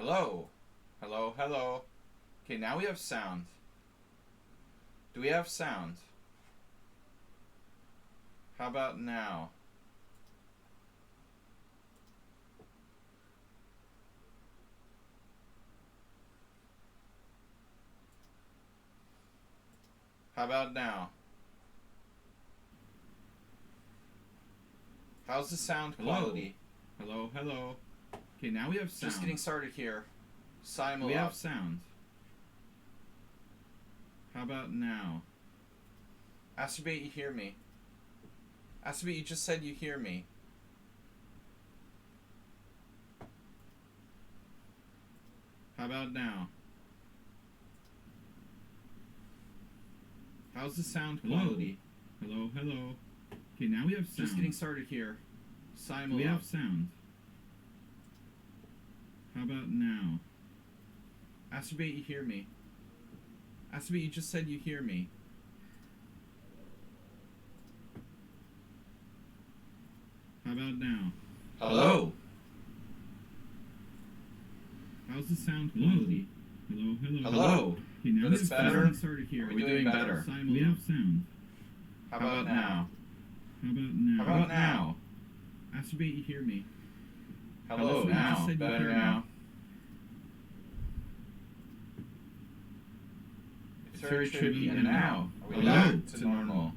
Hello? Hello, hello. Okay, now we have sound. Do we have sound? How about now? How about now? How's the sound quality? Hello, hello. Okay, now we have sound. Just getting started here. Simul We up. have sound. How about now? Astrobate, you hear me. Astrobate, you just said you hear me. How about now? How's the sound quality? Hello, hello. Okay, now we have sound. Just getting started here. Simul We up. have sound. How about now? Astrobate, you hear me. Astrobate, you just said you hear me. How about now? Hello? How's the sound quality? Hello, hello. Hello? Okay, now But we it's have better? sound. Started here. Are we doing better? We have sound. How about now? How about now? How about now? Astrobate, you hear me. Hello, Astrobate, you now. just said you Better hear me. now. It's very trippy and now. Are we back to normal?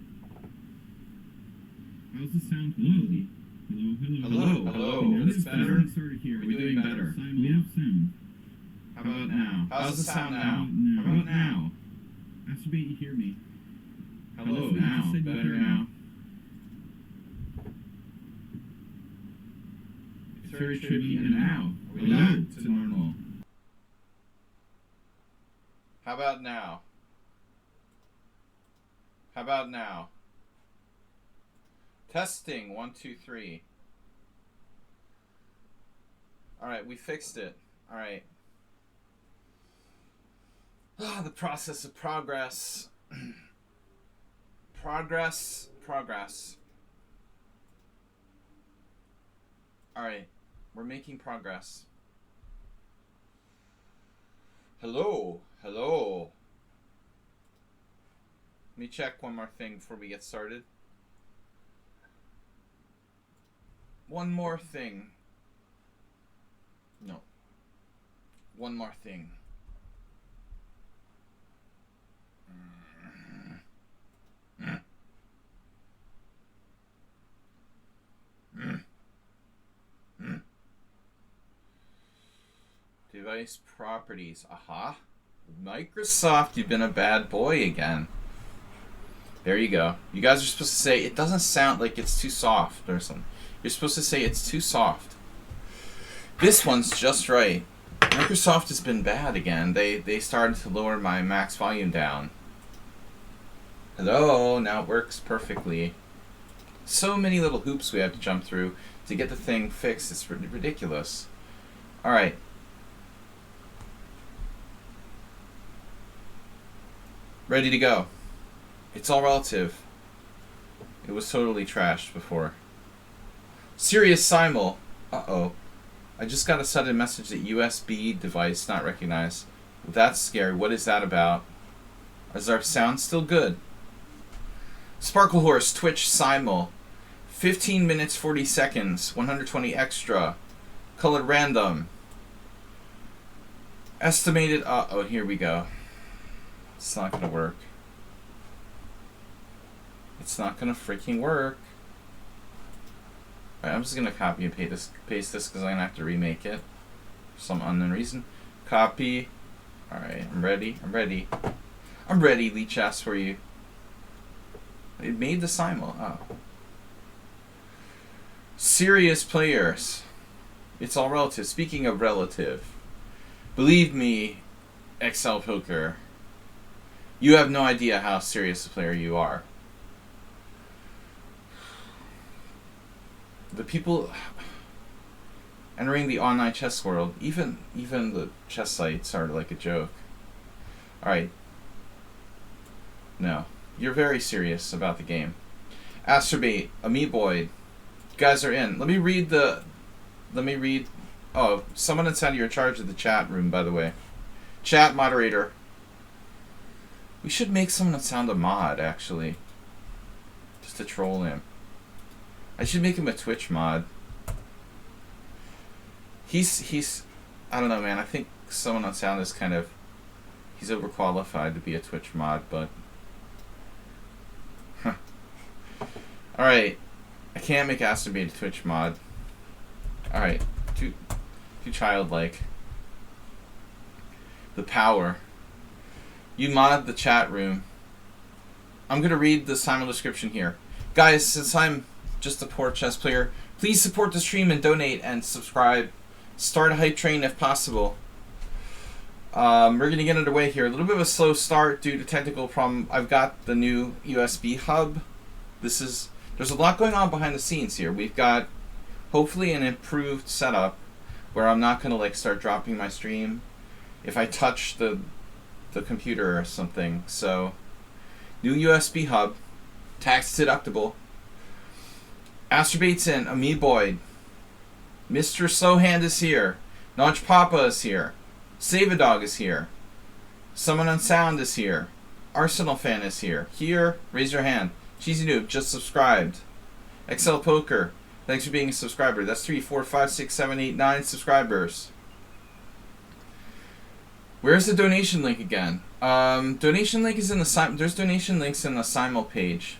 How's the sound quality? Hello, hello. Hello? Hello? Okay, now But it's we have better? sound. Started here. Are we doing better? We have sound. How about now? How's the sound now? How about now? Astrobate, you hear me. Hello, you now. just said you Better hear me. now. It's very trippy and now. Are we back to normal? How about now? How about now? Testing 1, 2, 3. Alright, we fixed it. Alright. The process of progress. Progress. Alright, we're making progress. Hello. Let me check one more thing before we get started. One more thing. No. One more thing. Device properties. Aha. Microsoft, you've been a bad boy again. There you go. You guys are supposed to say it doesn't sound like it's too soft or something. You're supposed to say it's too soft. This one's just right. Microsoft has been bad again. They started to lower my max volume down. Hello, now it works perfectly. So many little hoops we have to jump through to get the thing fixed. It's ridiculous. Alright. Ready to go. It's all relative. It was totally trashed before. Serious Simul. Uh-oh. I just got a sudden message that USB device not recognized. That's scary. What is that about? Is our sound still good? Sparkle Horse, Twitch Simul. 15 minutes 40 seconds. 120 extra. Colored random. Estimated. Uh-oh, here we go. It's not gonna work. It's not gonna freaking work. Alright, I'm just gonna copy and paste this because I'm gonna have to remake it for some unknown reason. Copy. Alright, I'm ready, lichess for you. It made the Simul. Oh. Serious players. It's all relative. Speaking of relative, believe me, Excel Poker, you have no idea how serious a player you are. The people entering the online chess world, even the chess sites are like a joke. Alright. No. You're very serious about the game. Astrobate, Amiiboid, you guys are in. Let me read Oh, someone inside you're in charge of the chat room, by the way. Chat moderator. We should make someone that sound a mod, actually. Just to troll him. I should make him a Twitch mod. He's I don't know, man. I think someone on sound is kind of, he's overqualified to be a Twitch mod, but alright. I can't make Aston be a Twitch mod. Alright. Too childlike. The power. You mod the chat room. I'm gonna read the Simul description here. Guys, since I'm just a poor chess player, please support the stream and donate and subscribe. Start a hype train if possible. We're going to get underway here. A little bit of a slow start due to technical problem. I've got the new USB hub. There's a lot going on behind the scenes here. We've got hopefully an improved setup where I'm not going to like start dropping my stream if I touch the computer or something. So, new USB hub, tax deductible. Astrobates in, Amoeboid. Mr. Slowhand is here. Notch Papa is here. Save-A-Dog is here. Someone on sound is here. Arsenal fan is here. Here, raise your hand. Cheesy Noob, just subscribed. XL Poker, thanks for being a subscriber. That's 3, 4, 5, 6, 7, 8, 9 subscribers. Where's the donation link again? Donation link is in the there's donation links in the Simul page.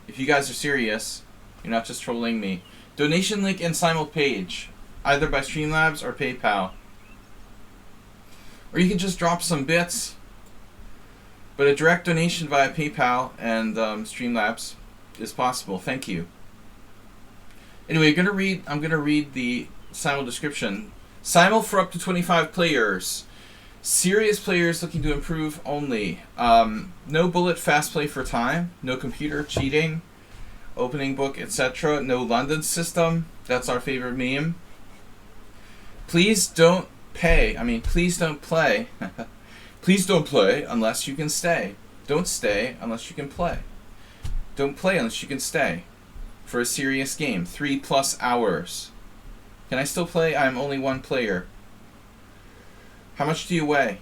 If you guys are serious, you're not just trolling me. Donation link in Simul page, either by Streamlabs or PayPal. Or you can just drop some bits. But a direct donation via PayPal and Streamlabs is possible. Thank you. Anyway, I'm gonna read the Simul description. Simul for up to 25 players. Serious players looking to improve only. No bullet fast play for time. No computer cheating. Opening book, etc. No London system. That's our favorite meme. Please don't pay. Please don't play. Please don't play unless you can stay. Don't stay unless you can play. Don't play unless you can stay. For a serious game. 3+ hours. Can I still play? I'm only one player. How much do you weigh?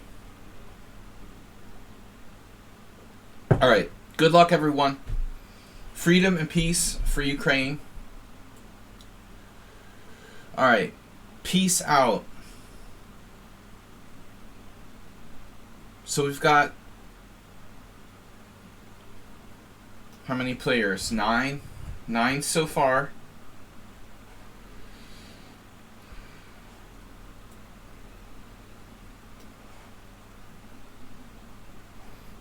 Alright. Good luck, everyone. Freedom and peace for Ukraine. Alright. Peace out. So we've got how many players? 9? 9 so far.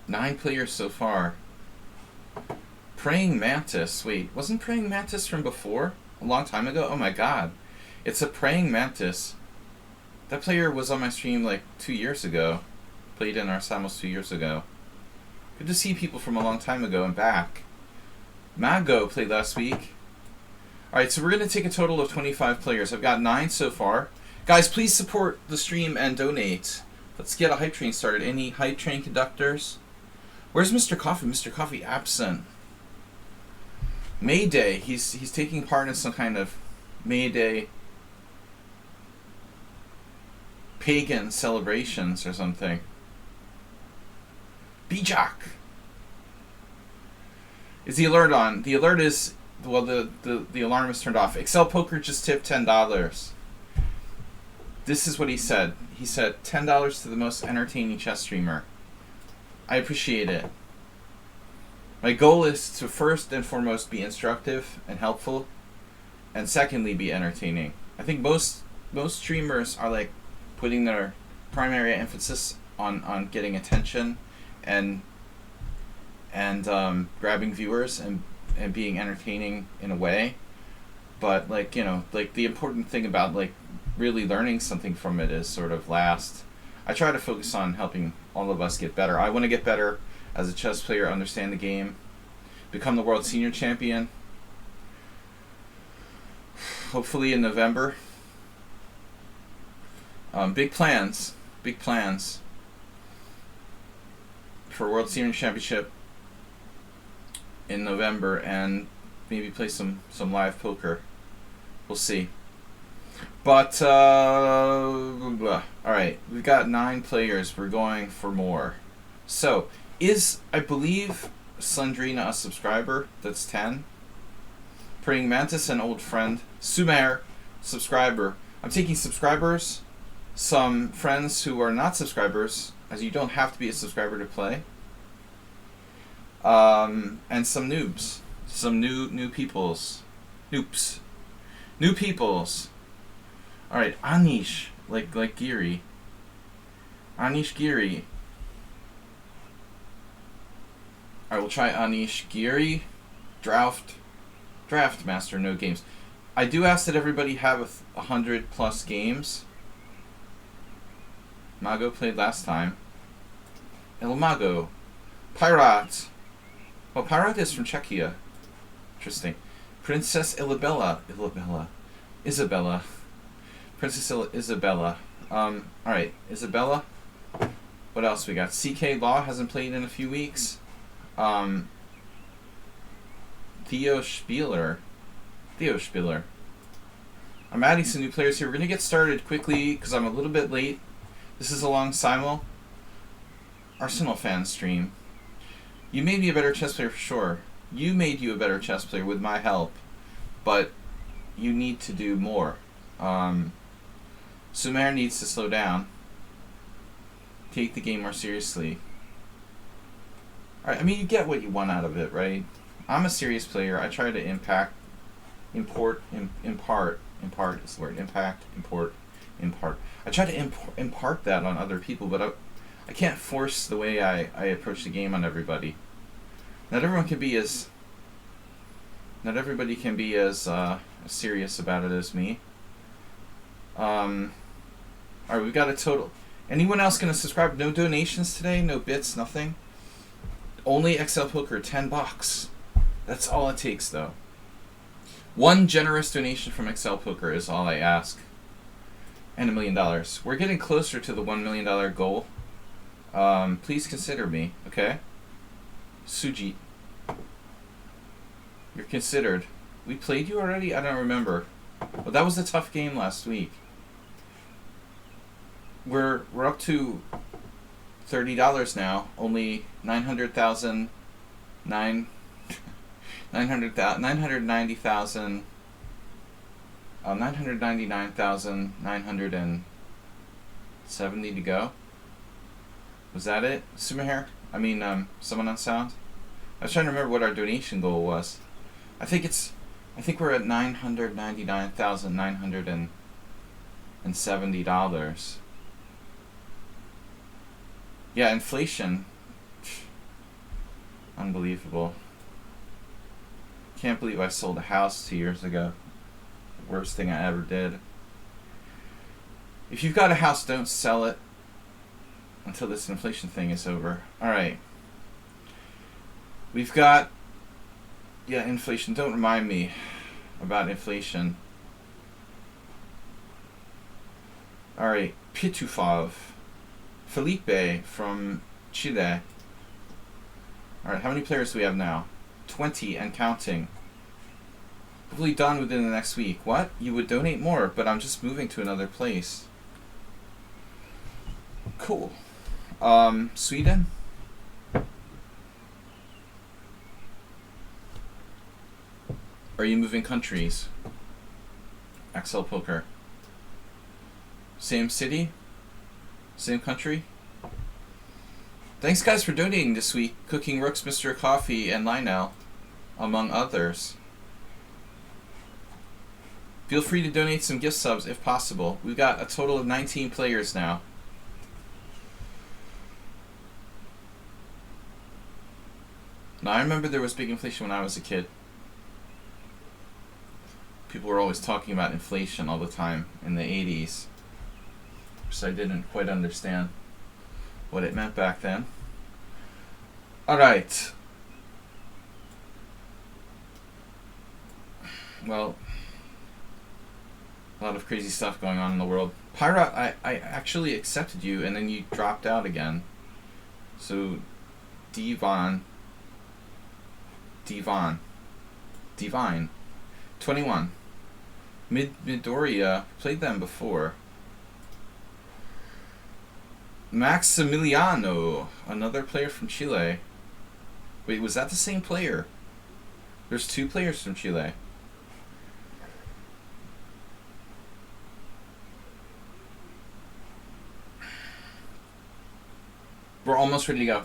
Nine players so far. Praying Mantis. Wait, wasn't Praying Mantis from before? A long time ago? Oh my god. It's a Praying Mantis. That player was on my stream like 2 years ago. Played in our Simul's 2 years ago. Good to see people from a long time ago and back. Mago played last week. Alright, so we're going to take a total of 25 players. I've got 9 so far. Guys, please support the stream and donate. Let's get a hype train started. Any hype train conductors? Where's Mr. Coffee? Mr. Coffee absent. May Day. He's taking part in some kind of May Day pagan celebrations or something. Bijak. Is the alert on? The alert is, well, the alarm is turned off. Excel Poker just tipped $10. This is what he said. He said $10 to the most entertaining chess streamer. I appreciate it. My goal is to first and foremost be instructive and helpful, and secondly be entertaining. I think most streamers are like putting their primary emphasis on getting attention and grabbing viewers and being entertaining in a way, but like, you know, like the important thing about like really learning something from it is sort of last. I try to focus on helping all of us get better. I want to get better as a chess player, understand the game, become the world senior champion, hopefully in November. Big plans for World Senior Championship in November, and maybe play some live poker. We'll see. But, alright, we've got 9 players. We're going for more. So, I believe, Slendrina a subscriber? That's 10. Praying Mantis, an old friend. Sumer, subscriber. I'm taking subscribers, some friends who are not subscribers, as you don't have to be a subscriber to play, and some noobs. Some new peoples. Noops. New peoples. Alright, Anish, like Giri. Anish Giri. Alright, we'll try Anish Giri. Draft Master, no games. I do ask that everybody have 100 plus games. Mago played last time. El Mago. Pirat. Well, Pirat is from Czechia. Interesting. Princess Isabella. Princess Isabella. Alright, Isabella. What else we got? CK Law hasn't played in a few weeks. Theo Spieler. I'm adding some new players here. We're going to get started quickly because I'm a little bit late. This is a long Simul. Arsenal fan stream. You made me a better chess player for sure. You made you a better chess player with my help. But you need to do more. Sumer needs to slow down. Take the game more seriously. Alright, I mean, you get what you want out of it, right? I'm a serious player. I try to impart is the word. Impact, import, impart. I try to impart that on other people, but I can't force the way I approach the game on everybody. Not everybody can be as serious about it as me. Alright, we've got a total. Anyone else gonna subscribe? No donations today? No bits? Nothing? Only XL Poker, $10. That's all it takes, though. One generous donation from XL Poker is all I ask. And $1 million. We're getting closer to the $1 million goal. Please consider me, okay? Sujit. You're considered. We played you already? I don't remember. Well, that was a tough game last week. We're up to $30 now. Only 999,970 to go. Was that it? Sumaher? I mean, someone on sound? I was trying to remember what our donation goal was. I think we're at $999,970. Yeah, inflation. Unbelievable. Can't believe I sold a house 2 years ago. The worst thing I ever did. If you've got a house, don't sell it until this inflation thing is over. Alright. We've got... Yeah, inflation. Don't remind me about inflation. Alright. Pitufov. Felipe from Chile. Alright, how many players do we have now? 20 and counting. Hopefully done within the next week. What? You would donate more, but I'm just moving to another place. Cool. Sweden? Are you moving countries? XL Poker. Same city? Same country? Thanks guys for donating this week. Cooking Rooks, Mr. Coffee, and Lionel, among others. Feel free to donate some gift subs if possible. We've got a total of 19 players now. Now I remember there was big inflation when I was a kid. People were always talking about inflation all the time in the 80s. So I didn't quite understand what it meant back then. Alright. Well, a lot of crazy stuff going on in the world. Pyra, I actually accepted you and then you dropped out again. So, Divine. 21. Midoriya. Played them before. Maximiliano. Another player from Chile. Wait, was that the same player? There's 2 players from Chile. We're almost ready to go.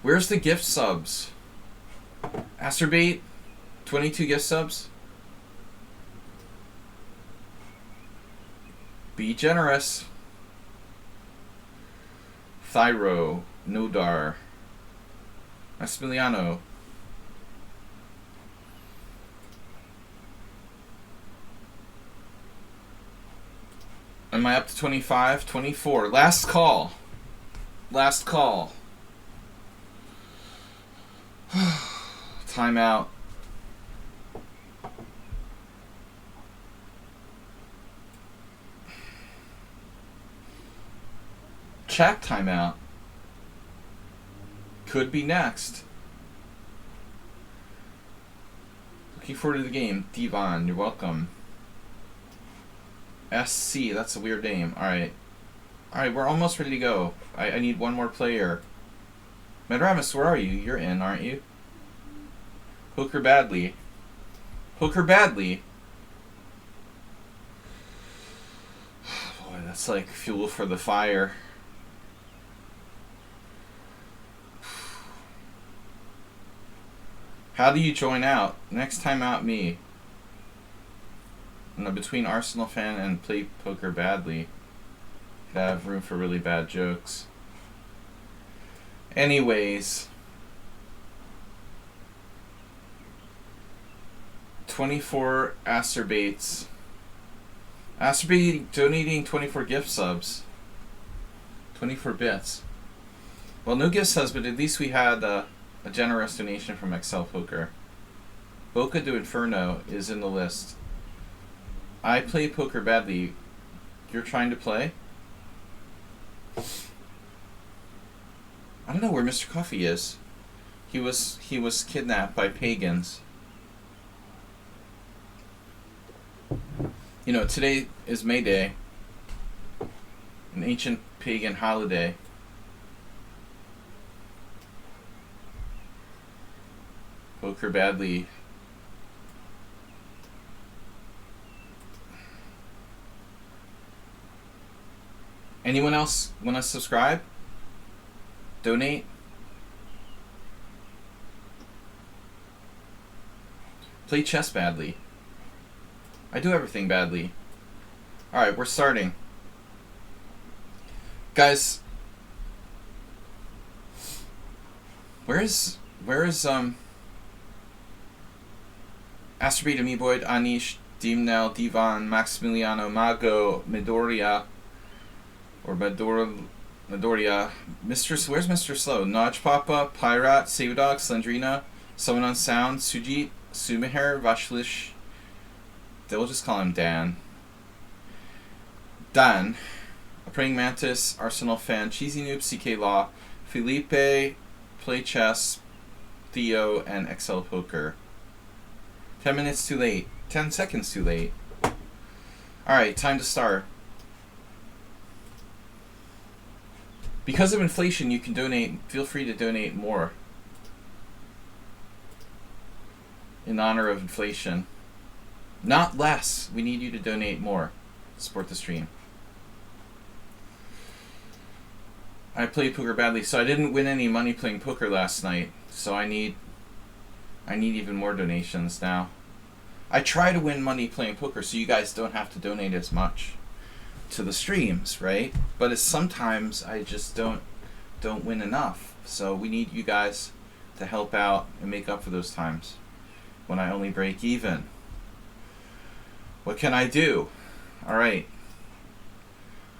Where's the gift subs? Asterbait, 22 gift subs. Be generous. Thyro, Nodar, Maximiliano. Am I up to 25? 24. Last call. Last call. Timeout. Chat timeout. Could be next. Looking forward to the game. Devon, you're welcome. SC, that's a weird name. Alright. Alright, we're almost ready to go. I need one more player. Medramus, where are you? You're in, aren't you? Hooker Badly. Hooker Badly. Boy, that's like fuel for the fire. How do you join out? Next time out, me. No, between Arsenal fan and play poker badly. Could have room for really bad jokes. Anyways. 24 Acerbates. Acerbate donating 24 gift subs. 24 bits. Well, no gift subs, but at least we had a generous donation from Excel Poker. Boca do Inferno is in the list. I play poker badly. You're trying to play? I don't know where Mr. Coffee is. He was kidnapped by pagans. You know, today is May Day, an ancient pagan holiday. Poker badly. Anyone else want to subscribe? Donate? Play chess badly. I do everything badly. Alright, we're starting. Guys, where is Asterbate, Amiboid, Anish, Dimnel, Divan, Maximiliano, Mago, Midoriya, or Midoriya, where's Mr. Slow? Notch Papa, Pyrat, Savadog, Slendrina, Someone on Sound, Sujit, Sumaher, Vashlish, they'll just call him Dan. Dan, a Praying Mantis, Arsenal fan, Cheesy Noob, CK Law, Felipe, Play Chess, Theo, and XL Poker. 10 minutes too late. 10 seconds too late. Alright, time to start. Because of inflation, you can donate. Feel free to donate more. In honor of inflation. Not less. We need you to donate more. Support the stream. I played poker badly, so I didn't win any money playing poker last night. So I need even more donations now. I try to win money playing poker so you guys don't have to donate as much to the streams, right? But it's sometimes I just don't win enough. So we need you guys to help out and make up for those times when I only break even. What can I do? Alright.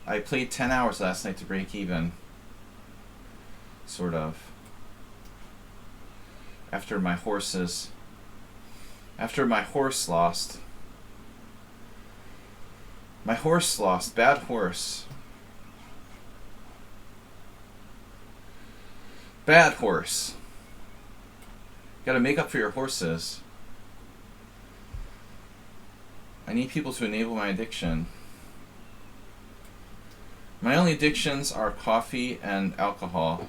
I played 10 hours last night to break even. Sort of. After my horse lost. My horse lost. Bad horse. Bad horse. Gotta make up for your horses. I need people to enable my addiction. My only addictions are coffee and alcohol.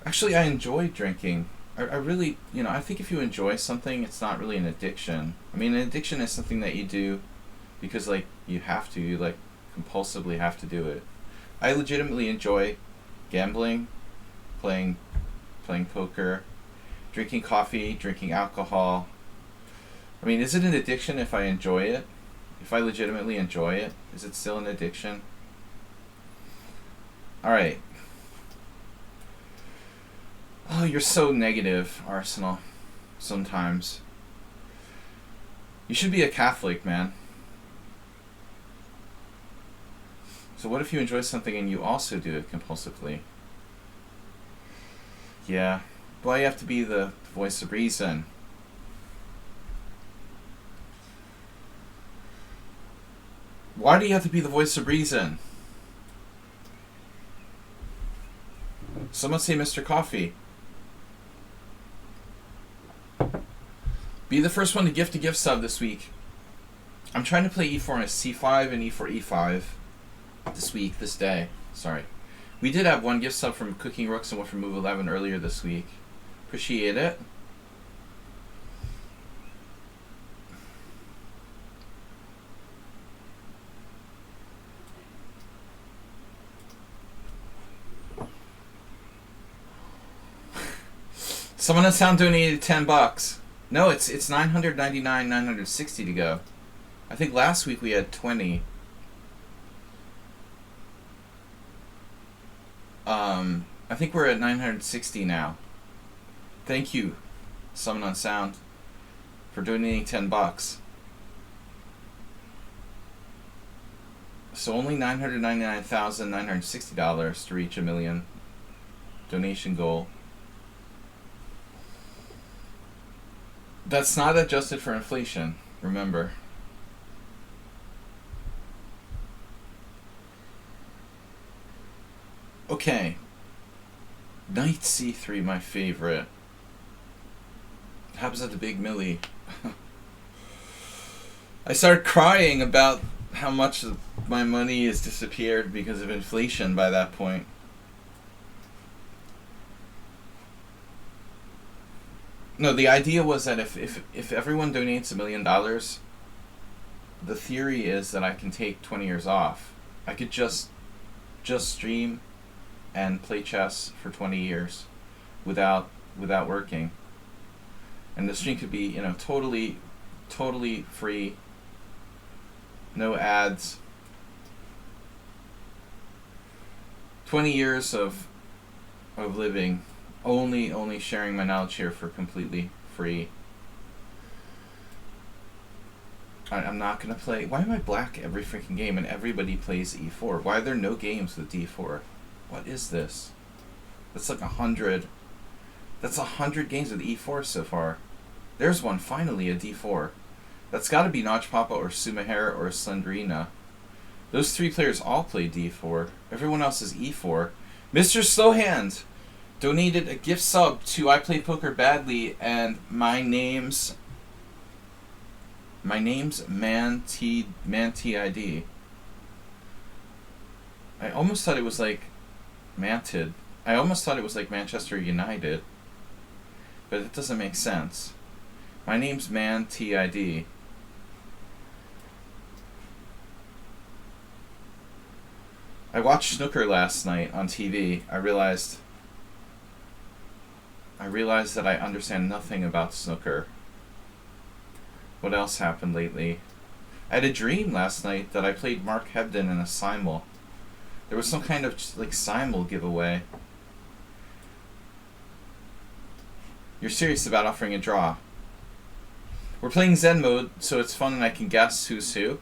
Actually, I enjoy drinking. I really, I think if you enjoy something, it's not really an addiction. I mean, an addiction is something that you do because, like, you have to. You, like, compulsively have to do it. I legitimately enjoy gambling, playing poker, drinking coffee, drinking alcohol. I mean, is it an addiction if I enjoy it? If I legitimately enjoy it, is it still an addiction? Alright. Oh, you're so negative, Arsenal. Sometimes. You should be a Catholic, man. So what if you enjoy something and you also do it compulsively? Yeah. Why you have to be the voice of reason? Why do you have to be the voice of reason? Someone say Mr. Coffee. Be the first one to gift a gift sub this week. I'm trying to play e4 on a c5 and e4 e5 this week, this day. Sorry. We did have one gift sub from Cooking Rooks and one from Move 11 earlier this week. Appreciate it. Someone on sound donated $10. No, it's $999, $960 to go. I think last week we had 20. I think we're at 960 now. Thank you, someone on sound, for donating $10. So only $999,960 to reach $1 million donation goal. That's not adjusted for inflation, remember. Okay. Knight c3, my favorite. Happens at the Big Millie. I started crying about how much of my money has disappeared because of inflation by that point. No, the idea was that if everyone donates $1 million, the theory is that I can take 20 years off. I could just stream and play chess for 20 years without working. And the stream could be, totally free. No ads. 20 years of living, only sharing my knowledge here for completely free. I'm not gonna play. Why am I black every freaking game and everybody plays e4? Why are there no games with d4? What is this? That's like 100. That's 100 games with e4 so far. There's one, finally, a d4. That's got to be Notch Papa or Sumahair or Slendrina. Those three players all play d4. Everyone else is e4. Mr. Slowhand donated a gift sub to I Play Poker Badly, and my name's Man TID. I almost thought it was like Mantid. I almost thought it was like Manchester United, but it doesn't make sense. My name's Man TID. I watched snooker last night on TV. I realized that I understand nothing about snooker. What else happened lately? I had a dream last night that I played Mark Hebden in a Simul. There was some kind of like Simul giveaway. You're serious about offering a draw? We're playing Zen mode, so it's fun and I can guess who's who.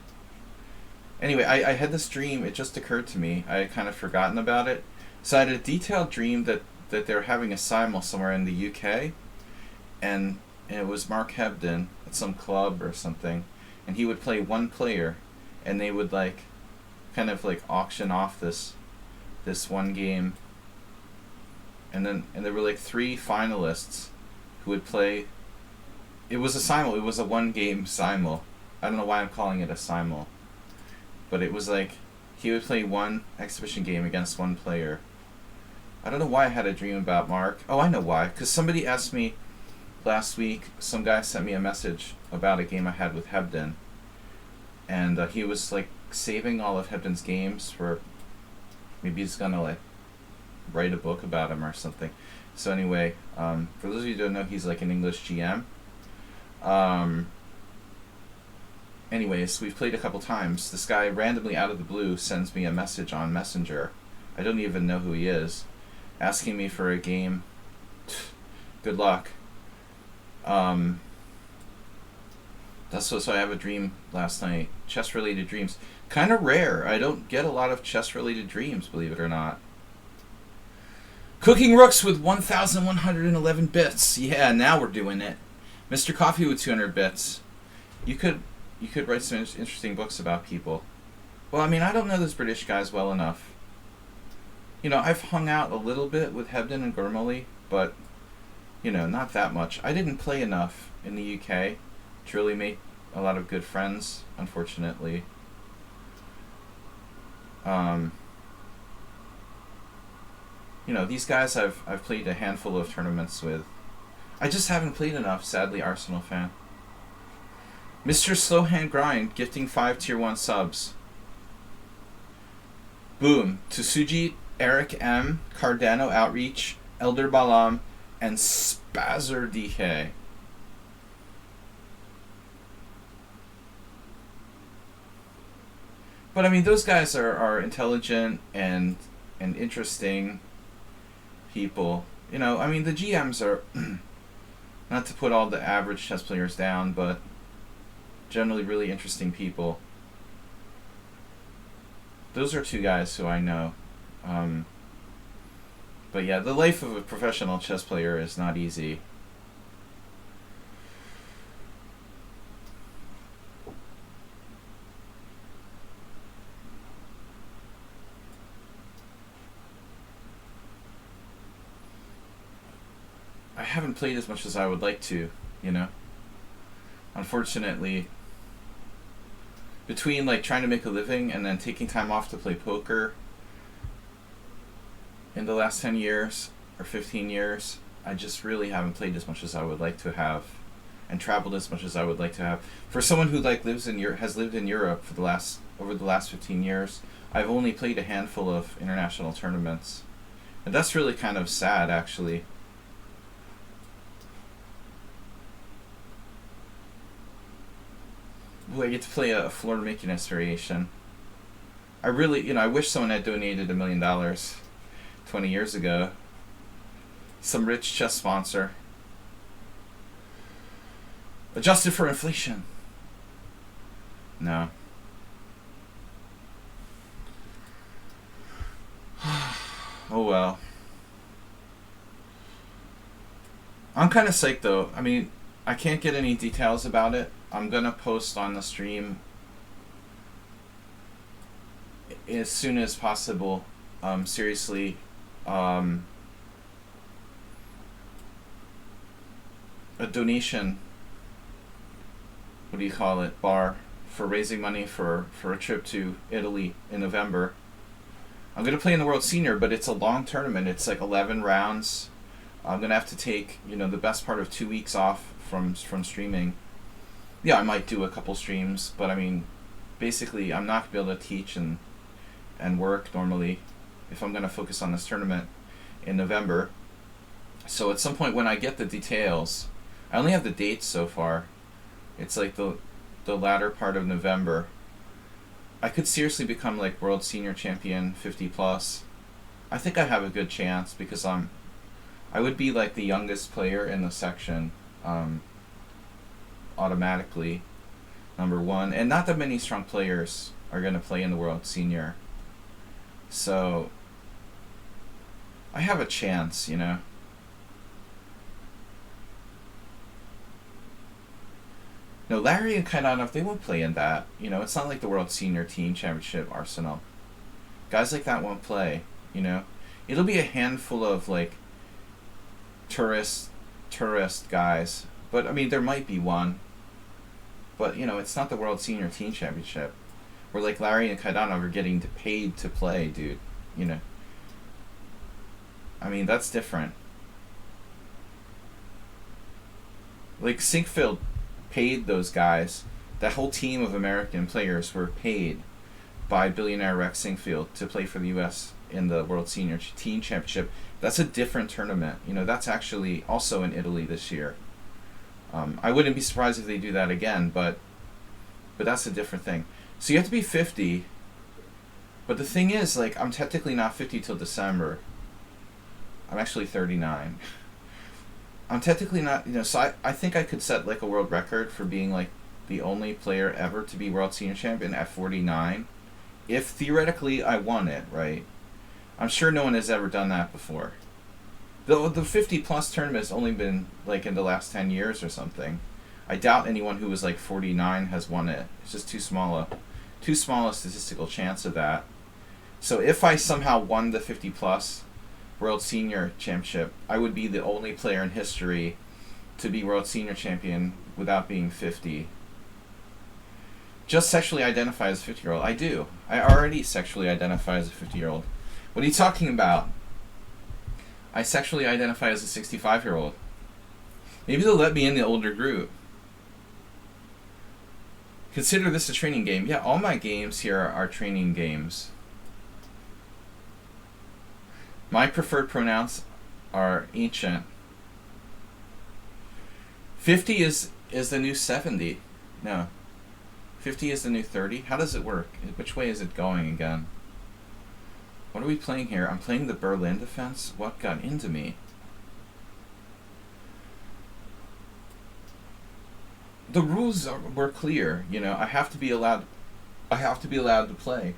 Anyway, I had this dream. It just occurred to me. I had kind of forgotten about it. So I had a detailed dream that they're having a Simul somewhere in the UK, and it was Mark Hebden at some club or something, and he would play one player, and they would like kind of like auction off this one game, and there were like 3 finalists who would play It was a simul. It was a one-game simul. I don't know why I'm calling it a simul. But it was like, he would play one exhibition game against one player. I don't know why I had a dream about Mark. Oh, I know why. Because somebody asked me last week, some guy sent me a message about a game I had with Hebden. And he was like saving all of Hebden's games for, maybe he's going to like write a book about him or something. So anyway, for those of you who don't know, he's like an English GM. Anyways, we've played a couple times. This guy randomly out of the blue sends me a message on Messenger. I don't even know who he is. Asking me for a game. Good luck. So I have a dream last night. Chess-related dreams. Kind of rare. I don't get a lot of chess-related dreams, believe it or not. Cooking rooks with 1,111 bits. Yeah, now we're doing it. Mr. Coffee with 200 bits. You could write some interesting books about people. Well, I mean, I don't know those British guys well enough. You know, I've hung out a little bit with Hebden and Gormley, but, you know, not that much. I didn't play enough in the UK to really make a lot of good friends, unfortunately. You know, these guys I've played a handful of tournaments with. I just haven't played enough, sadly, Arsenal fan. Mr. Slowhand Grind gifting 5 tier 1 subs. Boom. To Suji, Eric M, Cardano Outreach, Elder Balam, and Spazzer DK. But I mean, those guys are intelligent and interesting people. You know, I mean, the GMs are, not to put all the average chess players down, but generally really interesting people. Those are two guys who I know. But yeah, the life of a professional chess player is not easy. I haven't played as much as I would like to, you know. Unfortunately, between like trying to make a living and then taking time off to play poker in the last 10 years or 15 years, I just really haven't played as much as I would like to have and traveled as much as I would like to have. For someone who like has lived in Europe for over the last 15 years, I've only played a handful of international tournaments. And that's really kind of sad, actually. Ooh, I get to play a Florida Makiness variation. I really, you know, I wish someone had donated $1 million 20 years ago. Some rich chess sponsor. Adjusted for inflation. No. Oh well. I'm kind of psyched though. I mean, I can't get any details about it. I'm gonna post on the stream as soon as possible. Seriously, a donation. What do you call it? Bar for raising money for a trip to Italy in November. I'm gonna play in the World Senior, but it's a long tournament. It's like 11 rounds. I'm gonna have to take, you know, the best part of 2 weeks off from streaming. Yeah, I might do a couple streams, but I mean, basically, I'm not gonna be able to teach and work normally if I'm gonna focus on this tournament in November. So at some point when I get the details, I only have the dates so far. It's like the latter part of November. I could seriously become like World Senior Champion 50 plus. I think I have a good chance because I would be like the youngest player in the section. Automatically, number one, and not that many strong players are going to play in the World Senior, so I have a chance, you know. No, Larry and Kaidanov, they won't play in that, you know. It's not like the World Senior Team Championship Arsenal. Guys like that won't play, you know. It'll be a handful of like tourist guys But I mean, there might be one. But you know, it's not the World Senior Team Championship, where like Larry and Kaidanov are getting paid to play, dude. You know. I mean, that's different. Like Sinkfield paid those guys. That whole team of American players were paid by billionaire Rex Sinkfield to play for the U.S. in the World Senior Team Championship. That's a different tournament. You know, that's actually also in Italy this year. I wouldn't be surprised if they do that again, but that's a different thing. So you have to be 50, but the thing is, like, I'm technically not 50 till December. I'm actually 39. I'm technically not, you know, so I think I could set, like, a world record for being, like, the only player ever to be World Senior Champion at 49. If theoretically I won it, right? I'm sure no one has ever done that before. The 50-plus tournament has only been, like, in the last 10 years or something. I doubt anyone who was, like, 49 has won it. It's just too small a statistical chance of that. So if I somehow won the 50-plus World Senior Championship, I would be the only player in history to be World Senior Champion without being 50. Just sexually identify as a 50-year-old. I do. I already sexually identify as a 50-year-old. What are you talking about? I sexually identify as a 65-year-old. Maybe they'll let me in the older group. Consider this a training game. Yeah, all my games here are training games. My preferred pronouns are ancient. 50 is the new 70. No. 50 is the new 30. How does it work? Which way is it going again? What are we playing here? I'm playing the Berlin defense? What got into me? The rules were clear, you know. I have to be allowed to play.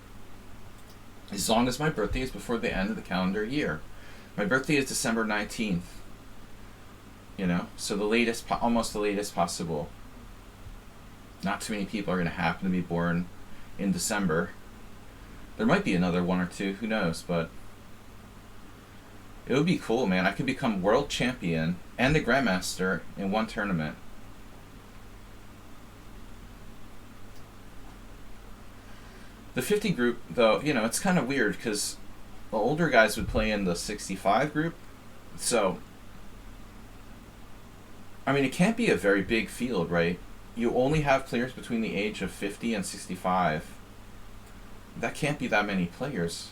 As long as my birthday is before the end of the calendar year. My birthday is December 19th. You know, so the latest, almost the latest possible. Not too many people are going to happen to be born in December. There might be another one or two, who knows, but it would be cool, man. I could become world champion and a grandmaster in one tournament. The 50 group, though, you know, it's kind of weird because the older guys would play in the 65 group. So, I mean, it can't be a very big field, right? You only have players between the age of 50 and 65. That can't be that many players.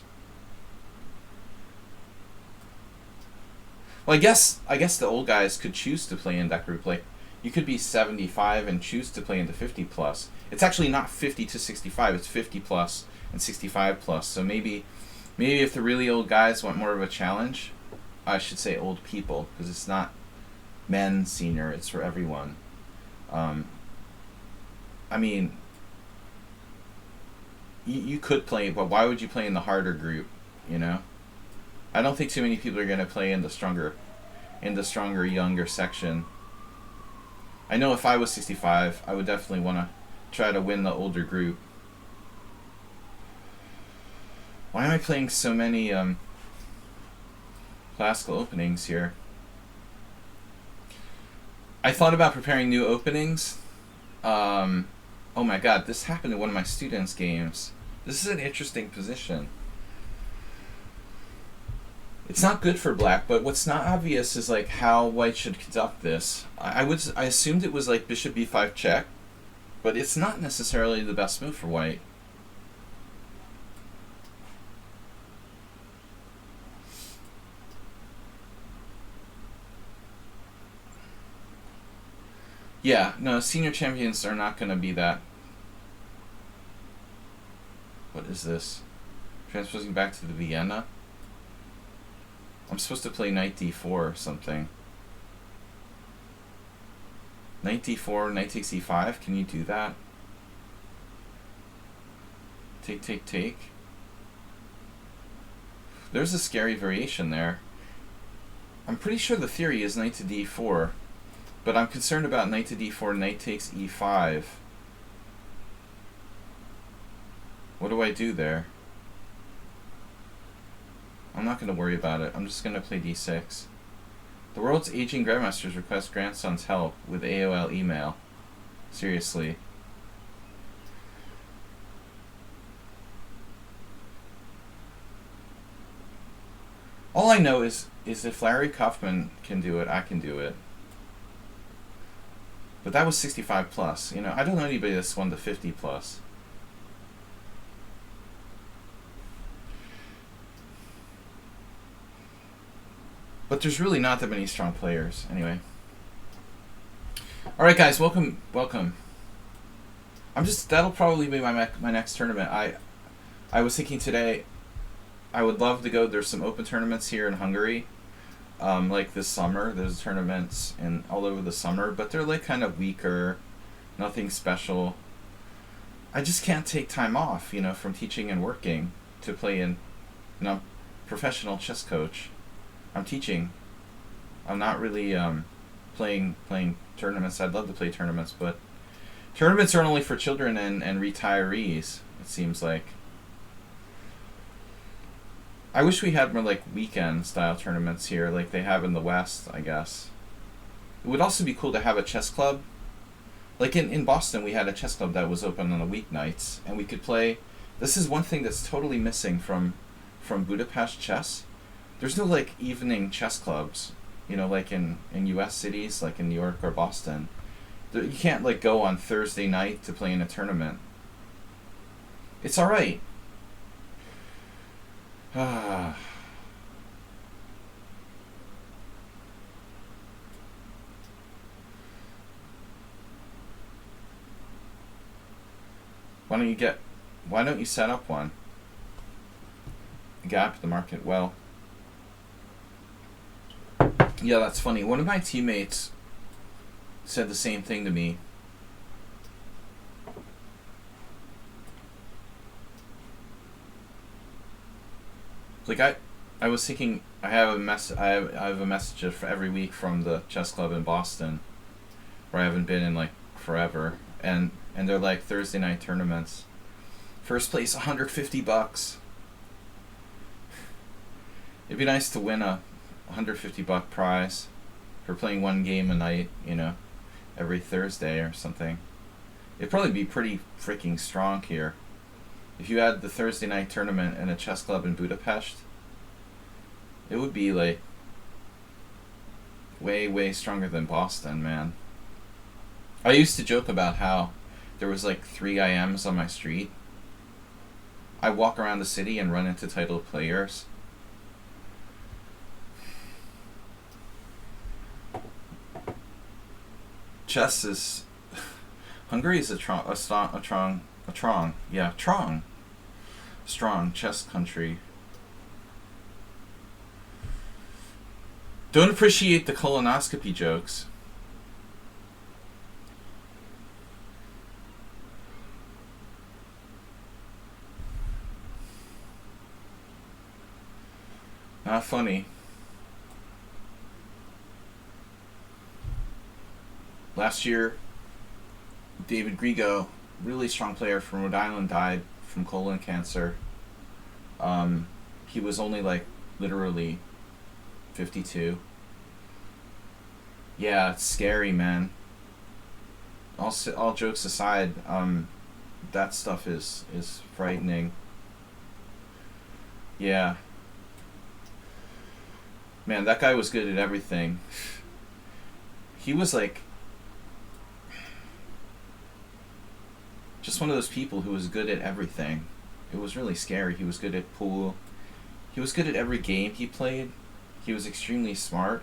Well, I guess the old guys could choose to play in that group. Like, you could be 75 and choose to play in the 50 plus. It's actually not 50 to 65. It's 50 plus and 65 plus. So maybe if the really old guys want more of a challenge, I should say old people, because it's not men senior. It's for everyone. I mean, you could play, but why would you play in the harder group? You know, I don't think too many people are going to play in the stronger younger section. I know if I was 65, I would definitely want to try to win the older group. Why am I playing so many classical openings here? I thought about preparing new openings. Oh my god, this happened in one of my students' games. This is an interesting position. It's not good for black, but what's not obvious is like how white should conduct this. I assumed it was like bishop b5 check, but it's not necessarily the best move for white. Yeah, no, senior champions are not going to be that. What is this? Transposing back to the Vienna? I'm supposed to play knight d4 or something. Knight d4, knight takes e5. Can you do that? Take, take, take. There's a scary variation there. I'm pretty sure the theory is knight to d4. But I'm concerned about knight to d4, knight takes e5. What do I do there? I'm not going to worry about it. I'm just going to play d6. The world's aging grandmasters request grandson's help with AOL email. Seriously. All I know is if Larry Kaufman can do it, I can do it. But that was 65 plus. You know, I don't know anybody that's won the 50 plus. But there's really not that many strong players. Anyway. Alright guys, welcome. That'll probably be my next tournament. I was thinking today, I would love to go. There's some open tournaments here in Hungary, like this summer. There's tournaments all over the summer, but they're like kind of weaker, nothing special. I just can't take time off, you know, from teaching and working to play in. You know, I'm a professional chess coach. I'm teaching. I'm not really playing tournaments. I'd love to play tournaments, but tournaments are only for children and retirees. It seems like. I wish we had more like weekend style tournaments here like they have in the West, I guess. It would also be cool to have a chess club. Like in Boston we had a chess club that was open on the weeknights and we could play. This is one thing that's totally missing from Budapest chess. There's no like evening chess clubs, you know, like in US cities like in New York or Boston. You can't like go on Thursday night to play in a tournament. It's alright. Why don't you set up one? Gap the market. Well, yeah, that's funny. One of my teammates said the same thing to me. Like I was thinking I have a message for every week from the chess club in Boston where I haven't been in like forever, and they're like Thursday night tournaments. First place $150. It'd be nice to win a $150 prize for playing one game a night, you know, every Thursday or something. It'd probably be pretty freaking strong here. If you had the Thursday night tournament in a chess club in Budapest, it would be like way stronger than Boston, man. I used to joke about how there was like 3 IMs on my street. I walk around the city and run into titled players. Chess is Hungary is a strong chess country. Don't appreciate the colonoscopy jokes. Not funny. Last year, David Grigo, really strong player from Rhode Island, died from colon cancer. He was only like literally 52. Yeah, it's scary, man. All jokes aside, that stuff is frightening. Yeah. Man, that guy was good at everything. He was like just one of those people who was good at everything. It was really scary. He was good at pool. He was good at every game he played. He was extremely smart.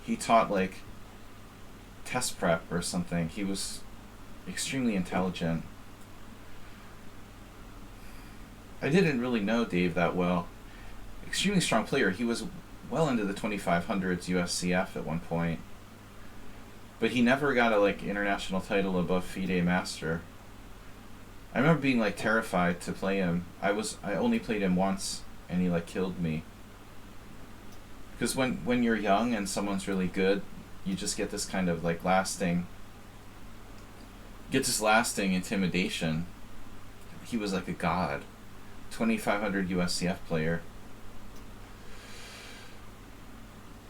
He taught like test prep or something. He was extremely intelligent. I didn't really know Dave that well. Extremely strong player. He was well into the 2500s USCF at one point. But he never got a like international title above FIDE Master. I remember being like terrified to play him. I only played him once and he like killed me. Because when you're young and someone's really good, you just get this kind of like lasting intimidation. He was like a god. 2500 USCF player.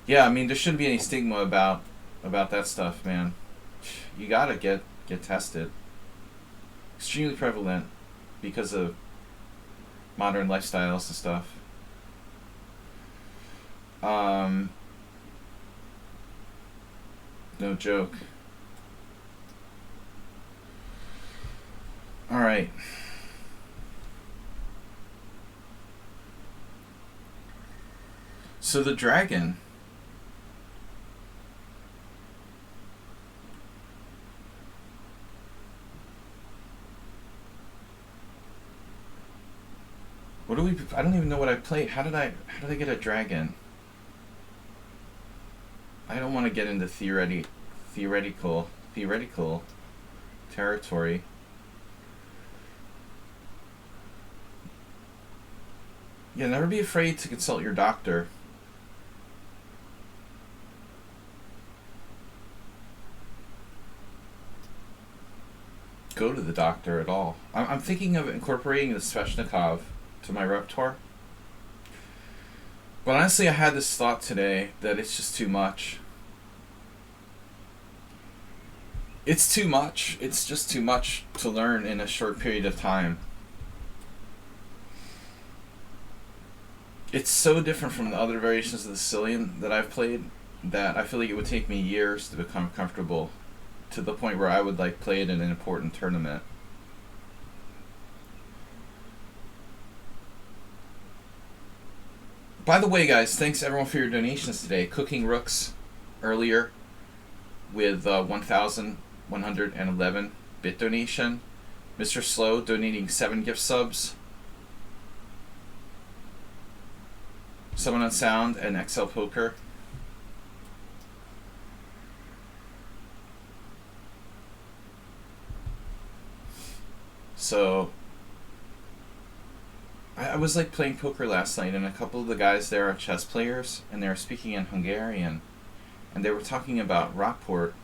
Yeah, I mean, there shouldn't be any stigma about that stuff, man. You gotta get tested. Extremely prevalent because of modern lifestyles and stuff. No joke. All right. So the dragon. What do we? I don't even know what I played. How did I get a dragon? I don't want to get into theoretical territory. Yeah, never be afraid to consult your doctor. Go to the doctor at all. I'm thinking of incorporating the Sveshnikov to my repertoire. But honestly, I had this thought today that it's just too much. It's too much. It's just too much to learn in a short period of time. It's so different from the other variations of the Sicilian that I've played that I feel like it would take me years to become comfortable to the point where I would like play it in an important tournament. By the way, guys, thanks everyone for your donations today. Cooking Rooks earlier with 1,111 bit donation. Mr. Slow donating 7 gift subs. Someone on Sound and XL Poker. So I was like playing poker last night, and a couple of the guys there are chess players, and they were speaking in Hungarian, and they were talking about Rapport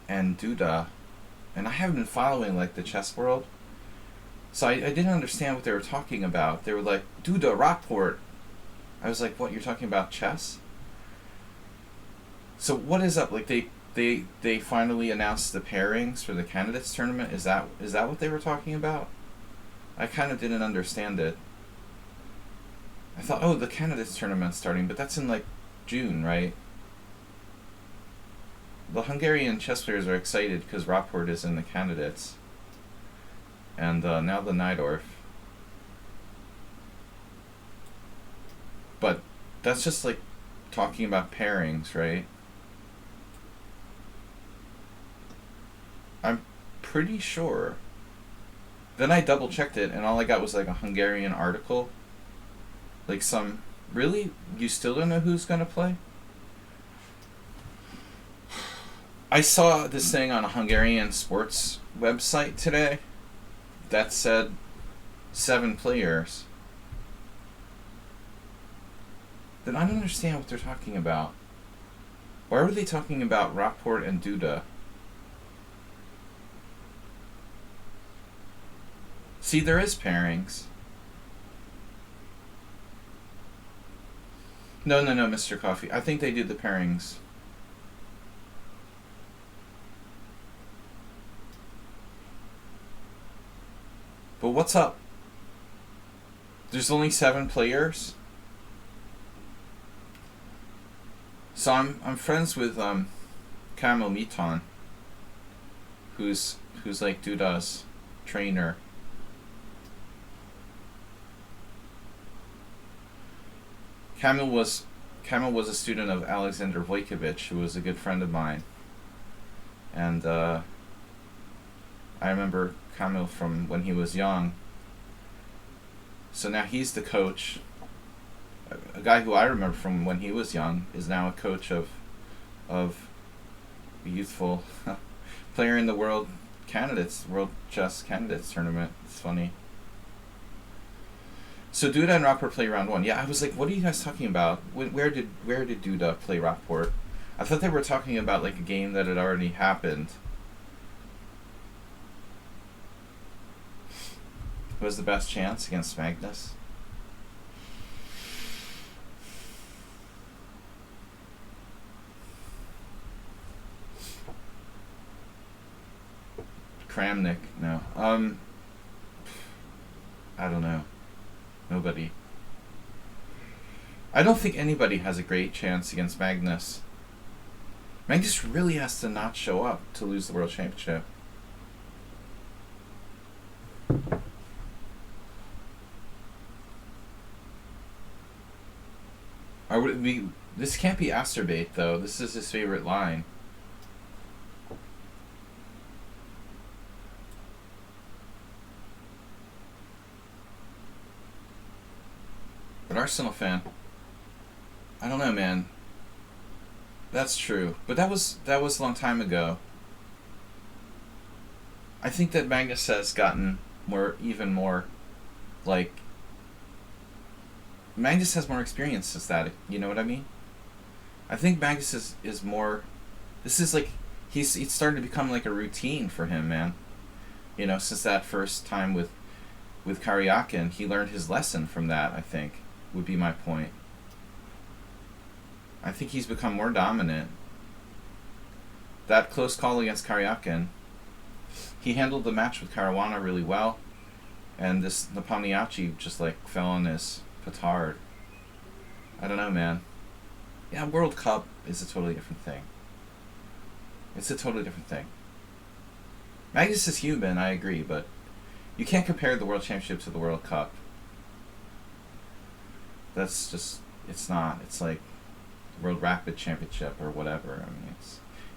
and Duda, and I haven't been following like the chess world, so I didn't understand what they were talking about. They were like, Duda, Rapport. I was like, what, you're talking about chess? So what is up? Like they finally announced the pairings for the candidates tournament. Is that what they were talking about? I kind of didn't understand it. I thought, oh, the candidates tournament's starting, but that's in like June, right? The Hungarian chess players are excited because Rapport is in the candidates. And now the Najdorf. But that's just like talking about pairings, right? I'm pretty sure. Then I double checked it, and all I got was like a Hungarian article. Like some, really? You still don't know who's gonna play? I saw this thing on a Hungarian sports website today that said 7 players. Then I don't understand what they're talking about. Why were they talking about Rapport and Duda? See, there is pairings. No, Mr. Coffee. I think they did the pairings. But what's up? There's only 7 players? So I'm friends with Kamil Miton, who's like Duda's trainer. Kamil was a student of Alexander Vojkovic, who was a good friend of mine. And I remember Kamil from when he was young. So now he's the coach. A guy who I remember from when he was young is now a coach of a youthful player in the World Chess Candidates tournament. It's funny. So Duda and Rapport play round 1. Yeah, I was like, what are you guys talking about? Where did Duda play Rapport? I thought they were talking about like a game that had already happened. Who has the best chance against Magnus? Kramnik, no. I don't know. Nobody. I don't think anybody has a great chance against Magnus. Magnus really has to not show up to lose the World Championship. This can't be Asterbait, though. This is his favorite line. But Arsenal fan, I don't know, man. That's true, but that was a long time ago. I think that Magnus has gotten even more, like. Magnus has more experience as that. You know what I mean? I think Magnus is more. This is like it's starting to become like a routine for him, man. You know, since that first time with Karyakin, he learned his lesson from that. I think would be my point. I think he's become more dominant. That close call against Karyakin, he handled the match with Caruana really well, and this Nepomniachtchi just like fell on his petard. I don't know, man. Yeah, World Cup is a totally different thing. It's a totally different thing. Magnus is human, I agree, but you can't compare the World Championship to the World Cup. That's just, it's not. It's like World Rapid Championship or whatever. I mean,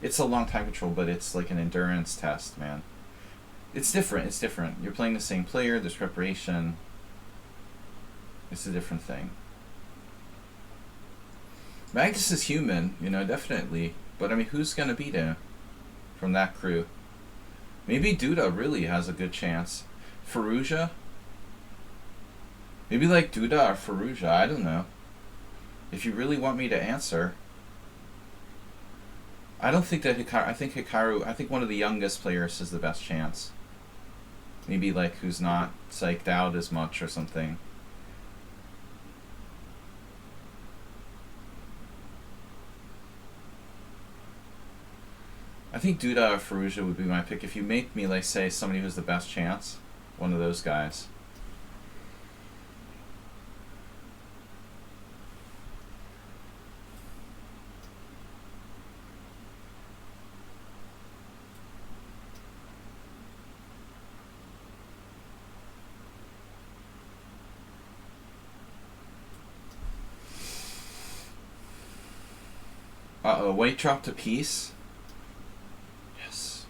it's a long time control, but it's like an endurance test, man. It's different. It's different. You're playing the same player. There's preparation. It's a different thing. Magnus is human, you know, definitely. But I mean, who's gonna beat him from that crew? Maybe Duda really has a good chance. Firouzja? Maybe like Duda or Firouzja, I don't know. If you really want me to answer. I don't think that I think one of the youngest players has the best chance. Maybe like who's not psyched out as much or something. I think Duda or Firouzja would be my pick. If you make me like say somebody who's the best chance, one of those guys. White dropped a piece. Yes.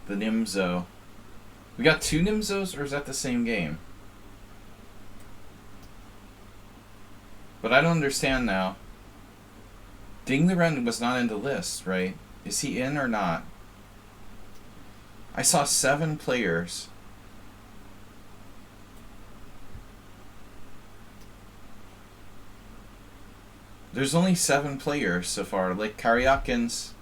The Nimzo. We got two Nimzos, or is that the same game? But I don't understand now. Ding the Ren was not in the list, right? Is he in or not? I saw 7 players. There's only 7 players so far. Like Karyakin's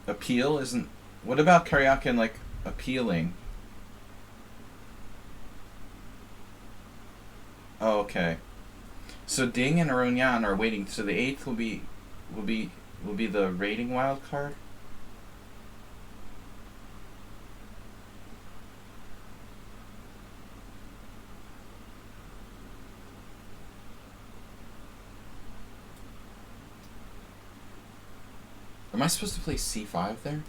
appeal isn't. What about Karyakin like appealing? Oh, okay. So Ding and Aronian are waiting. So the 8th will be the rating wild card. Am I supposed to play C5 there?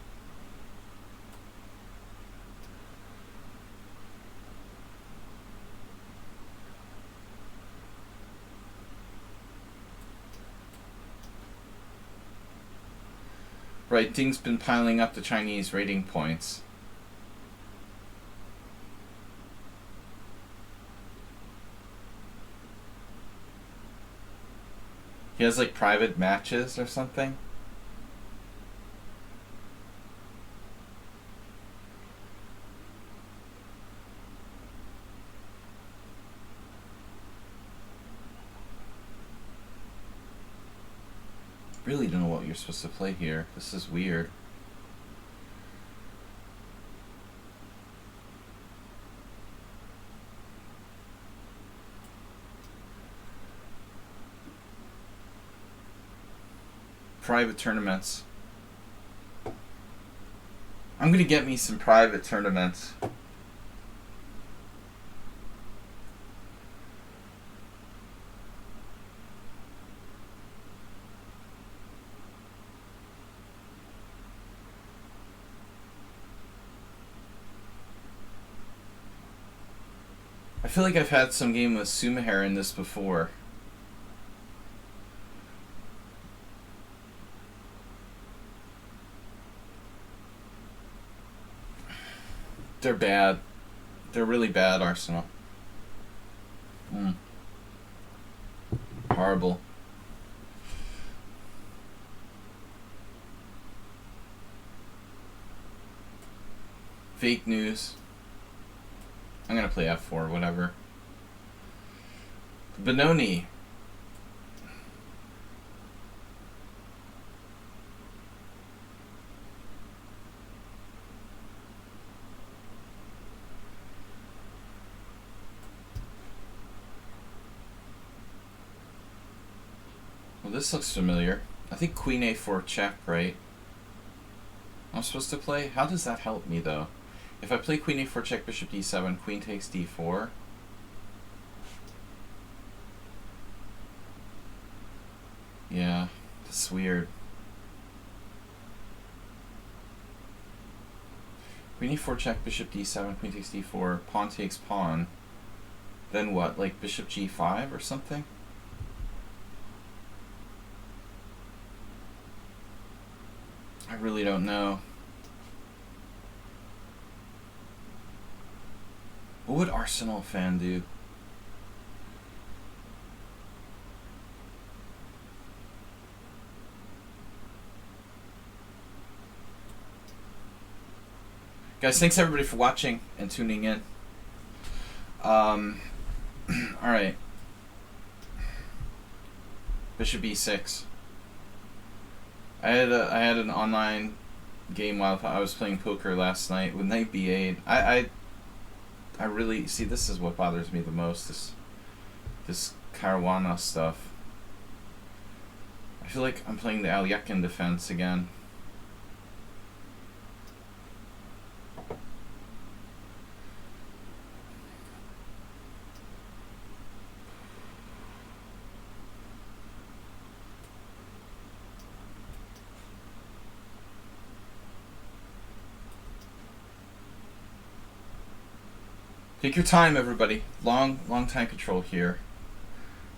Right, Ding's been piling up the Chinese rating points. He has like private matches or something. Really don't know what you're supposed to play here. This is weird. Private tournaments. I'm gonna get me some private tournaments. I feel like I've had some game with Sumahair in this before. They're bad. They're really bad, Arsenal. Horrible. Fake news. I'm gonna play F4, whatever. Benoni. Well, this looks familiar. I think Queen A4 check, right? I'm supposed to play? How does that help me, though? If I play Queen A4 check, Bishop D7, Queen takes D4. Yeah, that's weird. Queen E4 check, Bishop D7, Queen takes D4, Pawn takes pawn. Then what, like Bishop G5 or something? I really don't know. What would Arsenal fan do? Guys, thanks everybody for watching and tuning in. Alright. Bishop E6. I had an online game while I was playing poker last night with Knight B8. I really see, this is what bothers me the most, this Caruana stuff. I feel like I'm playing the Alyekin defense again. Take your time, everybody. Long time control here.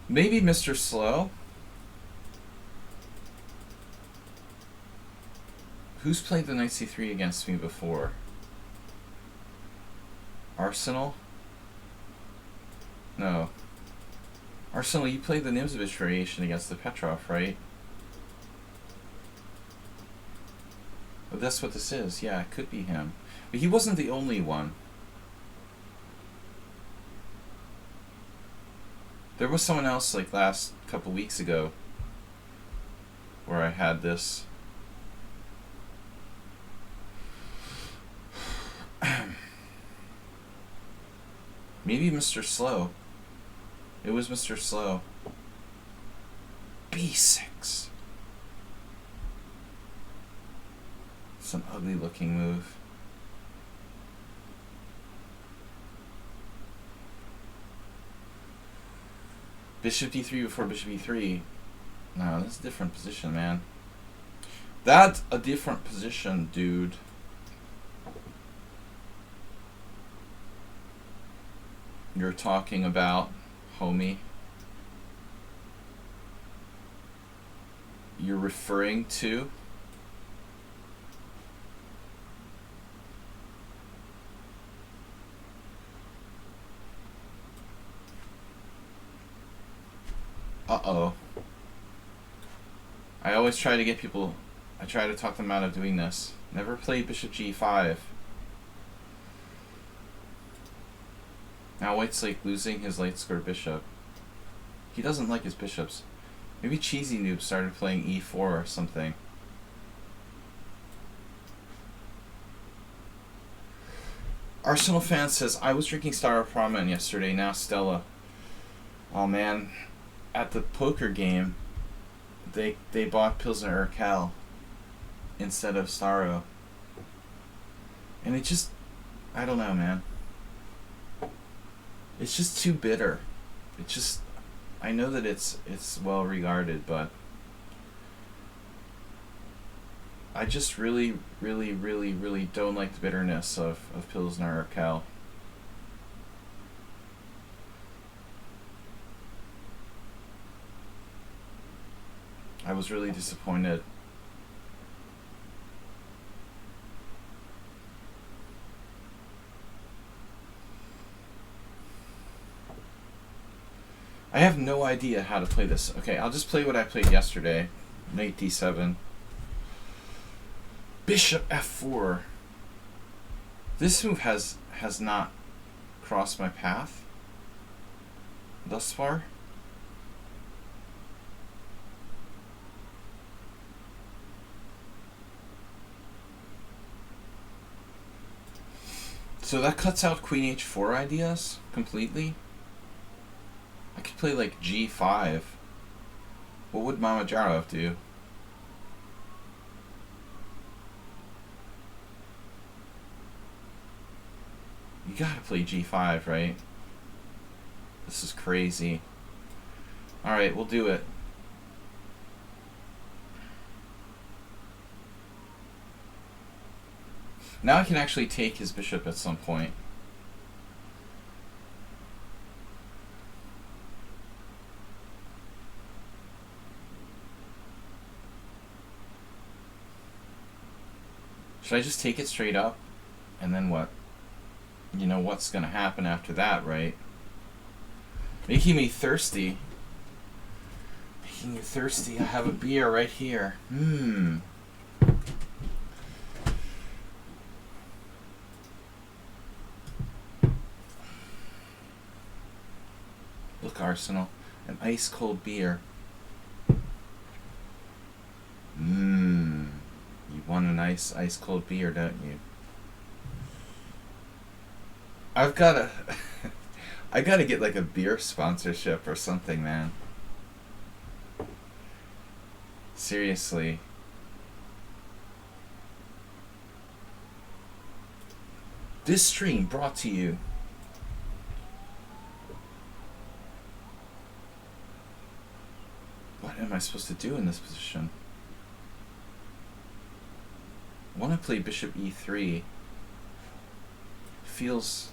Maybe Mr. Slow. Who's played the Knight C3 against me before? Arsenal? No. Arsenal, you played the Nimzovich variation against the Petrov, right? But that's what this is. Yeah, it could be him. But he wasn't the only one. There was someone else like last couple weeks ago where I had this. Maybe Mr. Slow. It was Mr. Slow. B6. It's an ugly looking move. Bishop D3 before Bishop E3. No, that's a different position, man. That's a different position, dude. You're talking about, homie. You're referring to? Uh-oh. I always try to get people, I try to talk them out of doing this. Never play Bishop G5. Now White's like losing his late score bishop. He doesn't like his bishops. Maybe Cheesy Noob started playing E4 or something. Arsenal fan says, I was drinking Star of Ramen yesterday, now Stella. Oh man. At the poker game, they bought Pilsner Urquell instead of Staro. And it just, I don't know, man. It's just too bitter. It just, I know that it's well regarded, but I just really, really, really, really don't like the bitterness of Pilsner or Kel. I was really disappointed. I have no idea how to play this. Okay, I'll just play what I played yesterday. Knight d7. Bishop f4. This move has not crossed my path thus far. So that cuts out queen h4 ideas completely. I could play like g5. What would Mamajarov do? You gotta play g5, right? This is crazy. Alright, we'll do it. Now I can actually take his bishop at some point. Should I just take it straight up? And then what? You know what's gonna happen after that, right? Making me thirsty. Making you thirsty. I have a beer right here. Look, Arsenal. An ice cold beer. You want a nice ice cold beer, don't you? I've gotta I gotta get like a beer sponsorship or something, man. Seriously. This stream brought to you what am I supposed to do in this position? I want to play bishop e3. Feels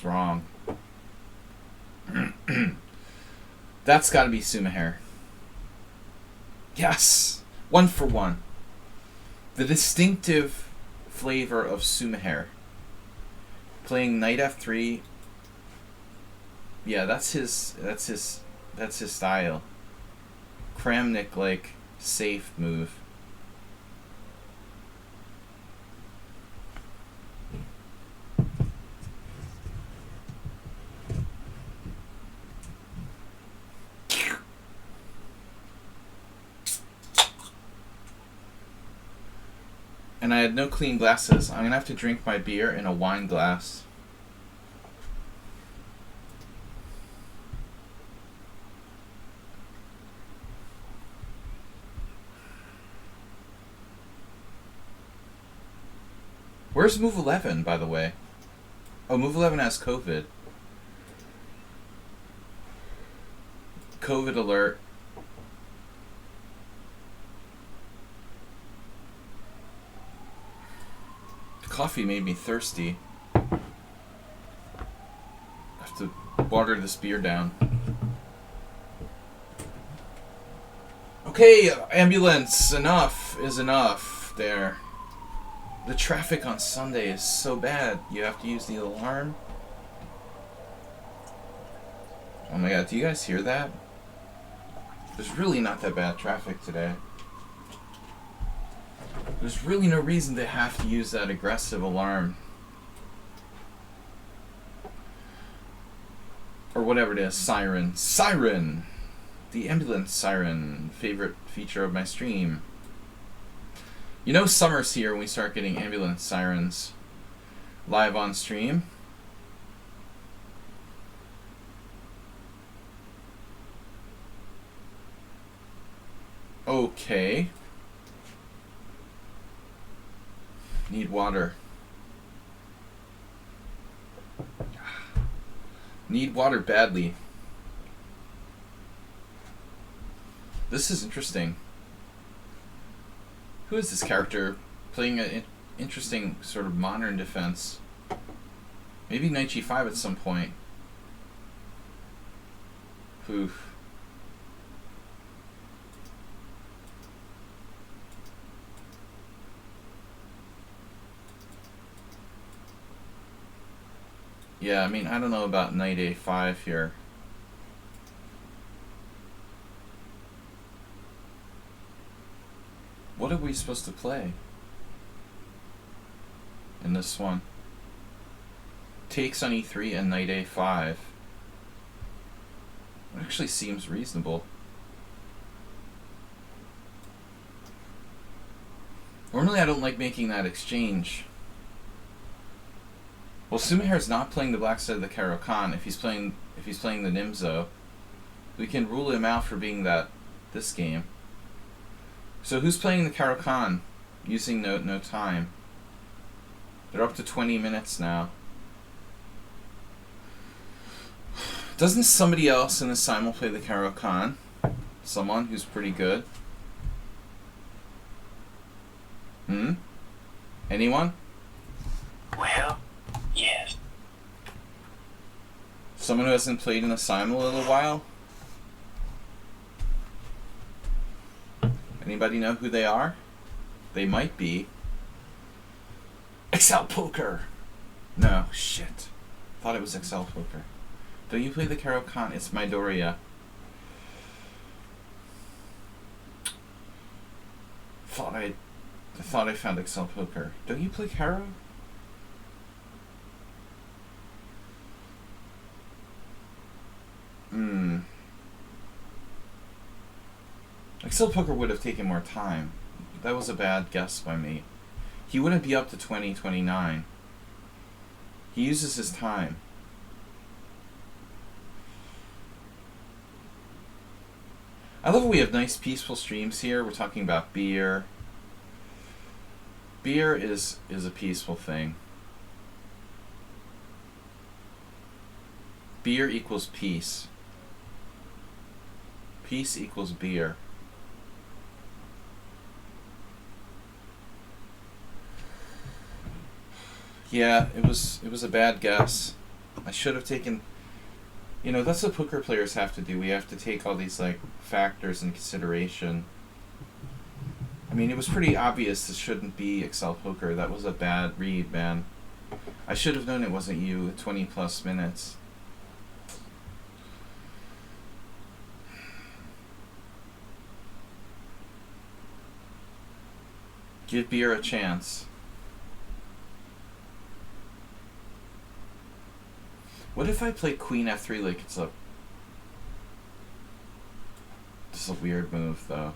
wrong. That's got to be Sumaher. Yes! 1 for 1. The distinctive flavor of Sumaher. Playing knight f3. Yeah, that's his style. Kramnik like safe move. And I had no clean glasses. I'm gonna have to drink my beer in a wine glass. Where's move 11, by the way? Oh, move 11 has COVID. COVID alert. Coffee made me thirsty. I have to water this beer down. Okay, ambulance, enough is enough there. The traffic on Sunday is so bad, you have to use the alarm. Oh my god, do you guys hear that? There's really not that bad traffic today. There's really no reason to have to use that aggressive alarm. Or whatever it is, siren. Siren! The ambulance siren, favorite feature of my stream. You know summer's here when we start getting ambulance sirens live on stream. Okay. Need water. Need water badly. This is interesting. Who is this character playing an interesting sort of modern defense? Maybe knight g5 at some point. Oof. Yeah, I mean, I don't know about knight a5 here. What are we supposed to play in this one? Takes on e3 and knight a5. It actually seems reasonable. Normally I don't like making that exchange. Well, Sumaher's not playing the black side of the Caro-Kann. If he's playing the Nimzo, we can rule him out for being this game. So who's playing the Caro-Kann using no time? They're up to 20 minutes now. Doesn't somebody else in the Simul play the Caro-Kann? Someone who's pretty good? Anyone? Well, yes. Someone who hasn't played in the Simul in a little while? Anybody know who they are? They might be Excel Poker. No, shit. Thought it was Excel Poker. Don't you play the Caro-Kann? It's Midoriya. I thought I found Excel Poker. Don't you play Caro? Excel Poker would have taken more time. That was a bad guess by me. He wouldn't be up to 2029. He uses his time. I love how we have nice peaceful streams here. We're talking about beer. Beer is a peaceful thing. Beer equals peace. Peace equals beer. Yeah, it was a bad guess. I should have taken... You know, that's what poker players have to do. We have to take all these, like, factors in consideration. I mean, it was pretty obvious this shouldn't be Excel Poker. That was a bad read, man. I should have known it wasn't you at 20 plus minutes. Give beer a chance. What if I play Queen F3 like it's a... This is a weird move, though.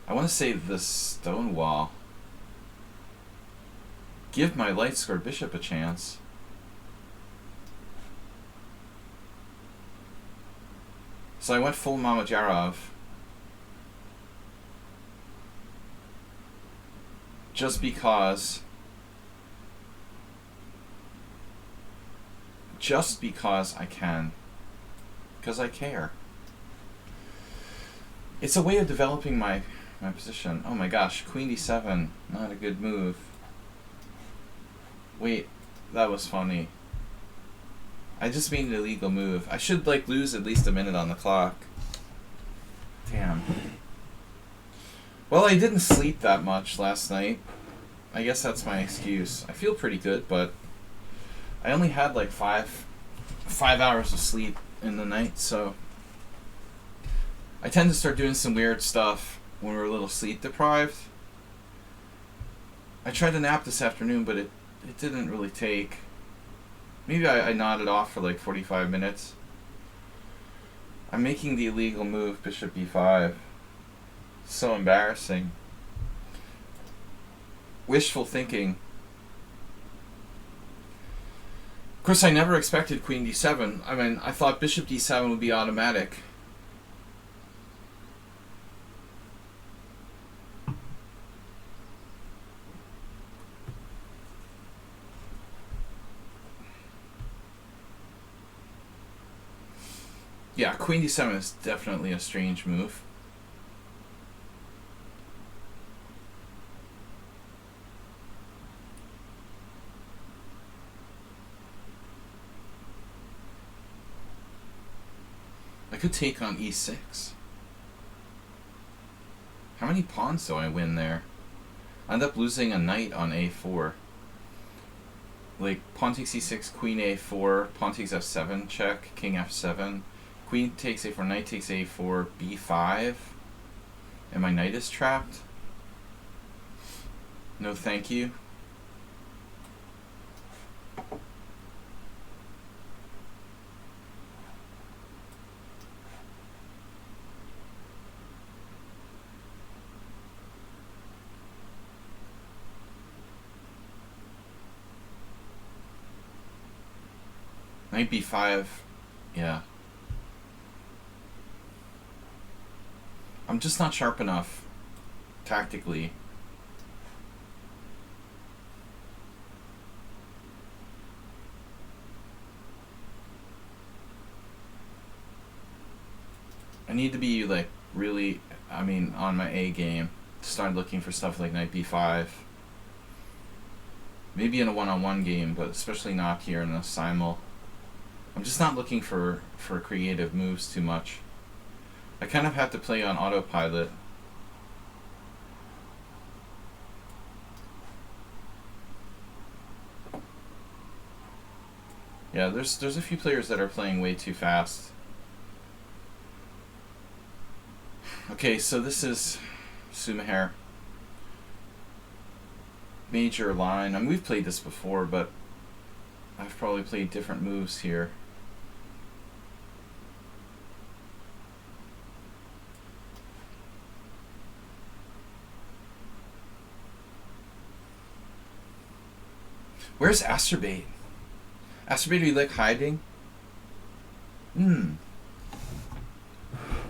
I want to save this stone wall. Give my light square bishop a chance. So I went full Mamajarov. Just because I can. Because I care. It's a way of developing my position. Oh my gosh, Queen d7. Not a good move. Wait, that was funny. I just made an illegal move. I should, like, lose at least a minute on the clock. Damn. Well, I didn't sleep that much last night. I guess that's my excuse. I feel pretty good, but I only had like five hours of sleep in the night, so I tend to start doing some weird stuff when we're a little sleep deprived. I tried to nap this afternoon, but it didn't really take. Maybe I nodded off for like 45 minutes. I'm making the illegal move, bishop b5. So embarrassing. Wishful thinking. Of course, I never expected Queen d7. I mean, I thought bishop d7 would be automatic. Yeah, queen d7 is definitely a strange move. I could take on e6. How many pawns do I win there? I end up losing a knight on a4. Like, pawn takes e6, queen a4, pawn takes f7, check, king f7, queen takes a4, knight takes a4, b5, and my knight is trapped? No thank you. Knight b5, yeah. I'm just not sharp enough tactically. I need to be like really, I mean, on my A game to start looking for stuff like knight b5. Maybe in a one-on-one game, but especially not here in a simul. I'm just not looking for creative moves too much. I kind of have to play on autopilot. Yeah, there's a few players that are playing way too fast. Okay, so this is Sumaher. Major line. I mean, we've played this before, but I've probably played different moves here. Where's Asterbate? Asterbate, are you like hiding?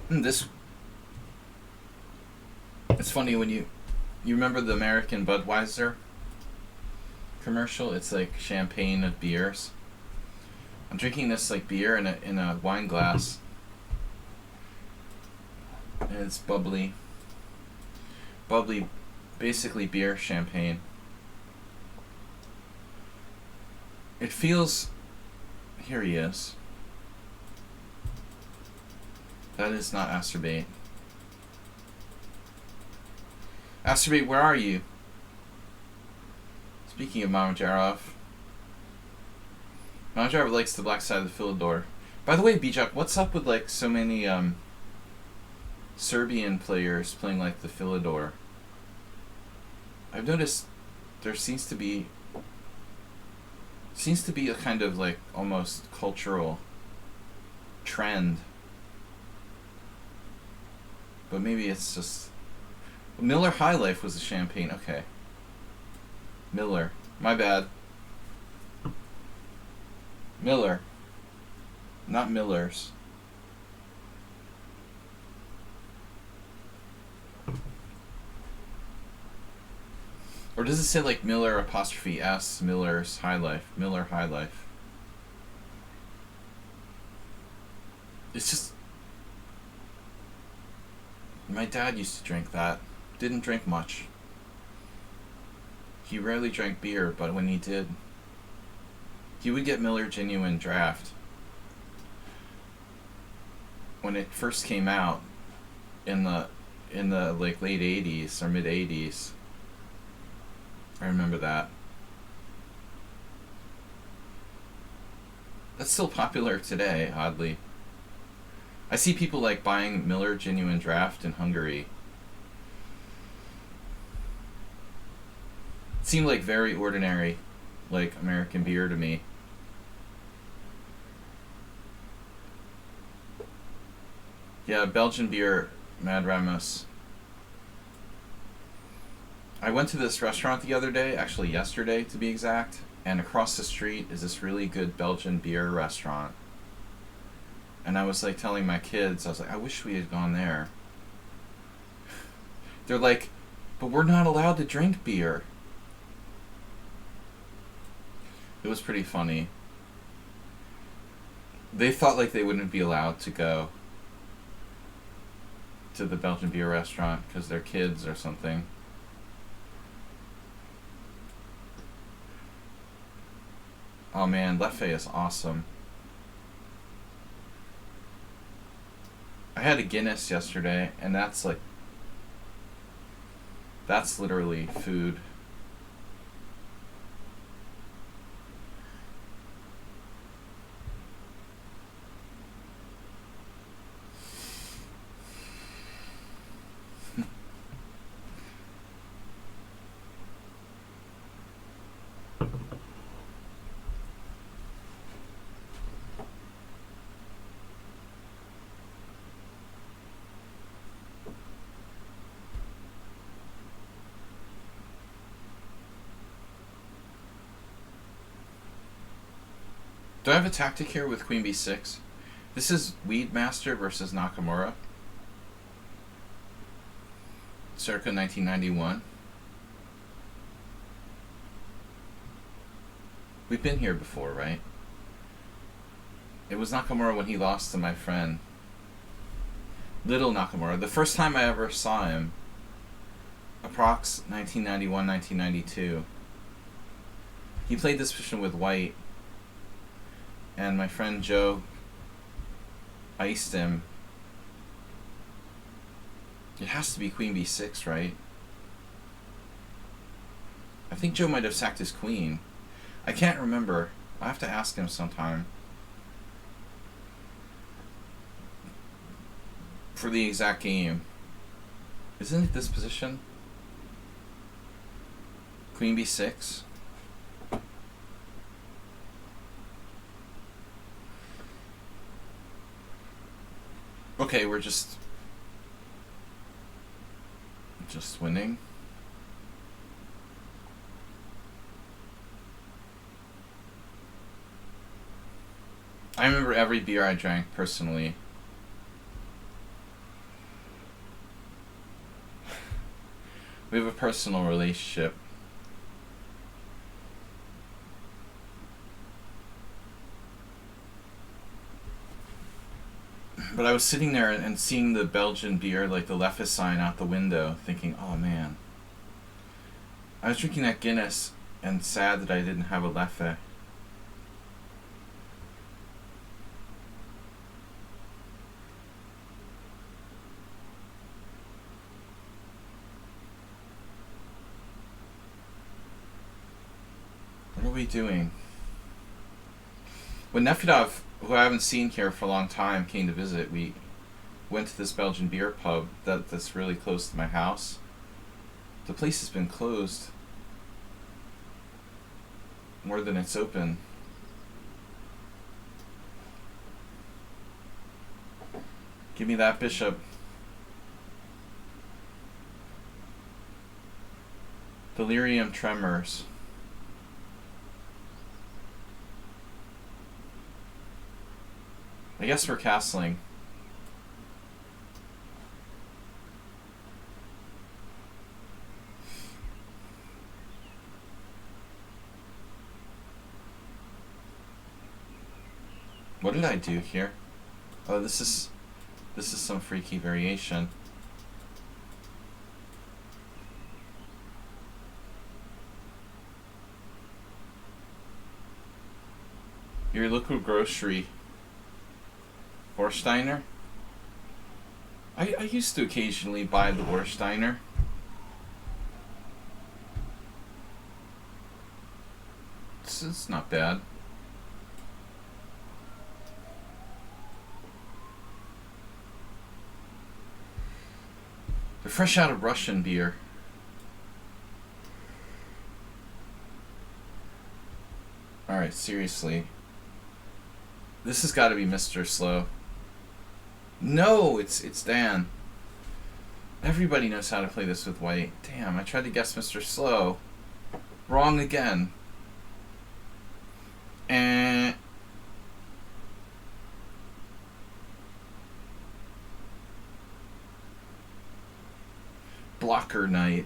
This. It's funny when you remember the American Budweiser commercial. It's like champagne of beers. I'm drinking this like beer in a wine glass, and it's bubbly, basically beer champagne. It feels. Here he is. That is not Asterbate. Asterbate, where are you? Speaking of Mamajarov. Mamajarov likes the black side of the Philidor. By the way, Bijak, what's up with like so many Serbian players playing like the Philidor? I've noticed there seems to be a kind of like almost cultural trend. But maybe it's just Miller High Life was a champagne. Okay. Miller. My bad. Miller. Not Miller's. Or does it say like Miller apostrophe S, Miller's High Life? Miller High Life. It's just. My dad used to drink that. Didn't drink much. He rarely drank beer, but when he did, he would get Miller Genuine Draft. When it first came out in the like late 80s or mid 80s. I remember that. That's still popular today, oddly. I see people like buying Miller Genuine Draft in Hungary. It seemed like very ordinary, like American beer to me. Yeah, Belgian beer, Mad Ramos. I went to this restaurant the other day, actually yesterday to be exact, and across the street is this really good Belgian beer restaurant. And I was like telling my kids, I was like, I wish we had gone there. They're like, but we're not allowed to drink beer. It was pretty funny. They thought like they wouldn't be allowed to go to the Belgian beer restaurant because they're kids or something. Oh man, Leffe is awesome. I had a Guinness yesterday, and that's literally food. Do I have a tactic here with Queen B6? This is Weedmaster versus Nakamura. Circa 1991. We've been here before, right? It was Nakamura when he lost to my friend. Little Nakamura. The first time I ever saw him, approx 1991, 1992. He played this position with white, and my friend Joe iced him. It has to be Queen B6, right? I think Joe might have sacked his queen. I can't remember. I'll have to ask him sometime. For the exact game. Isn't it this position? Queen B6? Okay, we're just winning. I remember every beer I drank personally. We have a personal relationship. But I was sitting there and seeing the Belgian beer, like the Leffe sign out the window, thinking, oh man. I was drinking that Guinness and sad that I didn't have a Leffe. What are we doing? When Nefedov, who I haven't seen here for a long time, came to visit, we went to this Belgian beer pub that's really close to my house. The place has been closed more than it's open. Give me that bishop. Delirium tremors. I guess we're castling. What did I do here? Oh, this is some freaky variation. Your local grocery. Warsteiner? I used to occasionally buy the Warsteiner. It's not bad. They're fresh out of Russian beer. Alright, seriously. This has got to be Mr. Slow. No, it's Dan. Everybody knows how to play this with white. Damn, I tried to guess Mr. Slow. Wrong again. And blocker knight.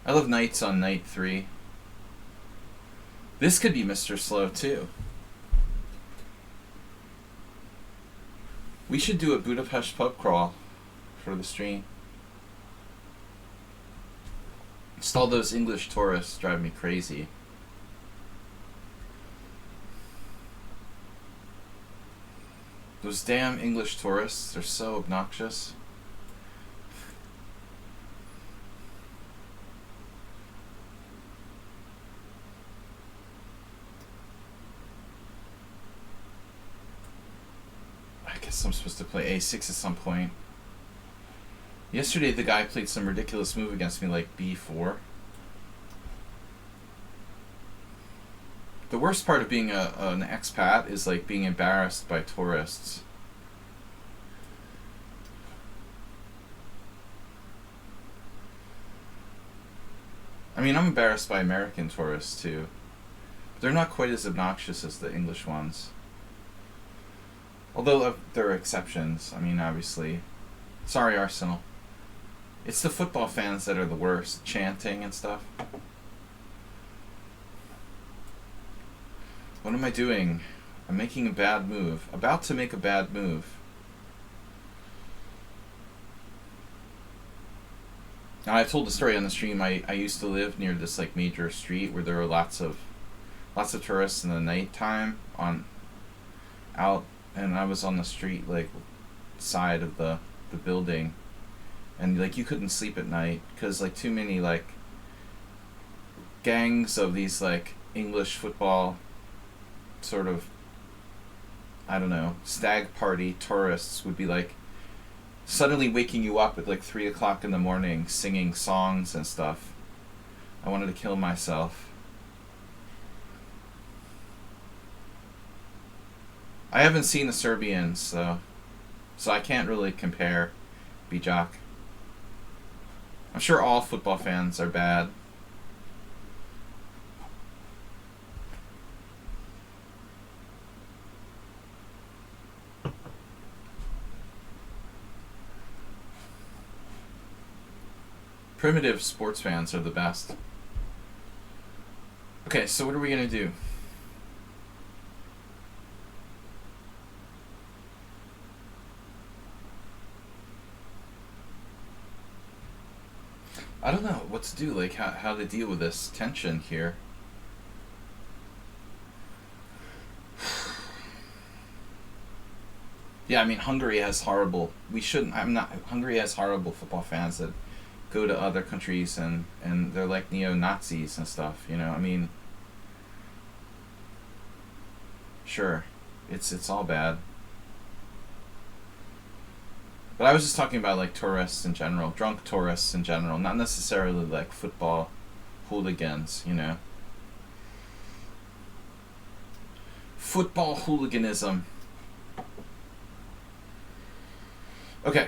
I love knights on knight 3. This could be Mr. Slow too. We should do a Budapest pub crawl for the stream. Just all those English tourists drive me crazy. Those damn English tourists, they're so obnoxious. I guess I'm supposed to play A6 at some point. Yesterday the guy played some ridiculous move against me like B4. The worst part of being an expat is like being embarrassed by tourists. I mean, I'm embarrassed by American tourists too. But they're not quite as obnoxious as the English ones. Although there are exceptions. I mean, obviously. Sorry, Arsenal. It's the football fans that are the worst. Chanting and stuff. What am I doing? I'm making a bad move. About to make a bad move. Now, I told the story on the stream. I used to live near this like major street where there were lots of tourists in the nighttime out, and I was on the street like side of the building, and like you couldn't sleep at night because like too many like gangs of these like English football sort of, I don't know, stag party tourists would be like suddenly waking you up at like 3 o'clock in the morning singing songs and stuff. I wanted to kill myself. I haven't seen the Serbians, so I can't really compare, Bijak. I'm sure all football fans are bad. Primitive sports fans are the best. Okay, so what are we gonna do? I don't know what to do, like how to deal with this tension here. Yeah, I mean Hungary has horrible. Hungary has horrible football fans that go to other countries and they're like neo-Nazis and stuff, you know. I mean, sure, it's all bad. But I was just talking about like tourists in general, drunk tourists in general, not necessarily like football hooligans, you know. Football hooliganism. Okay.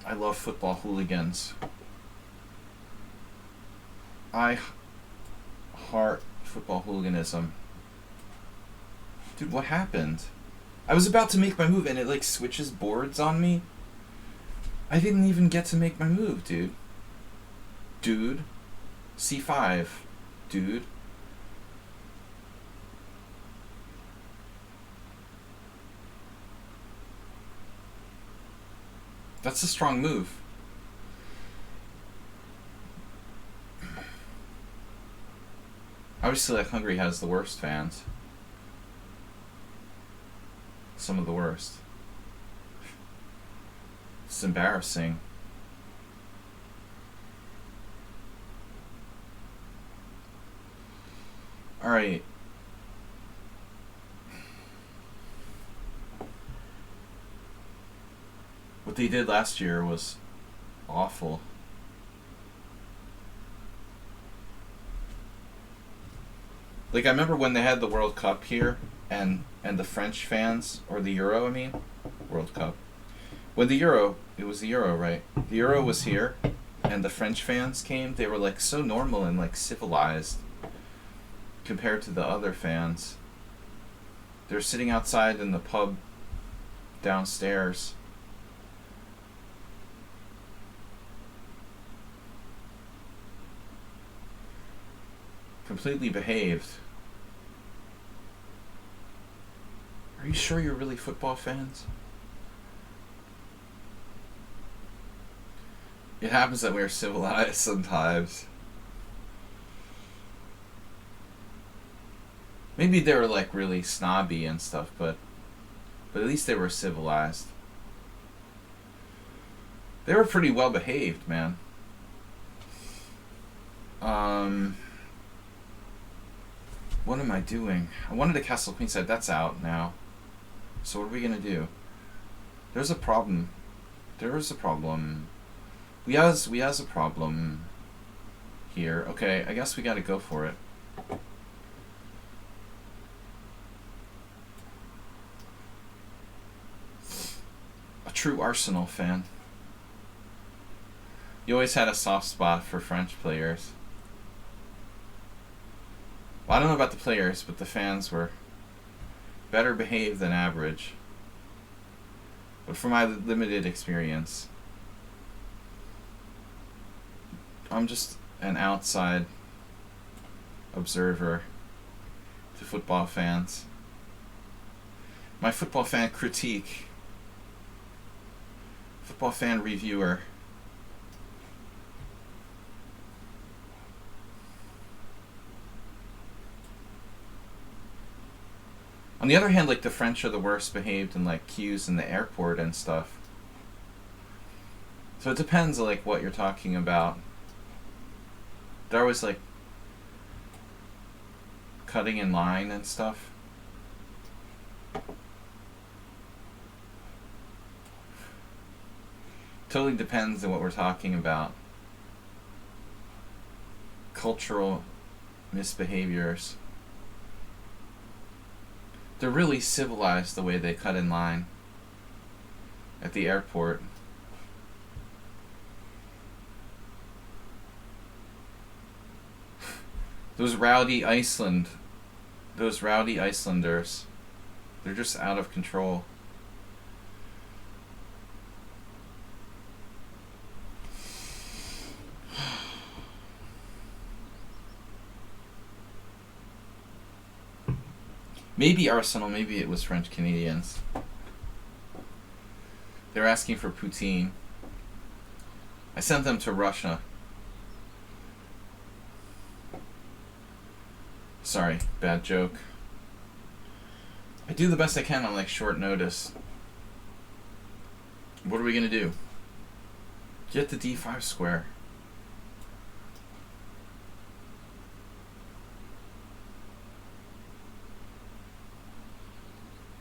I love football hooligans. I heart football hooliganism. Dude, what happened? I was about to make my move and it like switches boards on me. I didn't even get to make my move, dude. Dude. C5. Dude. That's a strong move. Obviously, like, Hungary has the worst fans. Some of the worst. It's embarrassing. Alright. What they did last year was awful. Like, I remember when they had the World Cup here, and the French fans, or the Euro, I mean, World Cup. When the Euro, it was the Euro, right? The Euro was here, and the French fans came, they were, like, so normal and, like, civilized compared to the other fans. They were sitting outside in the pub downstairs. Completely behaved. Are you sure you're really football fans? It happens that we're civilized sometimes. Maybe they were like really snobby and stuff, but at least they were civilized. They were pretty well behaved, man. What am I doing? I wanted a castle queenside. That's out now. So what are we gonna do? There's a problem. There is a problem. We has a problem here. Okay, I guess we gotta go for it. A true Arsenal fan. You always had a soft spot for French players. Well, I don't know about the players, but the fans were better behaved than average. But from my limited experience, I'm just an outside observer to football fans. My football fan critique. Football fan reviewer. On the other hand, like, the French are the worst behaved in like queues in the airport and stuff. So it depends like what you're talking about. They're always like cutting in line and stuff. Totally depends on what we're talking about. Cultural misbehaviors. They're really civilized the way they cut in line at the airport. Those rowdy Icelanders, they're just out of control. Maybe Arsenal, maybe it was French Canadians. They're asking for poutine. I sent them to Russia. Sorry, bad joke. I do the best I can on like short notice. What are we gonna do? Get the d5 square.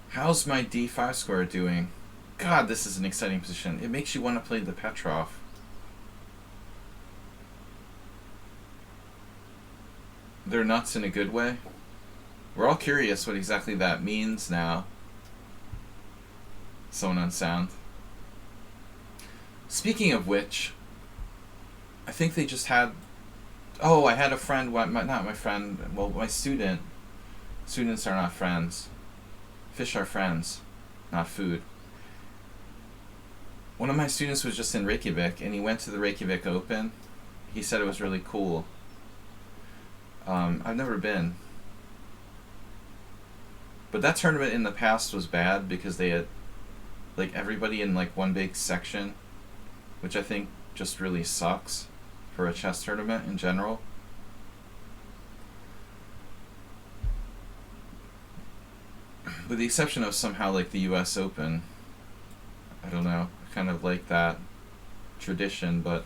How's my d5 square doing? God, this is an exciting position. It makes you want to play the Petrov. They're nuts in a good way. We're all curious what exactly that means now. Someone on sound. Speaking of which, I think they just had... Oh, I had a friend, not my friend, well, my student. Students are not friends. Fish are friends, not food. One of my students was just in Reykjavik, and he went to the Reykjavik Open. He said it was really cool. I've never been. But that tournament in the past was bad because they had like everybody in like one big section, which I think just really sucks for a chess tournament in general. With the exception of somehow like the US Open. I don't know. I kind of like that tradition, but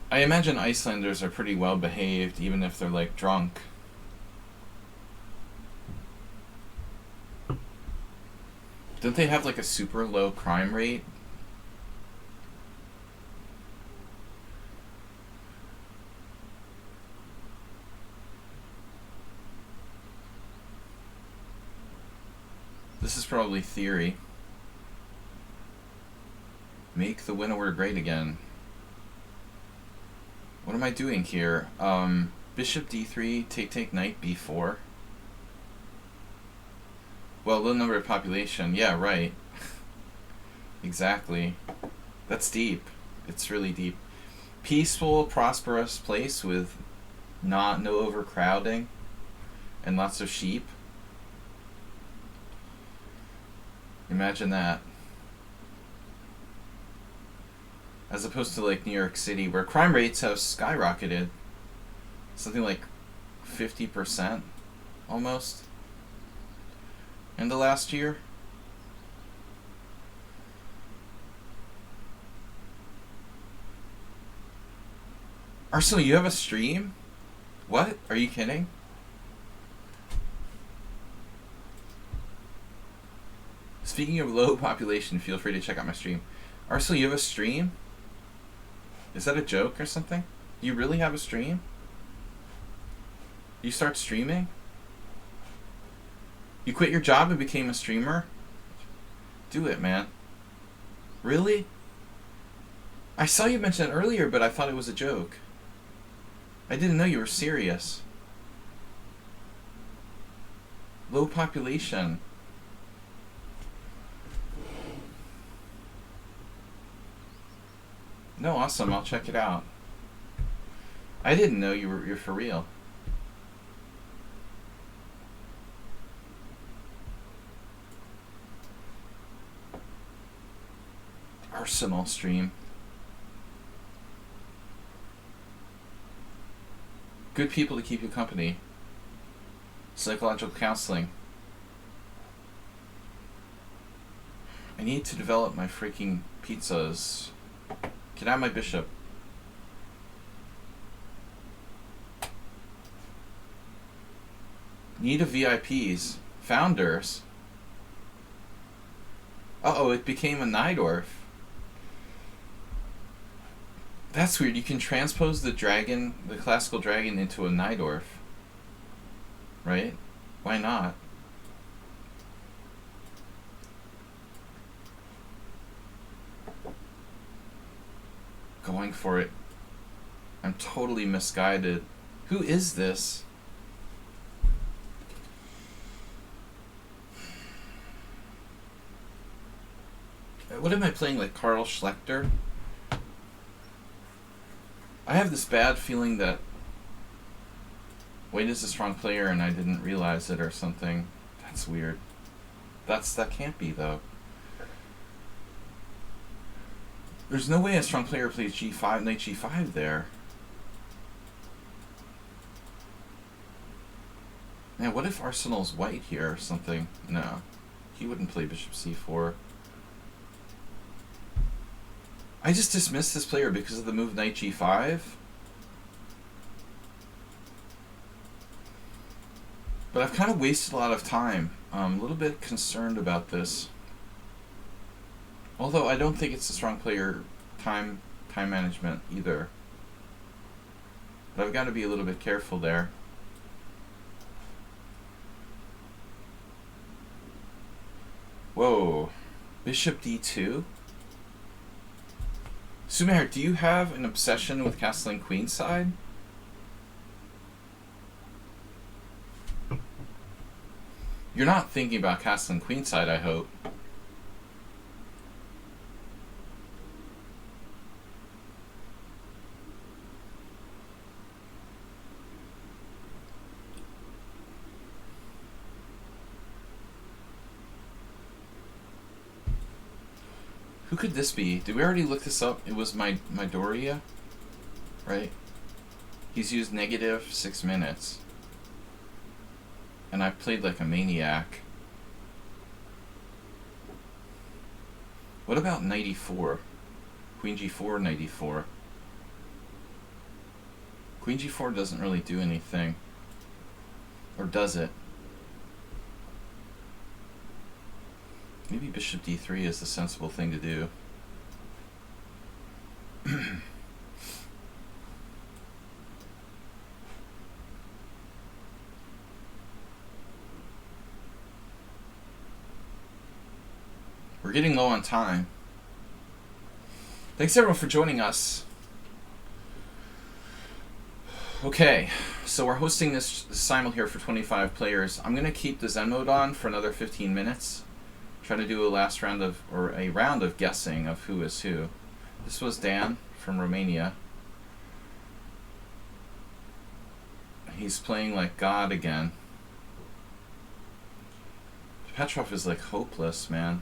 I imagine Icelanders are pretty well behaved even if they're like drunk. Don't they have like a super low crime rate? This is probably theory. Make the winnower great again. What am I doing here? Bishop d3, take knight b4. Well, low number of population. Yeah, right. Exactly. That's deep. It's really deep. Peaceful, prosperous place with no overcrowding and lots of sheep. Imagine that. As opposed to like New York City, where crime rates have skyrocketed. Something like 50% almost in the last year. Arsenal, you have a stream? What? Are you kidding? Speaking of low population, feel free to check out my stream. Arsenal, you have a stream? Is that a joke or something? You really have a stream? You start streaming? You quit your job and became a streamer? Do it, man. Really? I saw you mention it earlier, but I thought it was a joke. I didn't know you were serious. Low population. No, awesome. I'll check it out. I didn't know you're for real. Arsenal stream. Good people to keep you company. Psychological counseling. I need to develop my freaking pizzas. Can I have my bishop? Need of VIPs. Founders. Uh-oh, it became a Najdorf. That's weird. You can transpose the dragon, the classical dragon, into a Najdorf. Right? Why not? Going for it. I'm totally misguided. Who is this? What am I playing, like Carl Schlechter? I have this bad feeling that Wade is a strong player and I didn't realize it or something. That's weird. That can't be, though. There's no way a strong player plays g5, knight g5 there. Man, what if Arsenal's white here or something? No. He wouldn't play bishop c4. I just dismissed this player because of the move knight g5. But I've kind of wasted a lot of time. I'm a little bit concerned about this. Although I don't think it's a strong player time management either. But I've got to be a little bit careful there. Whoa. Bishop d2? Sumer, do you have an obsession with castling queenside? You're not thinking about castling queenside, I hope. Who could this be? Did we already look this up? It was my Doria, right? He's used negative 6 minutes. And I've played like a maniac. What about knight e4? Queen g4, knight e4. Queen g4 doesn't really do anything. Or does it? Maybe bishop d3 is the sensible thing to do. We're getting low on time. Thanks everyone for joining us. Okay, so we're hosting this Simul here for 25 players. I'm going to keep the Zen mode on for another 15 minutes. Try to do a round of guessing of who is who. This was Dan from Romania. He's playing like God again. Petrov is like hopeless, man.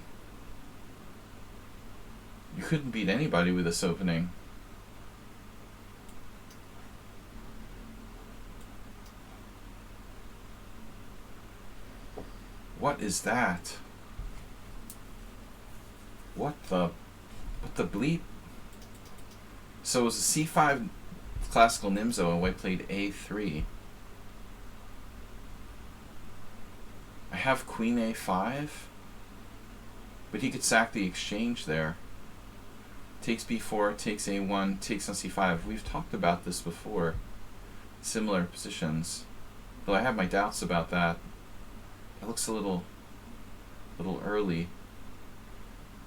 You couldn't beat anybody with this opening. What is that? What the bleep? So it was a c5 classical Nimzo and white played a3. I have queen a5, but he could sack the exchange there. Takes b4, takes a1, takes on c5. We've talked about this before. Similar positions. Though I have my doubts about that. It looks a little early.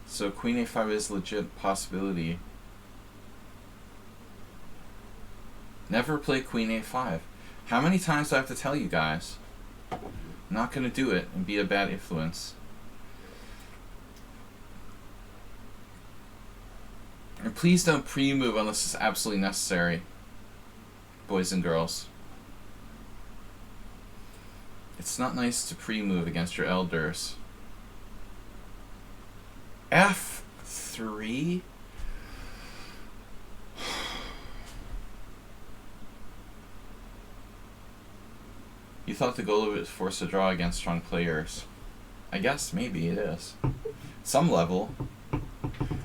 So queen a5 is a legit possibility. Never play queen a5. How many times do I have to tell you guys? I'm not going to do it and be a bad influence. And please don't pre-move unless it's absolutely necessary, boys and girls. It's not nice to pre-move against your elders. F3? You thought the goal of it was force a draw against strong players. I guess maybe it is. Some level.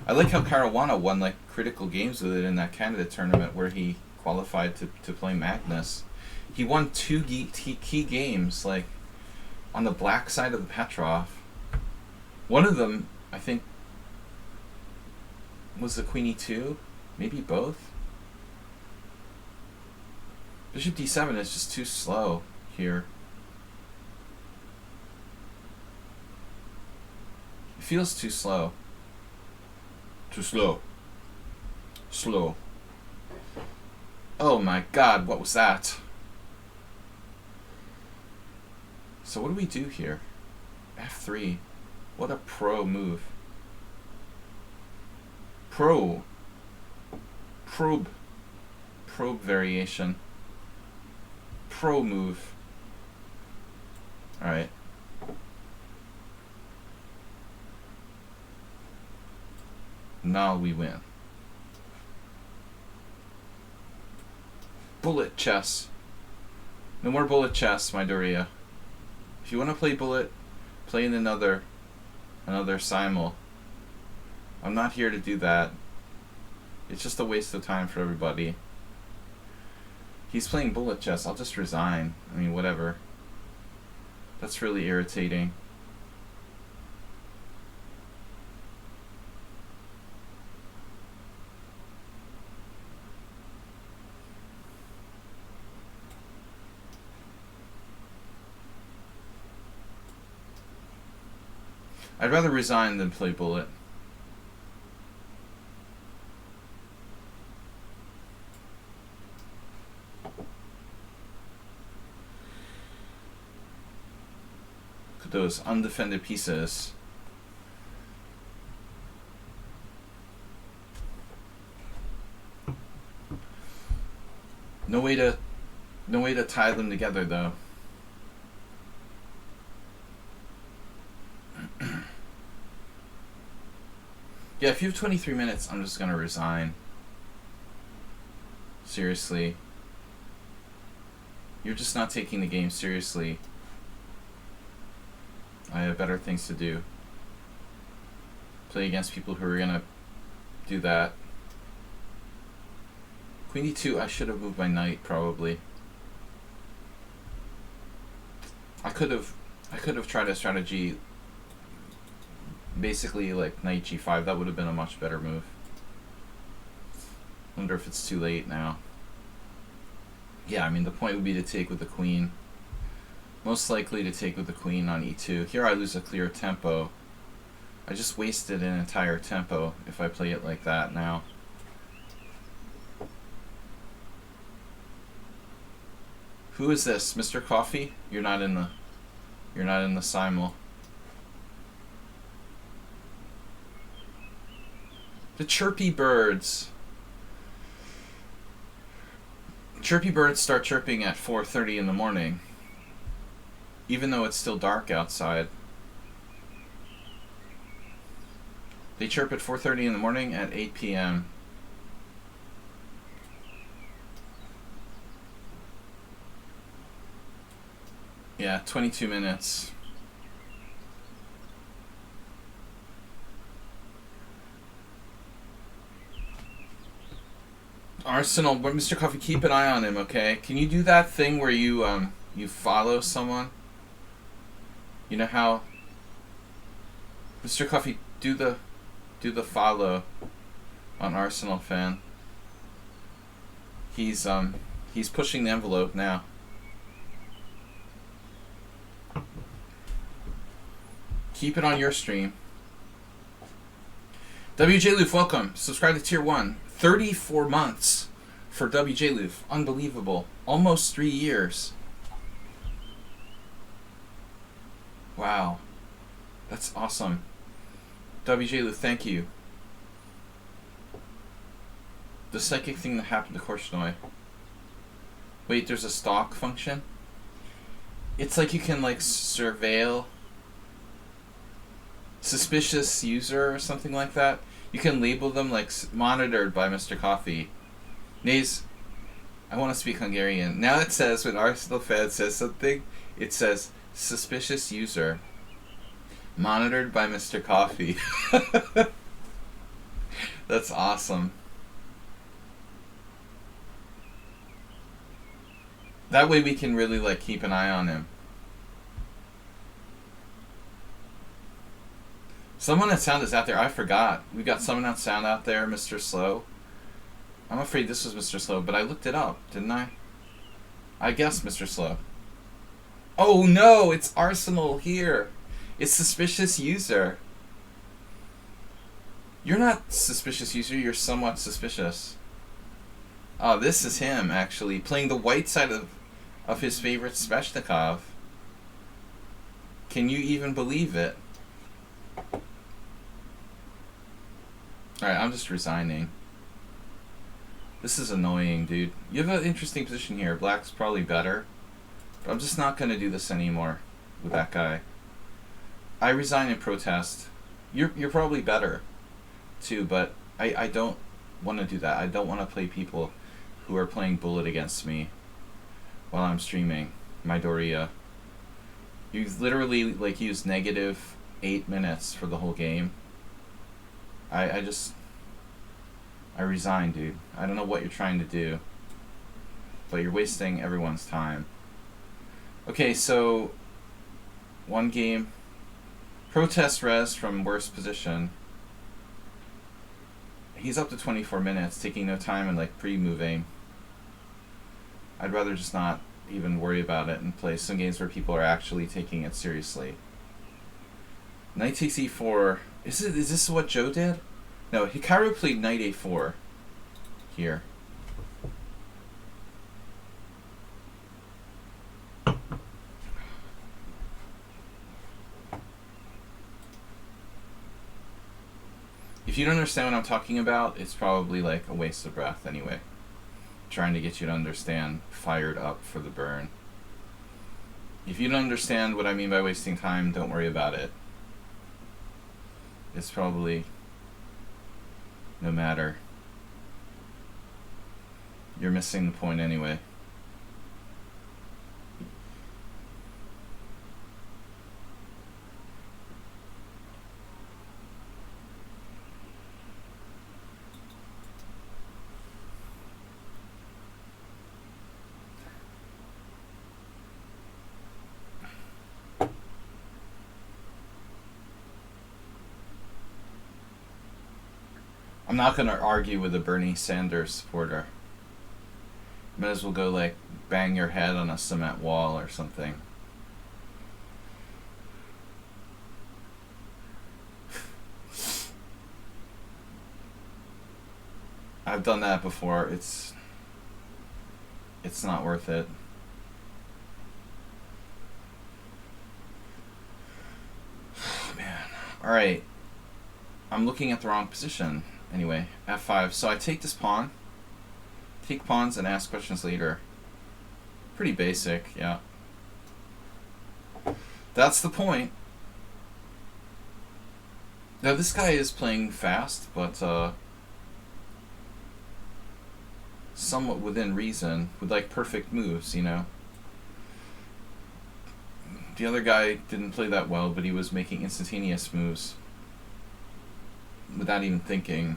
I like how Caruana won like critical games with it in that Canada tournament where he qualified to play Magnus. He won two key games like on the black side of the Petrov. One of them, I think, was the Queen E2. Maybe both. Bishop D7 is just too slow here. It feels too slow. Too slow. Slow. Oh my god, what was that? So what do we do here? F3. What a pro move. Probe variation. Pro move. Alright. Now we win. Bullet chess. No more bullet chess, my Doria. If you want to play bullet, play in another Simul. I'm not here to do that. It's just a waste of time for everybody. He's playing bullet chess. I'll just resign. I mean, whatever. That's really irritating. I'd rather resign than play bullet. Look at those undefended pieces. No way to tie them together though. Yeah, if you have 23 minutes, I'm just gonna resign. Seriously. You're just not taking the game seriously. I have better things to do. Play against people who are gonna do that. Queen E2, I should have moved my knight, probably. I could have tried a strategy basically like knight g5. That would have been a much better move. Wonder if it's too late now. Yeah, I mean the point would be to take with the queen. Most likely to take with the queen on e2. Here I lose a clear tempo. I just wasted an entire tempo if I play it like that now. Who is this, Mr. Coffee? You're not in the Simul. The chirpy birds. Chirpy birds start chirping at 4:30 in the morning, even though it's still dark outside. They chirp at 4:30 in the morning at 8 p.m. Yeah, 22 minutes. Arsenal, but Mr. Coffee, keep an eye on him, okay? Can you do that thing where you follow someone? You know how Mr. Coffee, do the follow on Arsenal fan. He's pushing the envelope now. Keep it on your stream. WJ Loof, welcome. Subscribe to Tier 1. 34 months for WJ Loof. Unbelievable. Almost 3 years. Wow. That's awesome. WJ Loof, thank you. The psychic thing that happened to Korshnoi. Wait, there's a stalk function? It's like you can like surveil suspicious user or something like that. You can label them like monitored by Mr. Coffee. Nays, I want to speak Hungarian. Now it says, when Arsenal fan says something, it says suspicious user monitored by Mr. Coffee. That's awesome. That way we can really like keep an eye on him. Someone at Sound is out there. I forgot. We got someone at Sound out there, Mr. Slow. I'm afraid this was Mr. Slow, but I looked it up, didn't I? I guessed Mr. Slow. Oh no, it's Arsenal here. It's suspicious user. You're not suspicious user, you're somewhat suspicious. Oh, this is him, actually, playing the white side of his favorite Sveshnikov. Can you even believe it? Alright, I'm just resigning. This is annoying, dude. You have an interesting position here. Black's probably better. But I'm just not going to do this anymore with that guy. I resign in protest. You're probably better, too, but I don't want to do that. I don't want to play people who are playing bullet against me while I'm streaming my Doria. You've literally, like, used negative 8 minutes for the whole game. I resign, dude. I don't know what you're trying to do, but you're wasting everyone's time. Okay, so one game. Protest res from worst position. He's up to 24 minutes, taking no time and like pre-moving. I'd rather just not even worry about it and play some games where people are actually taking it seriously. Knight takes e4. Is this what Joe did? No, Hikaru played knight a4 here. If you don't understand what I'm talking about, it's probably like a waste of breath anyway. Trying to get you to understand, fired up for the burn. If you don't understand what I mean by wasting time, don't worry about it. It's probably no matter. You're missing the point anyway. I'm not going to argue with a Bernie Sanders supporter. Might as well go like bang your head on a cement wall or something. I've done that before. It's not worth it. Man. Alright. I'm looking at the wrong position. Anyway, f5. So I take this pawn. Take pawns and ask questions later. Pretty basic, yeah. That's the point. Now this guy is playing fast, but somewhat within reason, with like perfect moves, you know. The other guy didn't play that well, but he was making instantaneous moves without even thinking.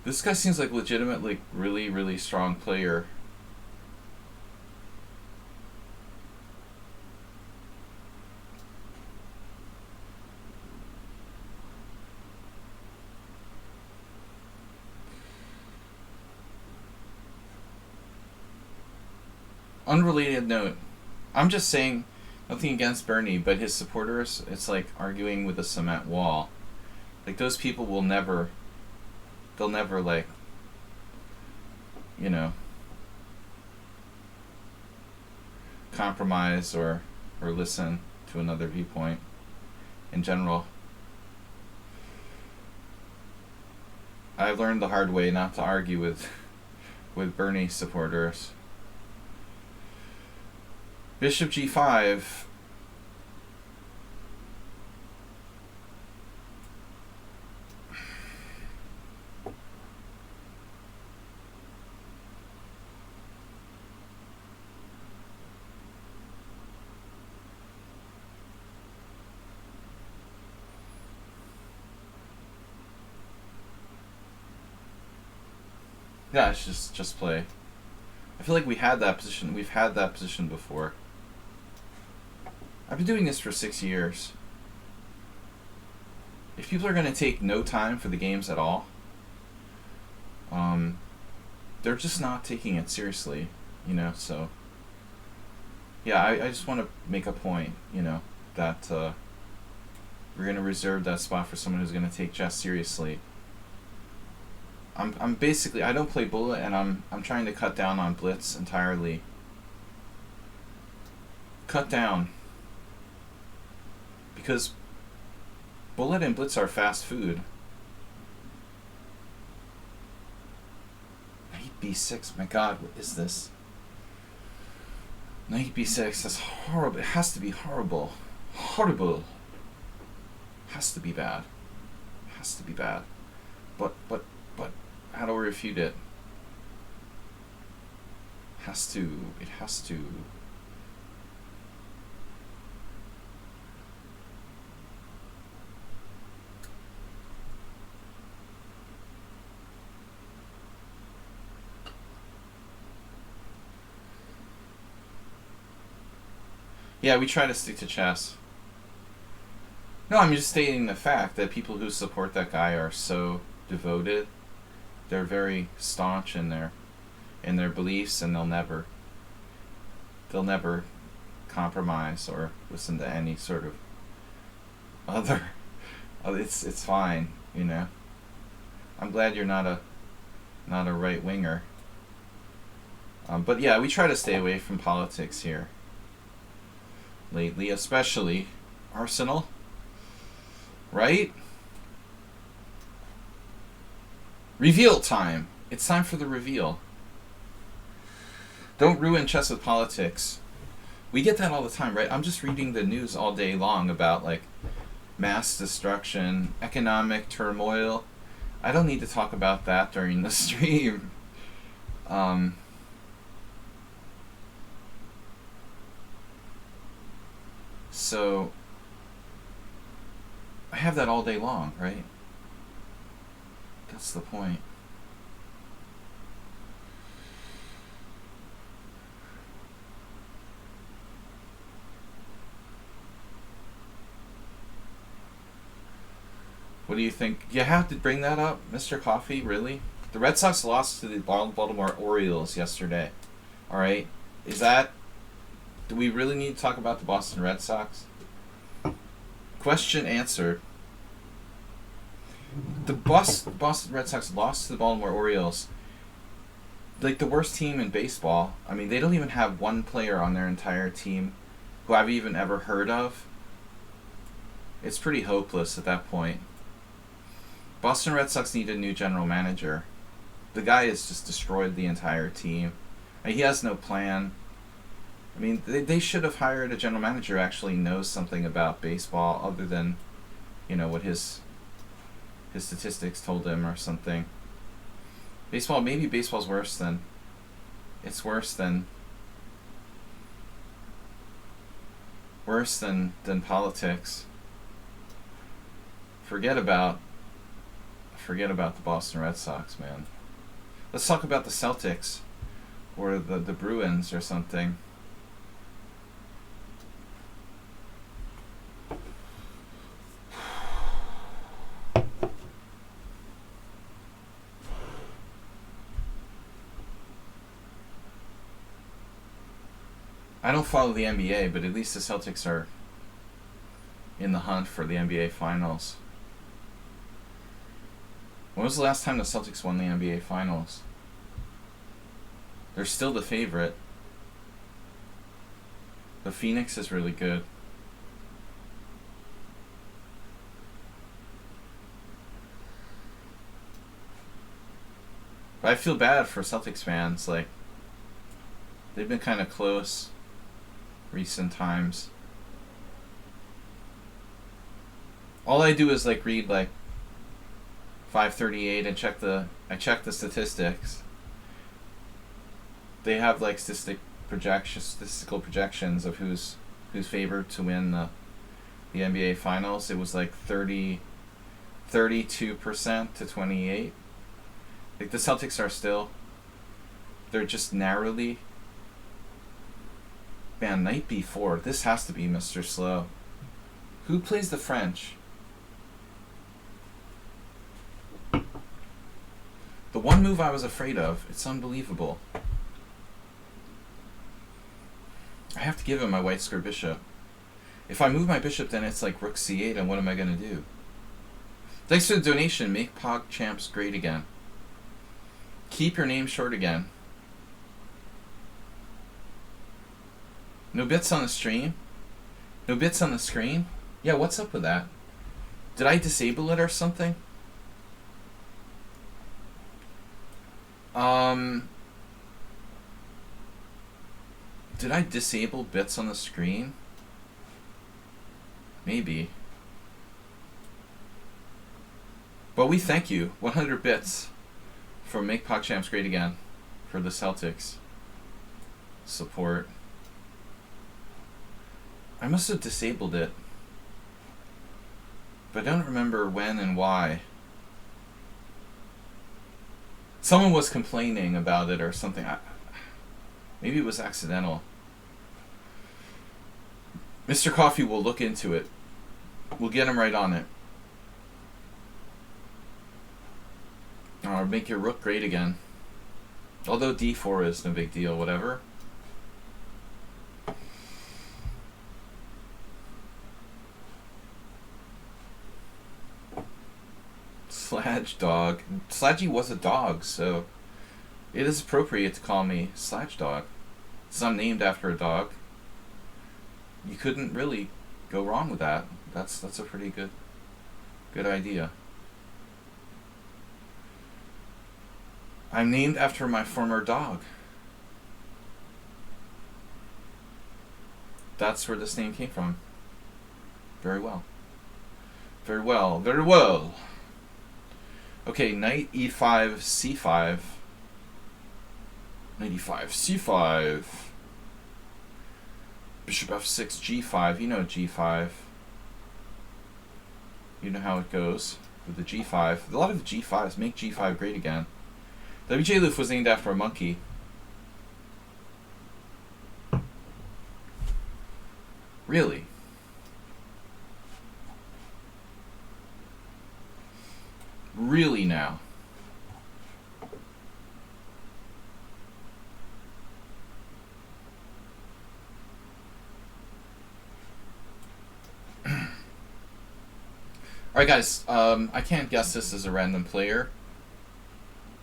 This guy seems like legitimately really, really strong player. Unrelated note. I'm just saying, nothing against Bernie, but his supporters, it's like arguing with a cement wall. Like, those people will never, they'll never, like, you know, compromise or listen to another viewpoint in general. I learned the hard way not to argue with Bernie supporters. Bishop g5. Yeah, it's just play. I feel like we had that position. We've had that position before. I've been doing this for 6 years. If people are going to take no time for the games at all, they're just not taking it seriously, you know, so... Yeah, I just want to make a point, you know, that we're going to reserve that spot for someone who's going to take chess seriously. I'm basically... I don't play bullet, and I'm trying to cut down on blitz entirely. Cut down. Because bullet and blitz are fast food. Knight b6, my god, what is this? Knight b6, that's horrible. It has to be horrible. Horrible. Has to be bad. Has to be bad. But, how do we refute it? It has to... Yeah, we try to stick to chess. No, I'm just stating the fact that people who support that guy are so devoted. They're very staunch in their beliefs, and they'll never compromise or listen to any sort of other. It's fine, you know. I'm glad you're not a right winger. But yeah, we try to stay away from politics here. Lately, especially Arsenal, right? Reveal time. It's time for the reveal. Don't ruin chess with politics. We get that all the time, right? I'm just reading the news all day long about like mass destruction, economic turmoil. I don't need to talk about that during the stream. So, I have that all day long, right? That's the point. What do you think? You have to bring that up, Mr. Coffee? Really? The Red Sox lost to the Baltimore Orioles yesterday. Alright? Is that... Do we really need to talk about the Boston Red Sox? Question answered. The Boston Red Sox lost to the Baltimore Orioles. Like the worst team in baseball. I mean, they don't even have one player on their entire team who I've even ever heard of. it's pretty hopeless at that point. Boston Red Sox need a new general manager. The guy has just destroyed the entire team. And he has no plan. I mean, they should have hired a general manager who actually knows something about baseball other than, you know, what his statistics told him or something. Maybe baseball's worse than... It's worse than politics. Forget about the Boston Red Sox, man. Let's talk about the Celtics or the Bruins or something. I don't follow the NBA, but at least the Celtics are in the hunt for the NBA Finals. When was the last time the Celtics won the NBA Finals? They're still the favorite. But Phoenix is really good. But I feel bad for Celtics fans. Like, they've been kind of close recent times. All I do is like read like 538 and check the statistics. They have like statistical projections of who's favored to win the NBA Finals. It was like 32% to 28. Like the Celtics are still, they're just narrowly. Man, night before, this has to be Mr. Slow. Who plays the French? The one move I was afraid of, it's unbelievable. I have to give him my white square bishop. If I move my bishop, then it's like rook c8, and what am I going to do? Thanks for the donation. Make Pog Champs great again. Keep your name short again. No bits on the stream? No bits on the screen? Yeah, what's up with that? Did I disable it or something? Did I disable bits on the screen? Maybe. But we thank you. 100 bits for Make PogChamps Great Again for the Celtics support. I must have disabled it, but I don't remember when and why. Someone was complaining about it or something. Maybe it was accidental. Mr. Coffee will look into it. We'll get him right on it. Or make your rook great again. Although d4 is no big deal, whatever. Sladge dog. Sladgy was a dog, so it is appropriate to call me Sladge dog. Since I'm named after a dog. You couldn't really go wrong with that. That's a pretty good idea. I'm named after my former dog. That's where this name came from. Very well. Very well. Very well. Okay, knight e5, c5. Knight e5, c5. Bishop f6, g5. You know g5. You know how it goes with the g5. A lot of the g5s make g5 great again. WJ Loof was named after a monkey. Really? Really now? Alright guys, I can't guess this as a random player.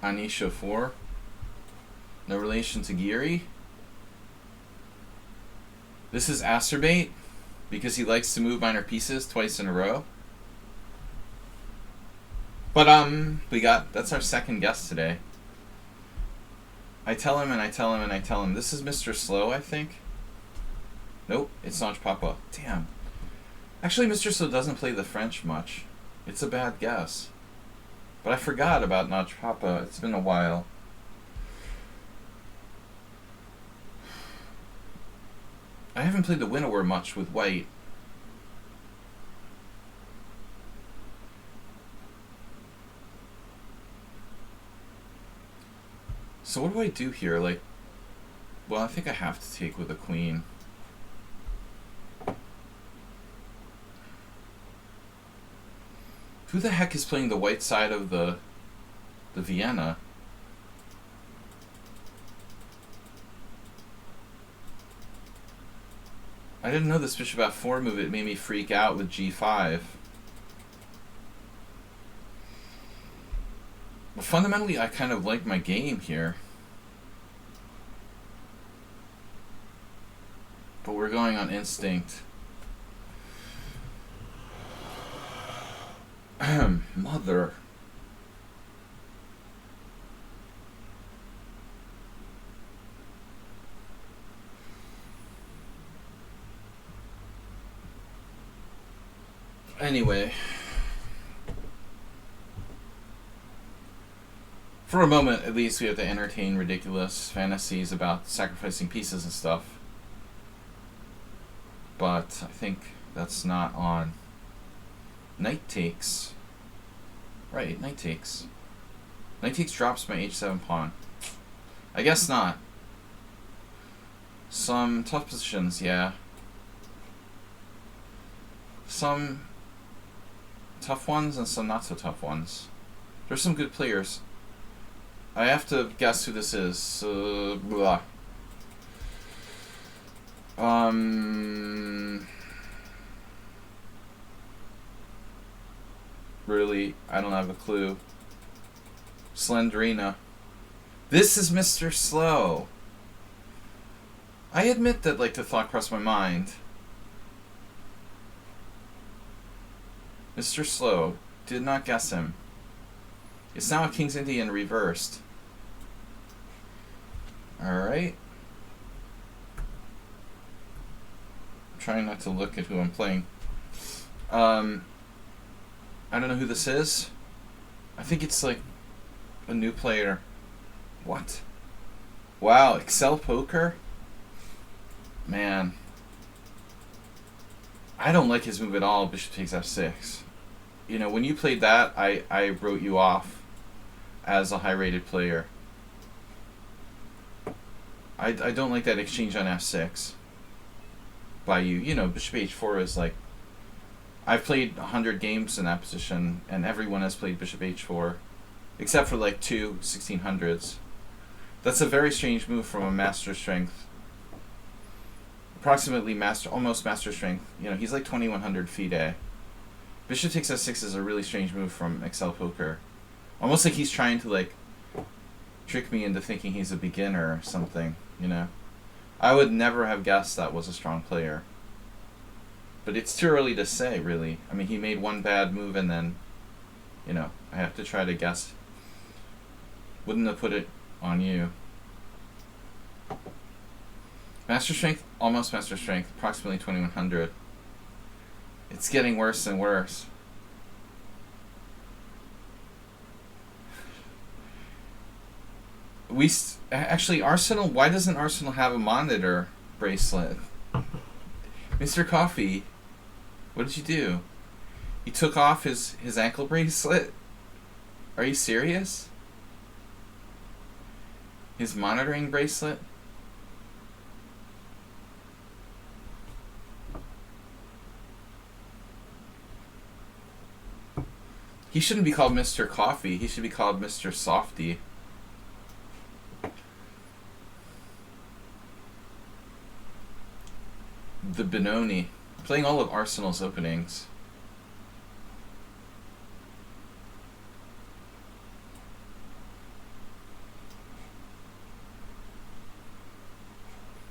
Anisha 4. No relation to Geary. This is Acerbate. Because he likes to move minor pieces twice in a row. But that's our second guest today. I tell him and I tell him and I tell him, this is Mr. Slow, I think. Nope, it's Notch Papa. Damn. Actually, Mr. Slow doesn't play the French much. It's a bad guess. But I forgot about Notch Papa. It's been a while. I haven't played the Winnower much with white. So what do I do here? Like, well, I think I have to take with a queen. Who the heck is playing the white side of the Vienna? I didn't know this bishop f4 move. It made me freak out with g5. But fundamentally, I kind of like my game here. But we're going on instinct. Mother. Anyway. For a moment, at least, we have to entertain ridiculous fantasies about sacrificing pieces and stuff. But I think that's not on. Knight takes. Right, knight takes. Knight takes drops my h7 pawn. I guess not. Some tough positions, yeah. Some tough ones and some not so tough ones. There's some good players. I have to guess who this is. Blah. Really, I don't have a clue. Slendrina. This is Mr. Slow. I admit that, like, the thought crossed my mind. Mr. Slow. Did not guess him. It's now a King's Indian reversed. Alright. I'm trying not to look at who I'm playing. I don't know who this is. I think it's like a new player. What? Wow, Excel Poker? Man. I don't like his move at all, bishop takes f6. You know, when you played that, I wrote you off as a high-rated player. I don't like that exchange on f6 by you. You know, bishop h4 is like... I've played 100 games in that position, and everyone has played bishop h4, except for like 1600s. That's a very strange move from a master strength. Approximately almost master strength. You know, he's like 2100 FIDE. Bishop takes f6 is a really strange move from Excel Poker. Almost like he's trying to, like, trick me into thinking he's a beginner or something, you know? I would never have guessed that was a strong player. But it's too early to say, really. I mean, he made one bad move and then, you know, I have to try to guess. Wouldn't have put it on you. Master strength, almost master strength, approximately 2100. It's getting worse and worse. Actually, Arsenal, why doesn't Arsenal have a monitor bracelet? Mr. Coffee, what did you do? He took off his ankle bracelet? Are you serious? His monitoring bracelet? He shouldn't be called Mr. Coffee. He should be called Mr. Softy. The Benoni. Playing all of Arsenal's openings.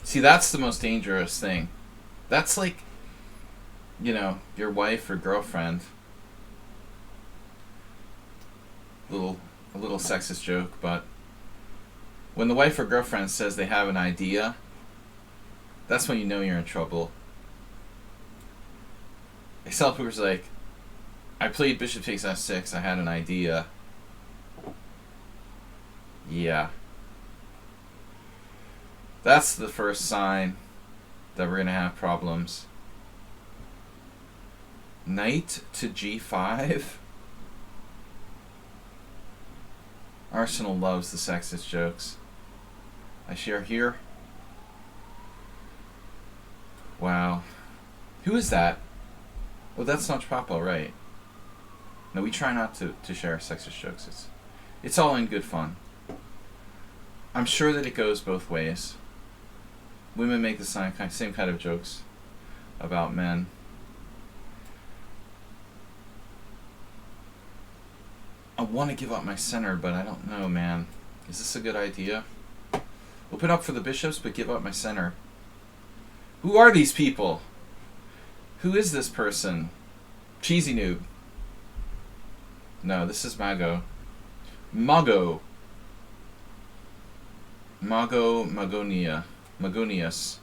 See, that's the most dangerous thing. That's like... you know, your wife or girlfriend. A little sexist joke, but when the wife or girlfriend says they have an idea, that's when you know you're in trouble. Except who's like, I played bishop takes f6, I had an idea. Yeah. That's the first sign that we're going to have problems. Knight to g5? Arsenal loves the sexist jokes. I share here. Wow. Who is that? Oh, that's not Papa, right? No, we try not to share sexist jokes. It's all in good fun. I'm sure that it goes both ways. Women make the same kind of jokes about men. I want to give up my center, but I don't know, man. Is this a good idea? Open up for the bishops, but give up my center. Who are these people? Who is this person? Cheesy noob. No, this is Mago. Mago. Magonius.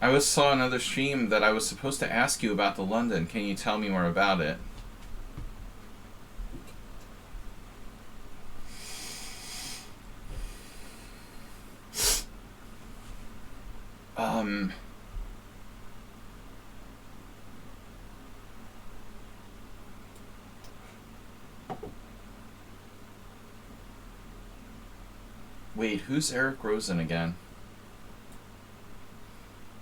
I saw another stream that I was supposed to ask you about the London. Can you tell me more about it? Wait, who's Eric Rosen again?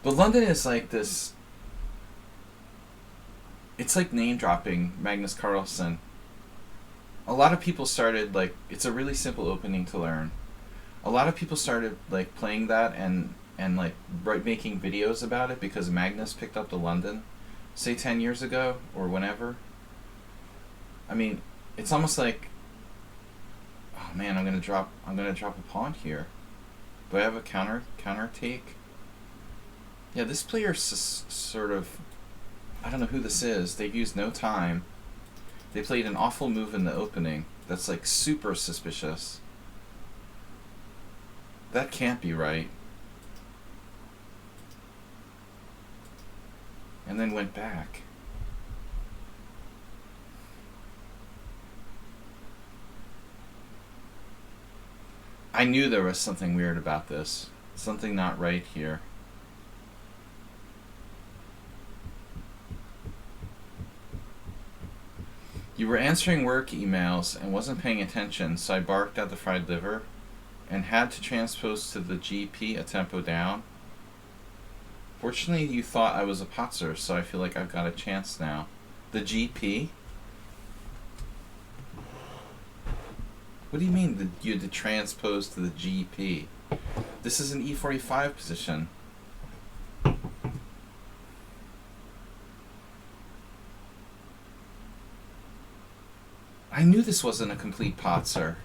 But London is like this. It's like name dropping Magnus Carlsen. A lot of people started like, it's a really simple opening to learn. A lot of people started like playing that and like making videos about it because Magnus picked up the London, say 10 years ago or whenever. I mean, it's almost like, oh man, I'm gonna drop a pawn here. Do I have a counter take? Yeah, this player's sort of, I don't know who this is. They've used no time. They played an awful move in the opening that's like super suspicious. That can't be right. And then went back. I knew there was something weird about this. Something not right here. You were answering work emails and wasn't paying attention, so I barked at the fried liver and had to transpose to the GP a tempo down. Fortunately, you thought I was a potzer, so I feel like I've got a chance now. The GP? What do you mean that you had to transpose to the GP? This is an E45 position. I knew this wasn't a complete potzer.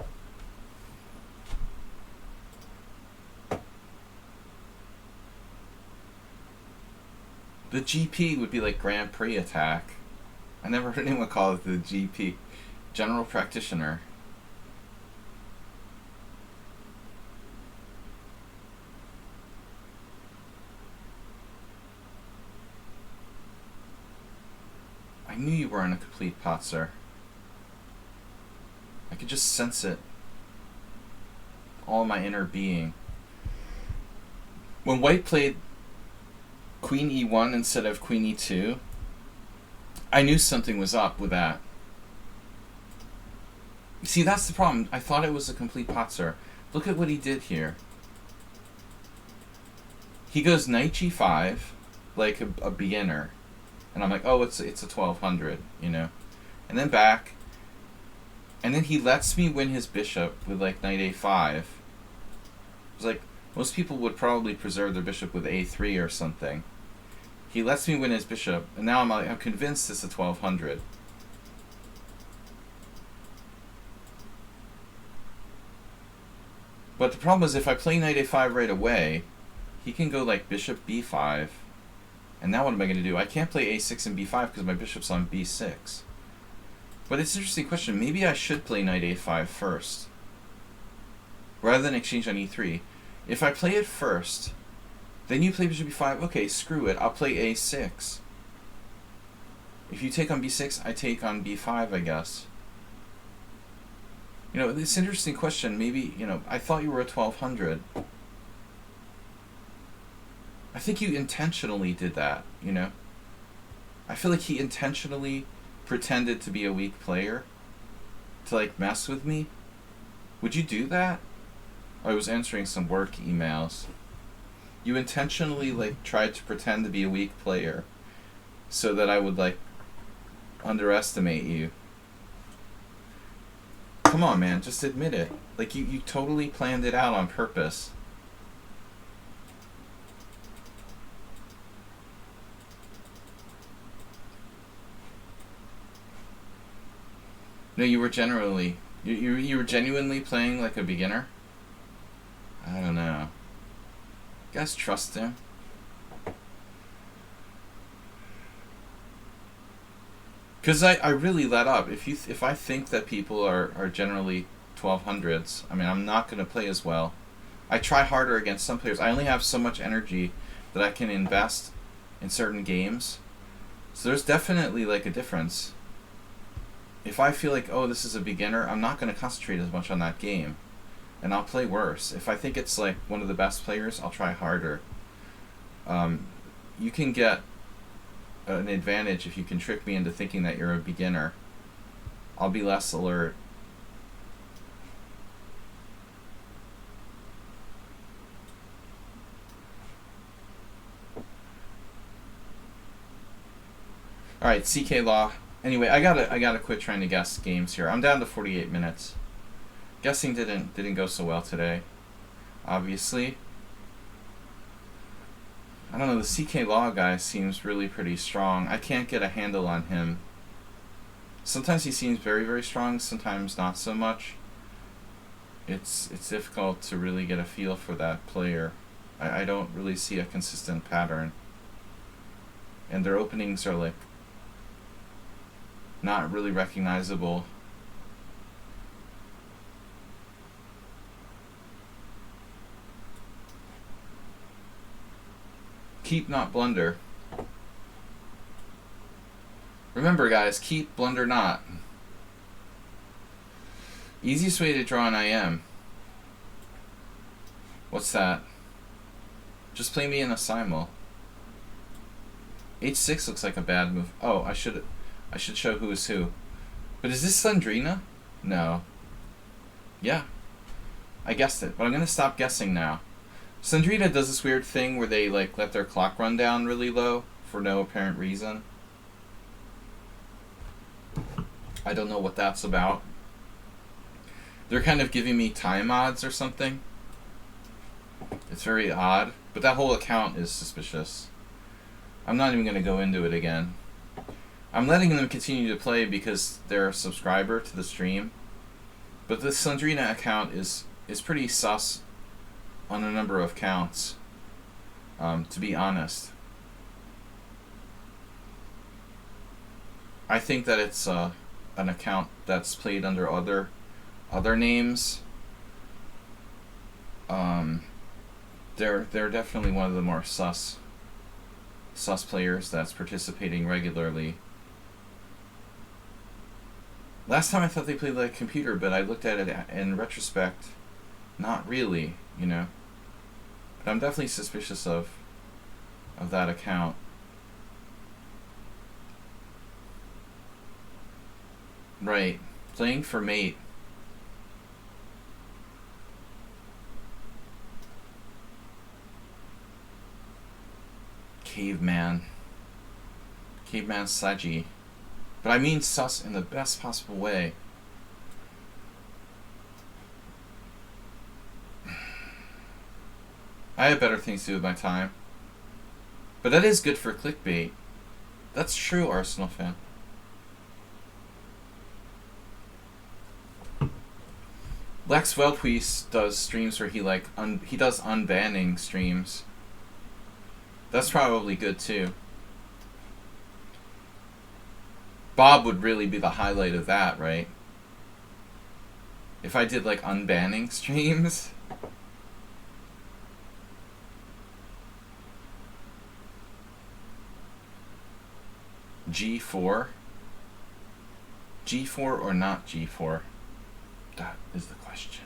The GP would be like Grand Prix attack. I never heard anyone call it the GP. General Practitioner. I knew you weren't a complete potzer. I could just sense it. All my inner being. When White played Queen E1 instead of Queen E2, I knew something was up with that. See, that's the problem. I thought it was a complete potzer. Look at what he did here. He goes Knight G5, like a beginner. And I'm like, oh, it's a 1200, you know. And then back. And then he lets me win his bishop with like Knight A5. It's like, most people would probably preserve their bishop with A3 or something. He lets me win his bishop, and now I'm convinced it's a 1200. But the problem is if I play Knight A5 right away, he can go like bishop b5. And now what am I going to do? I can't play a6 and b5 because my bishop's on b6. But it's an interesting question. Maybe I should play knight a5 first, rather than exchange on e3. If I play it first, then you play bishop b5. Okay, screw it. I'll play a6. If you take on b6, I take on b5, I guess. You know, it's an interesting question. Maybe, you know, I thought you were at 1200. I think you intentionally did that, you know? I feel like he intentionally pretended to be a weak player to, like, mess with me. Would you do that? I was answering some work emails. You intentionally, like, tried to pretend to be a weak player so that I would, like, underestimate you. Come on, man, just admit it. Like, you totally planned it out on purpose. No, you were generally... You were genuinely playing like a beginner? I don't know. You guys trust him? Because I really let up. If I think that people are generally 1200s, I mean, I'm not going to play as well. I try harder against some players. I only have so much energy that I can invest in certain games. So there's definitely like a difference. If I feel like, oh, this is a beginner, I'm not going to concentrate as much on that game. And I'll play worse. If I think it's like one of the best players, I'll try harder. You can get an advantage if you can trick me into thinking that you're a beginner. I'll be less alert. Alright, CK Law. Anyway, I gotta quit trying to guess games here. I'm down to 48 minutes. Guessing didn't go so well today, obviously. I don't know, the CK Law guy seems really pretty strong. I can't get a handle on him. Sometimes he seems very, very strong, sometimes not so much. It's difficult to really get a feel for that player. I don't really see a consistent pattern. And their openings are like not really recognizable. Keep, not blunder. Remember, guys, keep, blunder not. Easiest way to draw an IM. What's that? Just play me in a Simul. H6 looks like a bad move. Oh, I should show who is who. But is this Sandrina? No. Yeah. I guessed it, but I'm gonna stop guessing now. Sandrina does this weird thing where they like let their clock run down really low for no apparent reason. I don't know what that's about. They're kind of giving me time odds or something. It's very odd, but that whole account is suspicious. I'm not even going to go into it again. I'm letting them continue to play because they're a subscriber to the stream. But the Sandrina account is pretty sus on a number of counts, to be honest. I think that it's an account that's played under other names. They're definitely one of the more sus players that's participating regularly. Last time I thought they played like a computer, but I looked at it in retrospect, not really, you know. But I'm definitely suspicious of that account. Right, playing for mate. Caveman Saji. But I mean sus in the best possible way. I have better things to do with my time. But that is good for clickbait. That's true, Arsenal fan. Lex Veldhuis does streams where he does unbanning streams. That's probably good too. Bob would really be the highlight of that, right? If I did like unbanning streams. G4? G4 or not G4? That is the question.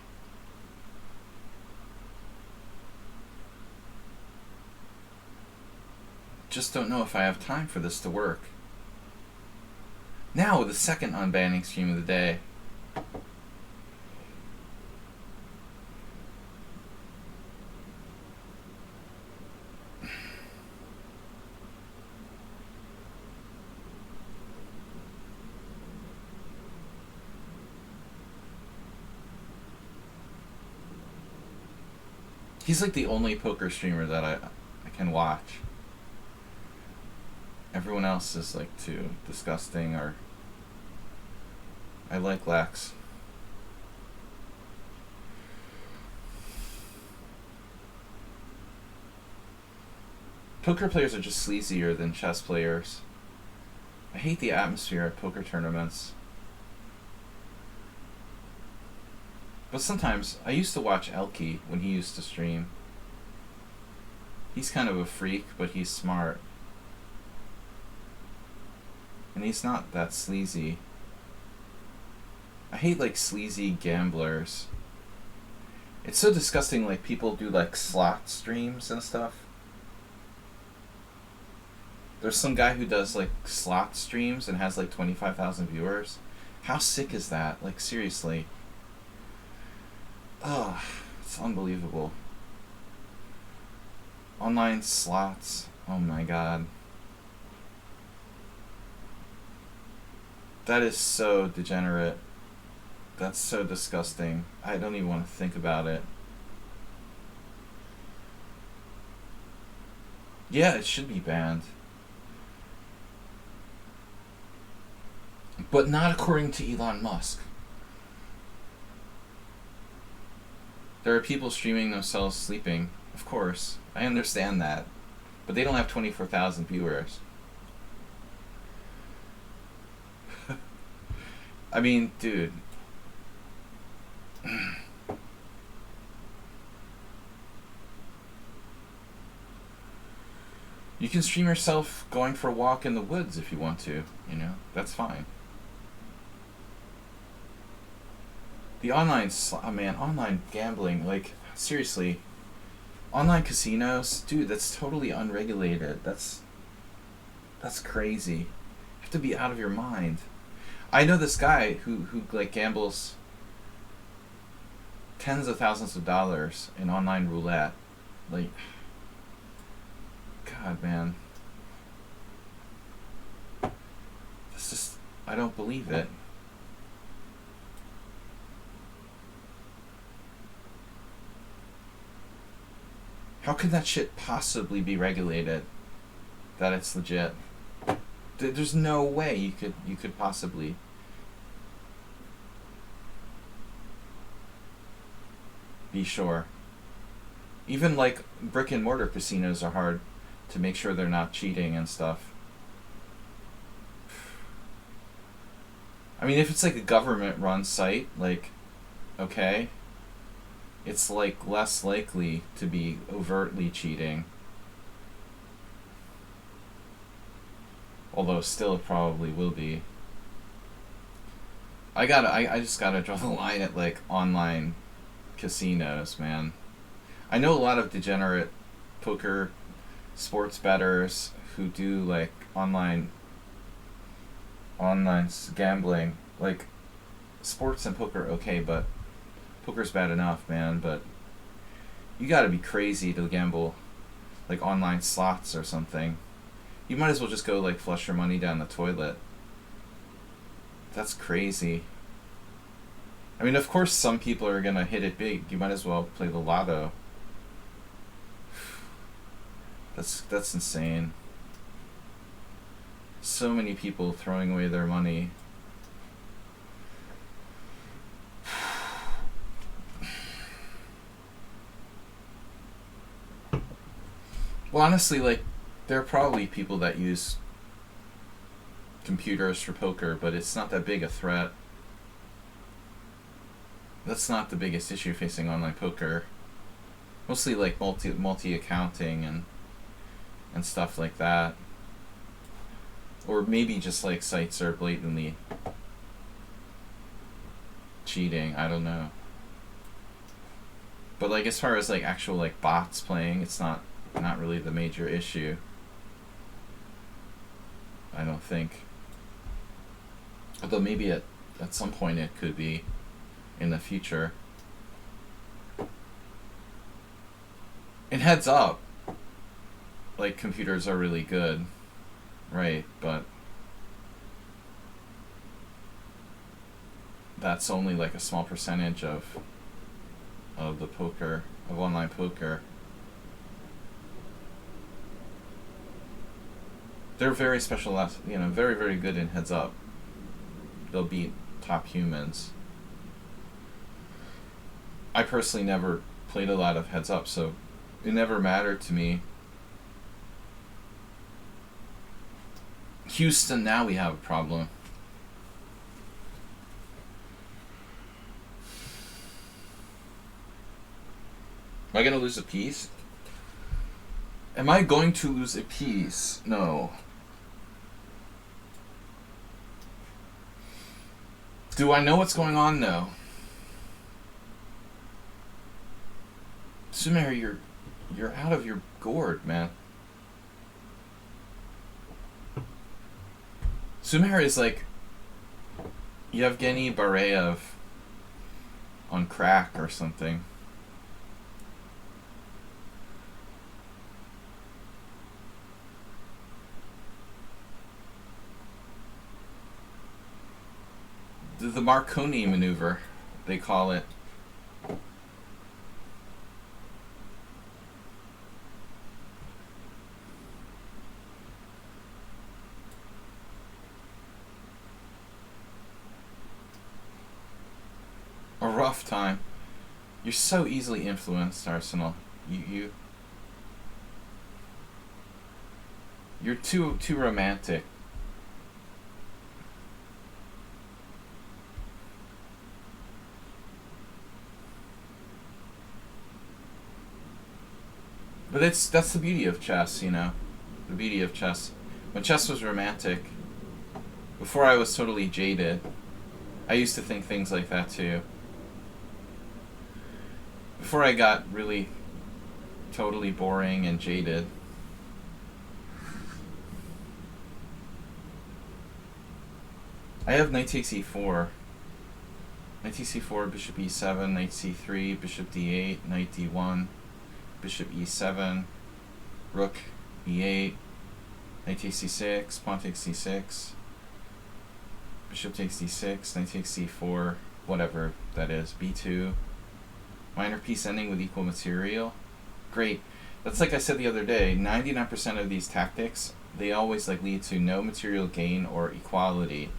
Just don't know if I have time for this to work. Now, the second unbanning stream of the day. He's like the only poker streamer that I can watch. Everyone else is like too disgusting, or I like Lex. Poker players are just sleazier than chess players. I hate the atmosphere at poker tournaments. But sometimes, I used to watch Elky when he used to stream. He's kind of a freak, but he's smart. And he's not that sleazy. I hate like sleazy gamblers. It's so disgusting, like people do like slot streams and stuff. There's some guy who does like slot streams and has like 25,000 viewers. How sick is that? Like seriously. Oh, it's unbelievable. Online slots. Oh my god. That is so degenerate. That's so disgusting. I don't even want to think about it. Yeah, it should be banned. But not according to Elon Musk. There are people streaming themselves sleeping, of course. I understand that. But they don't have 24,000 viewers. I mean, dude. You can stream yourself going for a walk in the woods if you want to, you know? That's fine. The online, online gambling, like, seriously. Online casinos, dude, that's totally unregulated. That's crazy. You have to be out of your mind. I know this guy who like gambles tens of thousands of dollars in online roulette. Like, God, man. That's just, I don't believe it. How could that shit possibly be regulated? That it's legit. There's no way you could possibly. Be sure. Even like brick and mortar casinos are hard to make sure they're not cheating and stuff. I mean, if it's like a government run site, like, okay, it's like less likely to be overtly cheating. Although still it probably will be. I just gotta draw the line at like online casinos, man. I know a lot of degenerate poker sports bettors who do like online gambling. Like, sports and poker okay, but poker's bad enough, man. But you gotta be crazy to gamble like online slots or something. You might as well just go like flush your money down the toilet. That's crazy. I mean, of course some people are gonna hit it big. You might as well play the lotto. That's insane. So many people throwing away their money. Well, honestly, like, There are probably people that use computers for poker, but it's not that big a threat. That's not the biggest issue facing online poker. Mostly like multi accounting and stuff like that. Or maybe just like sites are blatantly cheating, I don't know. But like as far as like actual like bots playing, it's not really the major issue. I don't think. Although maybe at some point it could be in the future. And heads up, like computers are really good, right? But that's only like a small percentage of the poker, of online poker. They're very specialized, very, very good in heads up. They'll beat top humans. I personally never played a lot of heads up, so it never mattered to me. Houston, now we have a problem. Am I going to lose a piece? Am I going to lose a piece? No. Do I know what's going on? No. Sumer, you're out of your gourd, man. Sumer is like Yevgeny Bareyev on crack or something. The Marconi maneuver, they call it. A rough time. You're so easily influenced, Arsenal. You're too romantic. But that's the beauty of chess, The beauty of chess. When chess was romantic, before I was totally jaded, I used to think things like that too. Before I got really totally boring and jaded. I have knight takes e4. Knight takes e4, bishop e7, knight c3, bishop d8, knight d1. Bishop e7, rook e8, knight takes c6, pawn takes c6, bishop takes d6, knight takes c4, whatever that is, b2, minor piece ending with equal material. Great. That's like I said the other day, 99% of these tactics, they always like lead to no material gain or equality.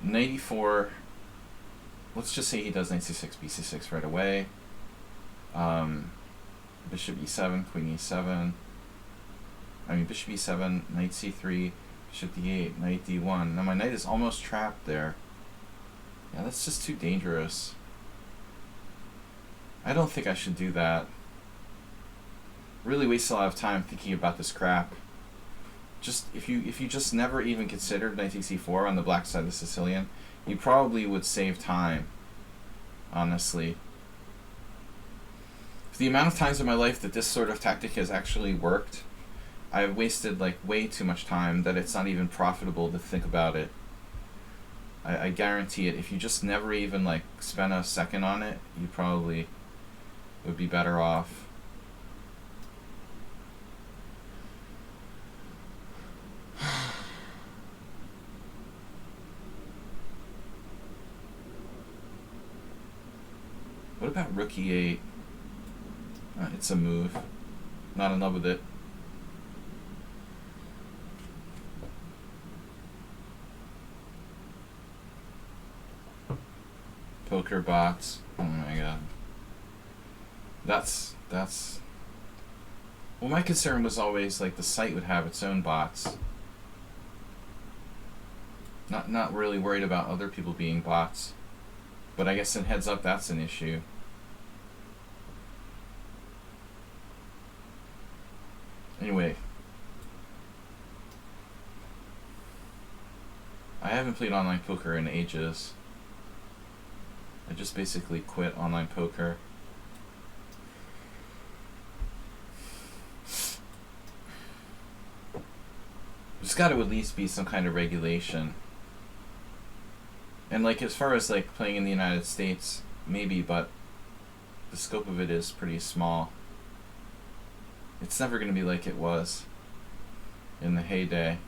Knight e4, let's just say he does knight c6, bc6 right away. Bishop e7, queen e7. Bishop e7, knight c3, bishop d8, knight d1. Now my knight is almost trapped there. Yeah, that's just too dangerous. I don't think I should do that. Really waste a lot of time thinking about this crap. Just if you just never even considered knight takes e4 on the black side of the Sicilian, you probably would save time. Honestly. For the amount of times in my life that this sort of tactic has actually worked, I've wasted like way too much time that it's not even profitable to think about it. I guarantee it. If you just never even like spent a second on it, you probably would be better off. What about rook e8? It's a move. Not in love with it. Poker bots. Oh my god. That's Well, my concern was always like the site would have its own bots. Not really worried about other people being bots. But I guess in heads up that's an issue. Anyway. I haven't played online poker in ages. I just basically quit online poker. There's got to at least be some kind of regulation. And like as far as like playing in the United States, maybe, but the scope of it is pretty small. It's never going to be like it was in the heyday.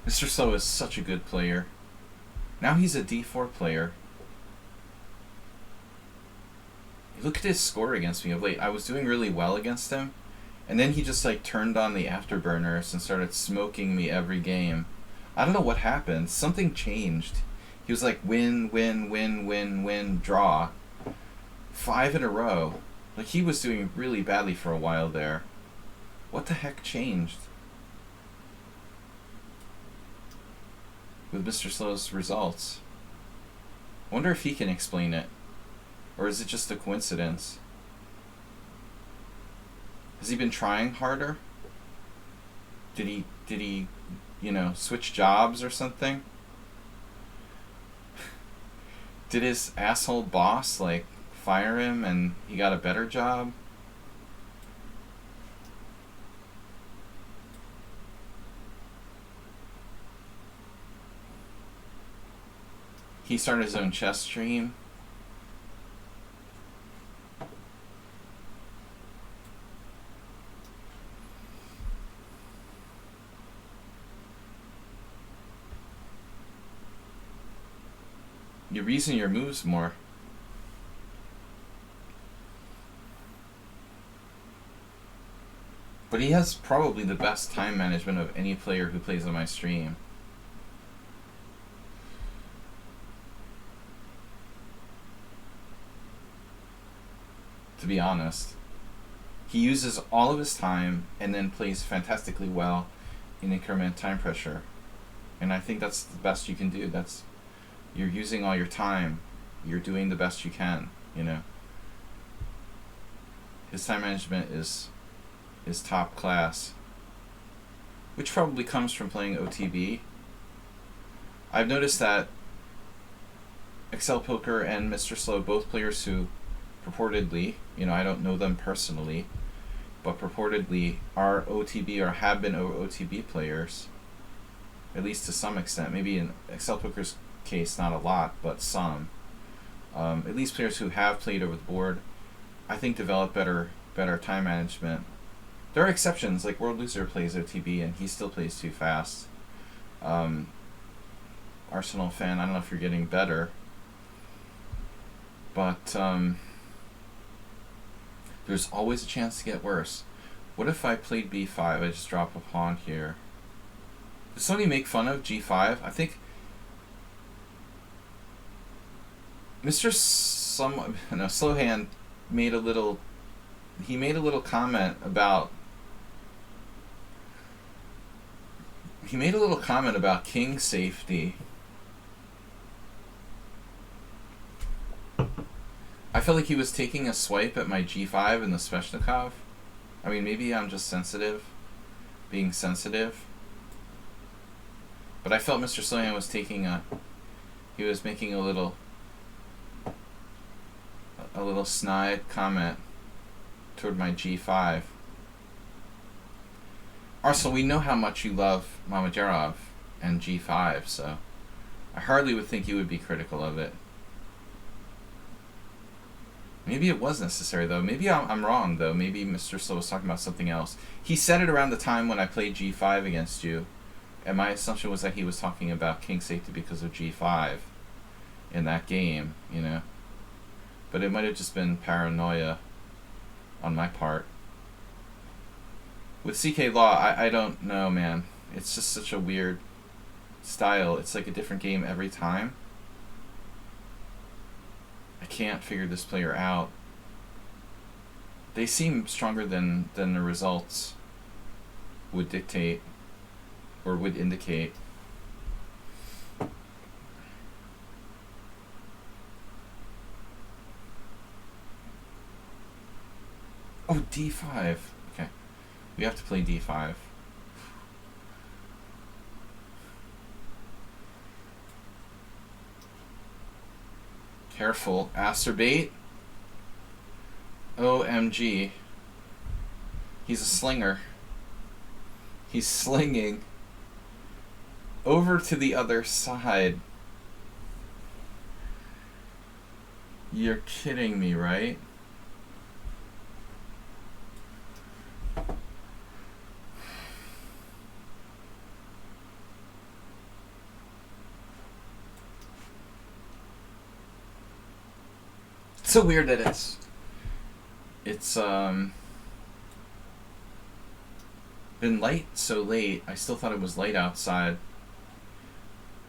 Mr. Slow is such a good player. Now he's a D4 player. Look at his score against me of late. I was doing really well against him, and then he just like turned on the afterburners and started smoking me every game. I don't know what happened. Something changed. He was like win, win, win, win, win, draw. 5 in a row. Like he was doing really badly for a while there. What the heck changed with Mr. Slow's results? I wonder if he can explain it. Or is it just a coincidence? Has he been trying harder? Did he, you know, switch jobs or something? Did his asshole boss, like, fire him and he got a better job? He started his own chess stream. You're using your moves more. But he has probably the best time management of any player who plays on my stream. To be honest. He uses all of his time and then plays fantastically well in increment time pressure. And I think that's the best you can do. You're using all your time. You're doing the best you can, you know. His time management is top class. Which probably comes from playing OTB. I've noticed that Excel Poker and Mr. Slow, both players who purportedly, you know, I don't know them personally, but purportedly are OTB or have been OTB players, at least to some extent. Maybe in Excel Poker's case, not a lot, but some. At least players who have played over the board, I think, develop better time management. There are exceptions, like World Loser plays OTB and he still plays too fast. Arsenal fan, I don't know if you're getting better, but there's always a chance to get worse. What if I played b5? I just drop a pawn here. Does somebody make fun of g5? I think Mr. Slowhand made a little comment about king safety. I felt like he was taking a swipe at my g5 in the Sveshnikov. I mean, maybe I'm just being sensitive. But I felt Mr. Slowhand was he was making a little snide comment toward my g5. Also, we know how much you love Mamedyarov and g5, so I hardly would think you would be critical of it. Maybe it was necessary, though. Maybe I'm wrong, though. Maybe Mr. Slow was talking about something else. He said it around the time when I played g5 against you, and my assumption was that he was talking about king safety because of g5 in that game, you know. But it might have just been paranoia. on my part. With CK Law, I don't know, man. It's just such a weird style. It's like a different game every time. I can't figure this player out. They seem stronger than the results would dictate or would indicate. Oh, d5. Okay. We have to play d5. Careful. Acerbate. OMG. He's a slinger. He's slinging over to the other side. You're kidding me, right? It's so weird that it's been light so late. I still thought it was light outside.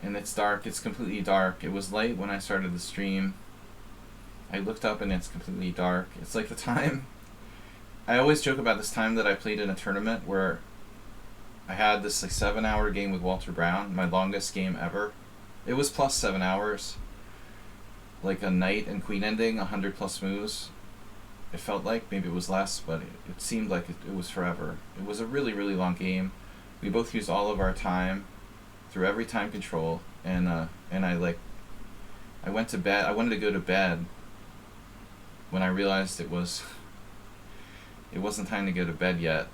And it's dark. It's completely dark. It was light when I started the stream. I looked up and it's completely dark. It's like the time... I always joke about this time that I played in a tournament where I had this like 7-hour game with Walter Brown, my longest game ever. It was plus 7 hours. Like a knight and queen ending, 100 plus moves. It felt like, maybe it was less, but it seemed like it was forever. It was a really, really long game. We both used all of our time through every time control, and I went to bed. I wanted to go to bed when I realized it wasn't time to go to bed yet.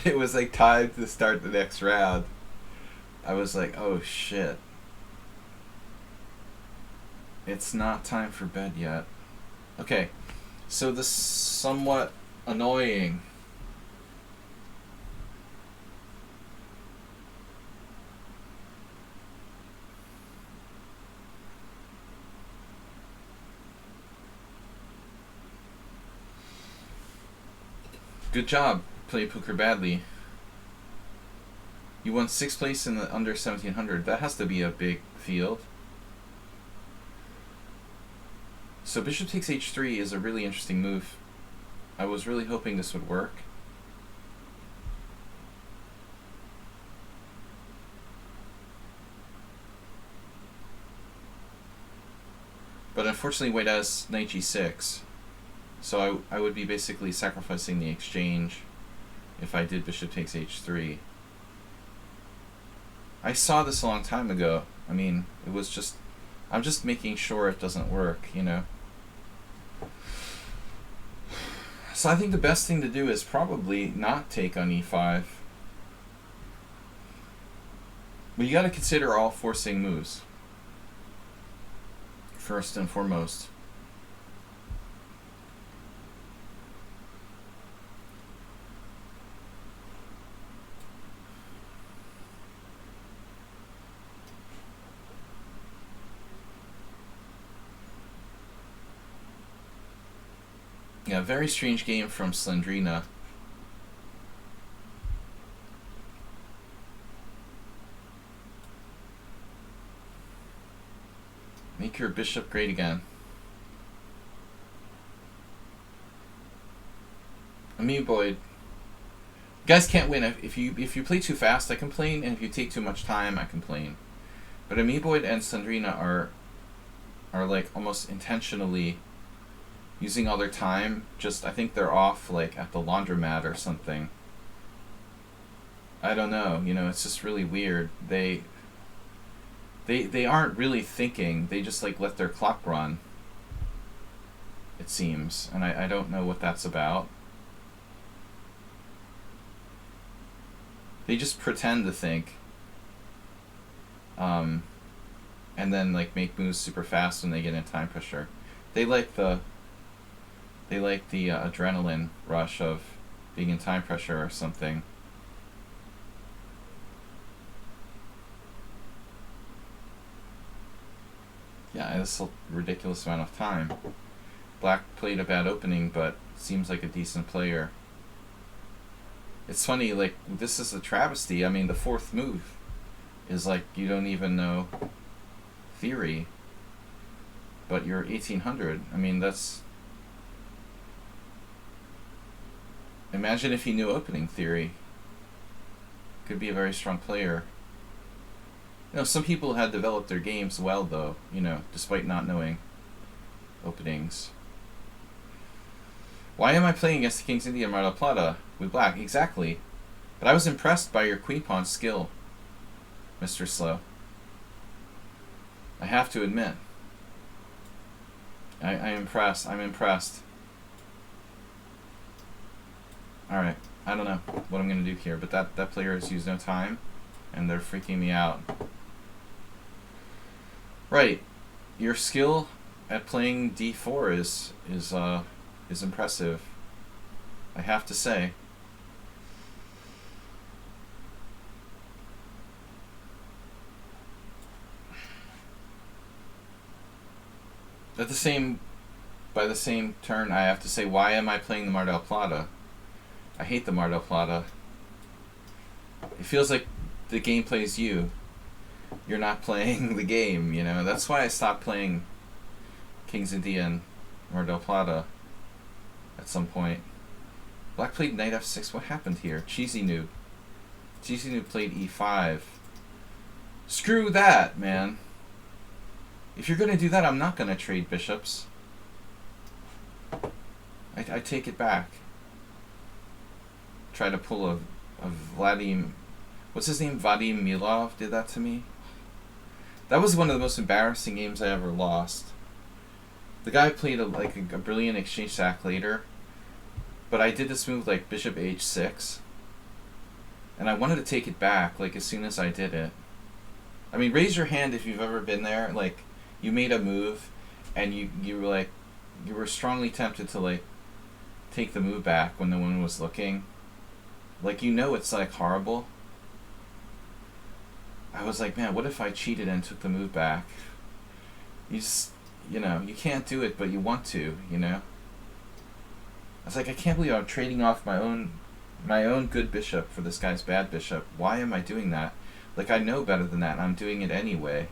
It was like time to start the next round. I was like, oh shit. It's not time for bed yet. Okay. So this somewhat annoying. Good job. Play poker badly. You won 6th place in the under 1700. That has to be a big field. So bishop takes h3 is a really interesting move. I was really hoping this would work. But unfortunately white has knight g6. So I would be basically sacrificing the exchange if I did bishop takes h3. I saw this a long time ago. I mean, it was just... I'm just making sure it doesn't work, you know? So I think the best thing to do is probably not take on e5. But you gotta consider all forcing moves. First and foremost. Yeah, very strange game from Slendrina. Make your bishop great again. Amoeboid. You guys can't win. If you play too fast, I complain, and if you take too much time, I complain. But Amoeboid and Slendrina are like almost intentionally using all their time. Just, I think they're off like at the laundromat or something. I don't know, you know, it's just really weird. They aren't really thinking, they just like let their clock run, it seems. And I don't know what that's about. They just pretend to think. And then like make moves super fast when they get in time pressure. They like the adrenaline rush of being in time pressure or something. Yeah, it's a ridiculous amount of time. Black played a bad opening, but seems like a decent player. It's funny, like, this is a travesty. I mean, the fourth move is like, you don't even know theory, but you're 1800. I mean, that's... Imagine if he knew opening theory. Could be a very strong player. You know, some people had developed their games well, though, you know, despite not knowing openings. Why am I playing against the King's India Mar del Plata with black? Exactly. But I was impressed by your queen pawn skill, Mr. Slow. I have to admit. I'm impressed. I'm impressed. Alright. I don't know what I'm going to do here, but that player has used no time, and they're freaking me out. Right. Your skill at playing d4 is impressive, I have to say. By the same turn, I have to say, why am I playing the Mar del Plata? I hate the Mar del Plata. It feels like the game plays you. You're not playing the game, you know? That's why I stopped playing King's India and Mar del Plata at some point. Black played knight f6. What happened here? Cheesy Noob. Cheesy Noob played e5. Screw that, man. If you're going to do that, I'm not going to trade bishops. I take it back. Try to pull a Vadim... What's his name? Vadim Milov did that to me. That was one of the most embarrassing games I ever lost. The guy played a brilliant exchange sack later, but I did this move like bishop h6, and I wanted to take it back like as soon as I did it. I mean, raise your hand if you've ever been there. Like, you made a move, and you were strongly tempted to like take the move back when no one was looking. Like, you know, it's like horrible. I was like, man, what if I cheated and took the move back? You just, you know, you can't do it, but you want to, you know? I was like, I can't believe I'm trading off my own good bishop for this guy's bad bishop. Why am I doing that? Like, I know better than that, and I'm doing it anyway.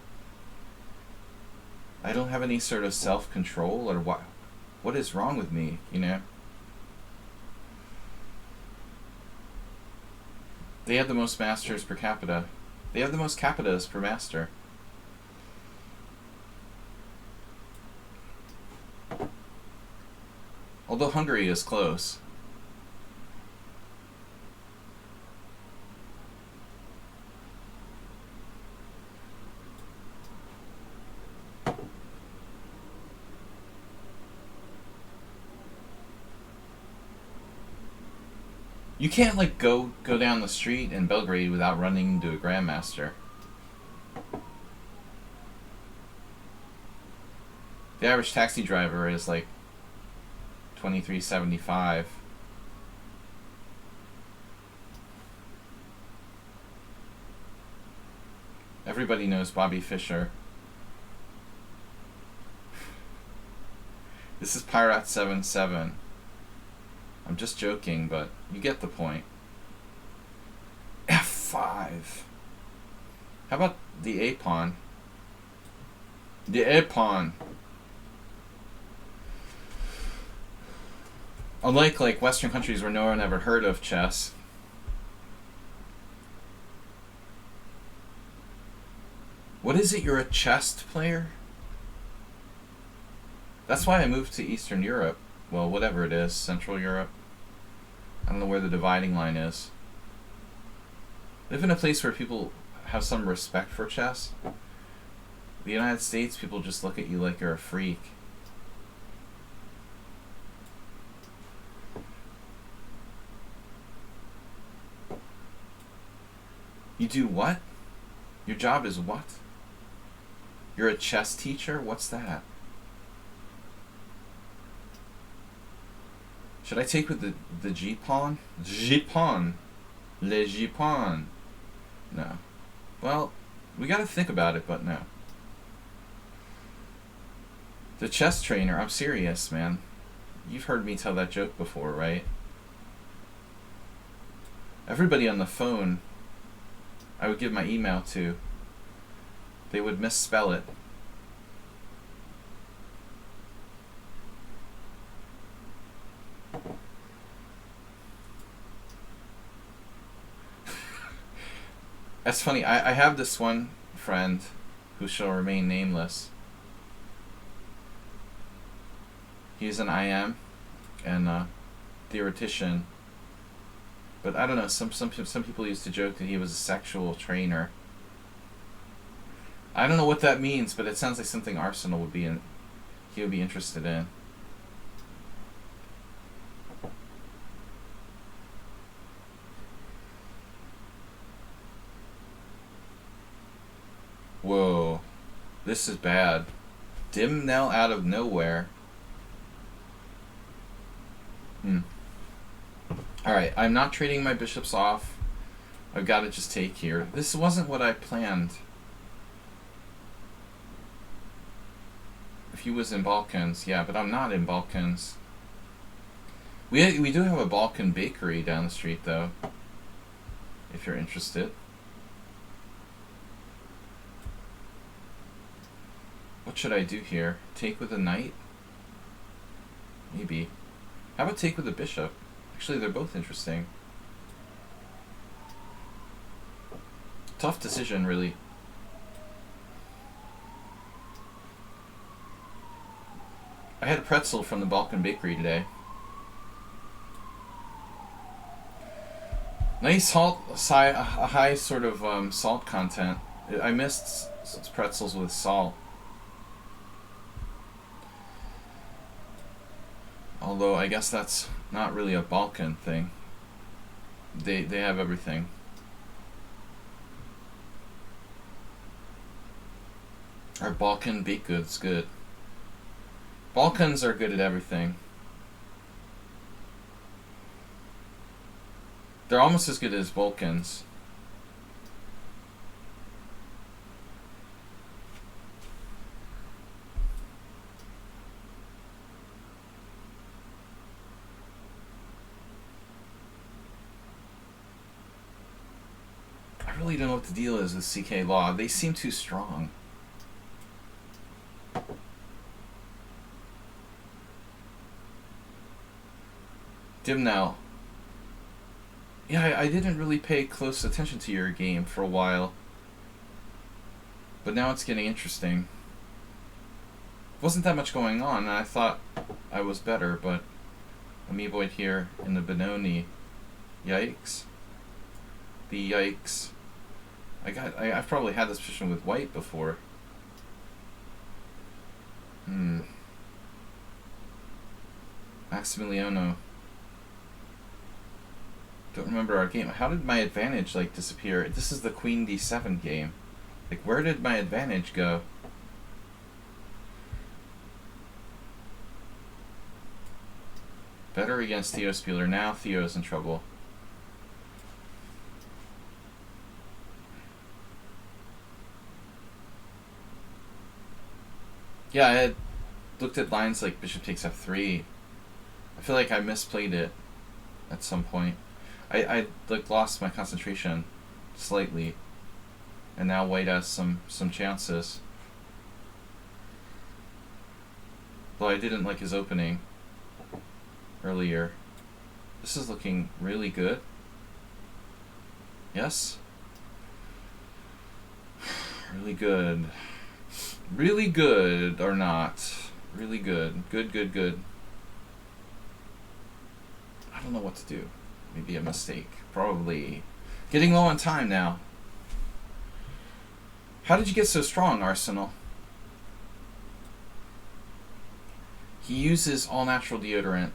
I don't have any sort of self-control, or what is wrong with me, you know? They have the most masters per capita. They have the most capitas per master. Although Hungary is close. You can't like go down the street in Belgrade without running into a grandmaster. The average taxi driver is like $23.75. Everybody knows Bobby Fischer. This is Pirate 7-7. I'm just joking, but you get the point. F5. How about the A pawn? The A pawn. Unlike like Western countries where no one ever heard of chess, what is it? You're a chess player? That's why I moved to Eastern Europe. Well, whatever it is, Central Europe. I don't know where the dividing line is. Live in a place where people have some respect for chess. The United States, people just look at you like you're a freak. You do what? Your job is what? You're a chess teacher? What's that? Should I take with the G-pawn? G-pawn. Le G-pawn. No. Well, we gotta think about it, but no. The chess trainer, I'm serious, man. You've heard me tell that joke before, right? Everybody on the phone I would give my email to, they would misspell it. That's funny. I have this one friend who shall remain nameless. He's an IM and a theoretician. But I don't know, some people used to joke that he was a sexual trainer. I don't know what that means, but it sounds like something Arsenal would be in. He would be interested in. Whoa, this is bad. Dim Nell out of nowhere. Alright, I'm not trading my bishops off. I've got to just take here. This wasn't what I planned. If he was in Balkans, yeah, but I'm not in Balkans. We do have a Balkan bakery down the street, though, if you're interested. What should I do here? Take with a knight? Maybe. How about take with a bishop? Actually, they're both interesting. Tough decision, really. I had a pretzel from the Balkan bakery today. Nice high sort of salt content. I missed pretzels with salt. Although I guess that's not really a Balkan thing. They have everything. Are Balkan baked goods good? Balkans are good at everything. They're almost as good as Balkans. I really don't know what the deal is with CK Law. They seem too strong. Dim now. Yeah, I didn't really pay close attention to your game for a while. But now it's getting interesting. Wasn't that much going on, and I thought I was better, but Amoeboid here in the Benoni. Yikes. The yikes. I've probably had this position with white before. Maximiliano. Don't remember our game. How did my advantage disappear? This is the Queen D7 game. Where did my advantage go? Better against Theo Spieler. Now Theo's in trouble. Yeah, I had looked at lines like bishop takes f3. I feel like I misplayed it at some point. I lost my concentration slightly, and now white has some chances. Though I didn't like his opening earlier. This is looking really good. Yes? Really good. Really good or not? Really good. Good. I don't know what to do. Maybe a mistake. Probably. Getting low on time now. How did you get so strong, Arsenal? He uses all natural deodorant.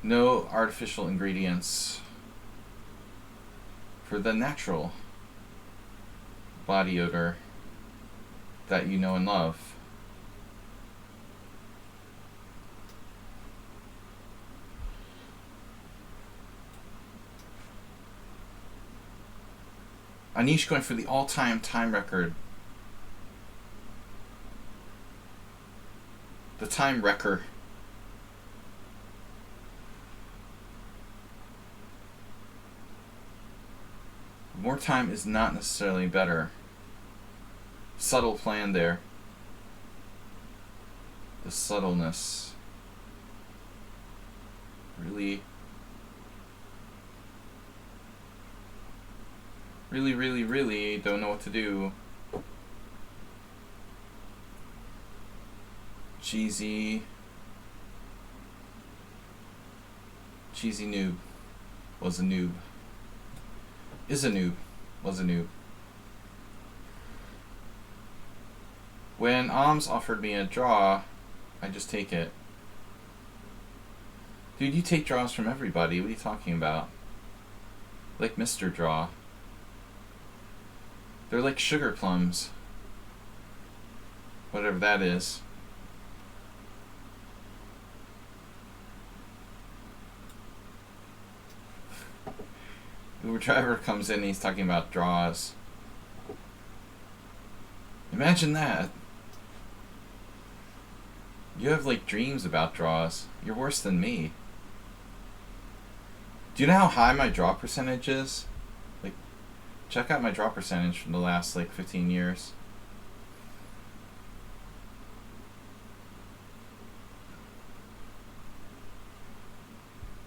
No artificial ingredients. For the natural body odor that you know and love. Anish going for the all-time time record. The time wrecker. More time is not necessarily better. Subtle plan there. The subtleness. Really, really don't know what to do. Cheesy noob. Was a noob. Is a noob. Was a noob. When Oms offered me a draw, I just take it. Dude, you take draws from everybody. What are you talking about? Like Mr. Draw. They're like sugar plums. Whatever that is. Uber driver comes in and he's talking about draws. Imagine that. You have like dreams about draws. You're worse than me. Do you know how high my draw percentage is? Like, check out my draw percentage from the last like 15 years.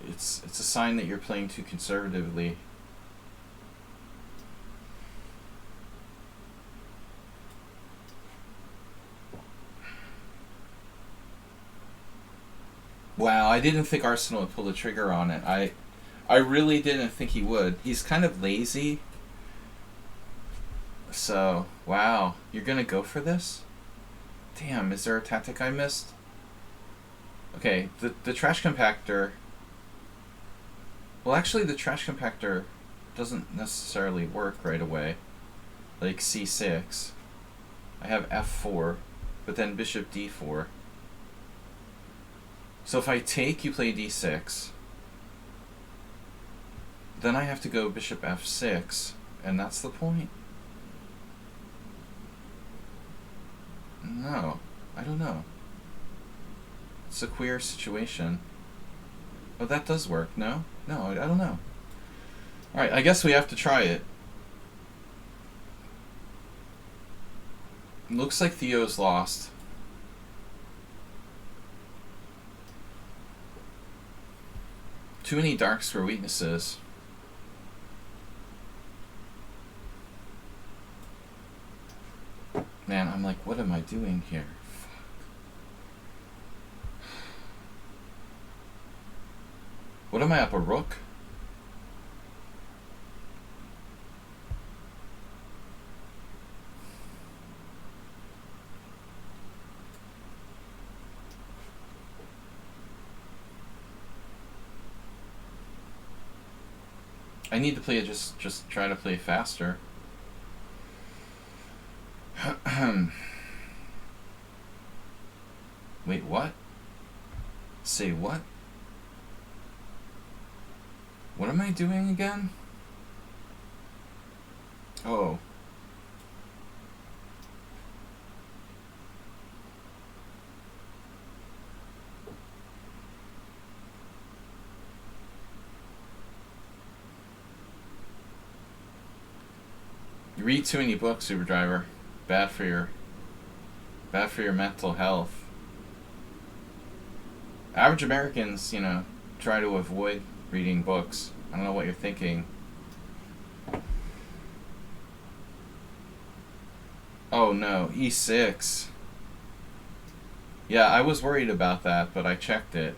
It's a sign that you're playing too conservatively. Wow, I didn't think Arsenal would pull the trigger on it. I really didn't think he would. He's kind of lazy. So, wow. You're gonna go for this? Damn, is there a tactic I missed? Okay, the trash compactor... Well, actually, the trash compactor doesn't necessarily work right away. Like c6. I have f4, but then bishop d4. So if I take, you play d6. Then I have to go bishop f6, and that's the point? No, I don't know. It's a queer situation. Oh, that does work, no? No, I don't know. Alright, I guess we have to try it. Looks like Theo's lost. Too many darks for weaknesses. Man, I'm like, what am I doing here? Fuck. What am I up, a rook? I need to play it, just try to play faster. Wait, what? Say what? What am I doing again? Oh. You read too many books, Uber driver. Bad for your mental health. Average Americans, you know, try to avoid reading books. I don't know what you're thinking. Oh no, e6. Yeah, I was worried about that, but I checked it.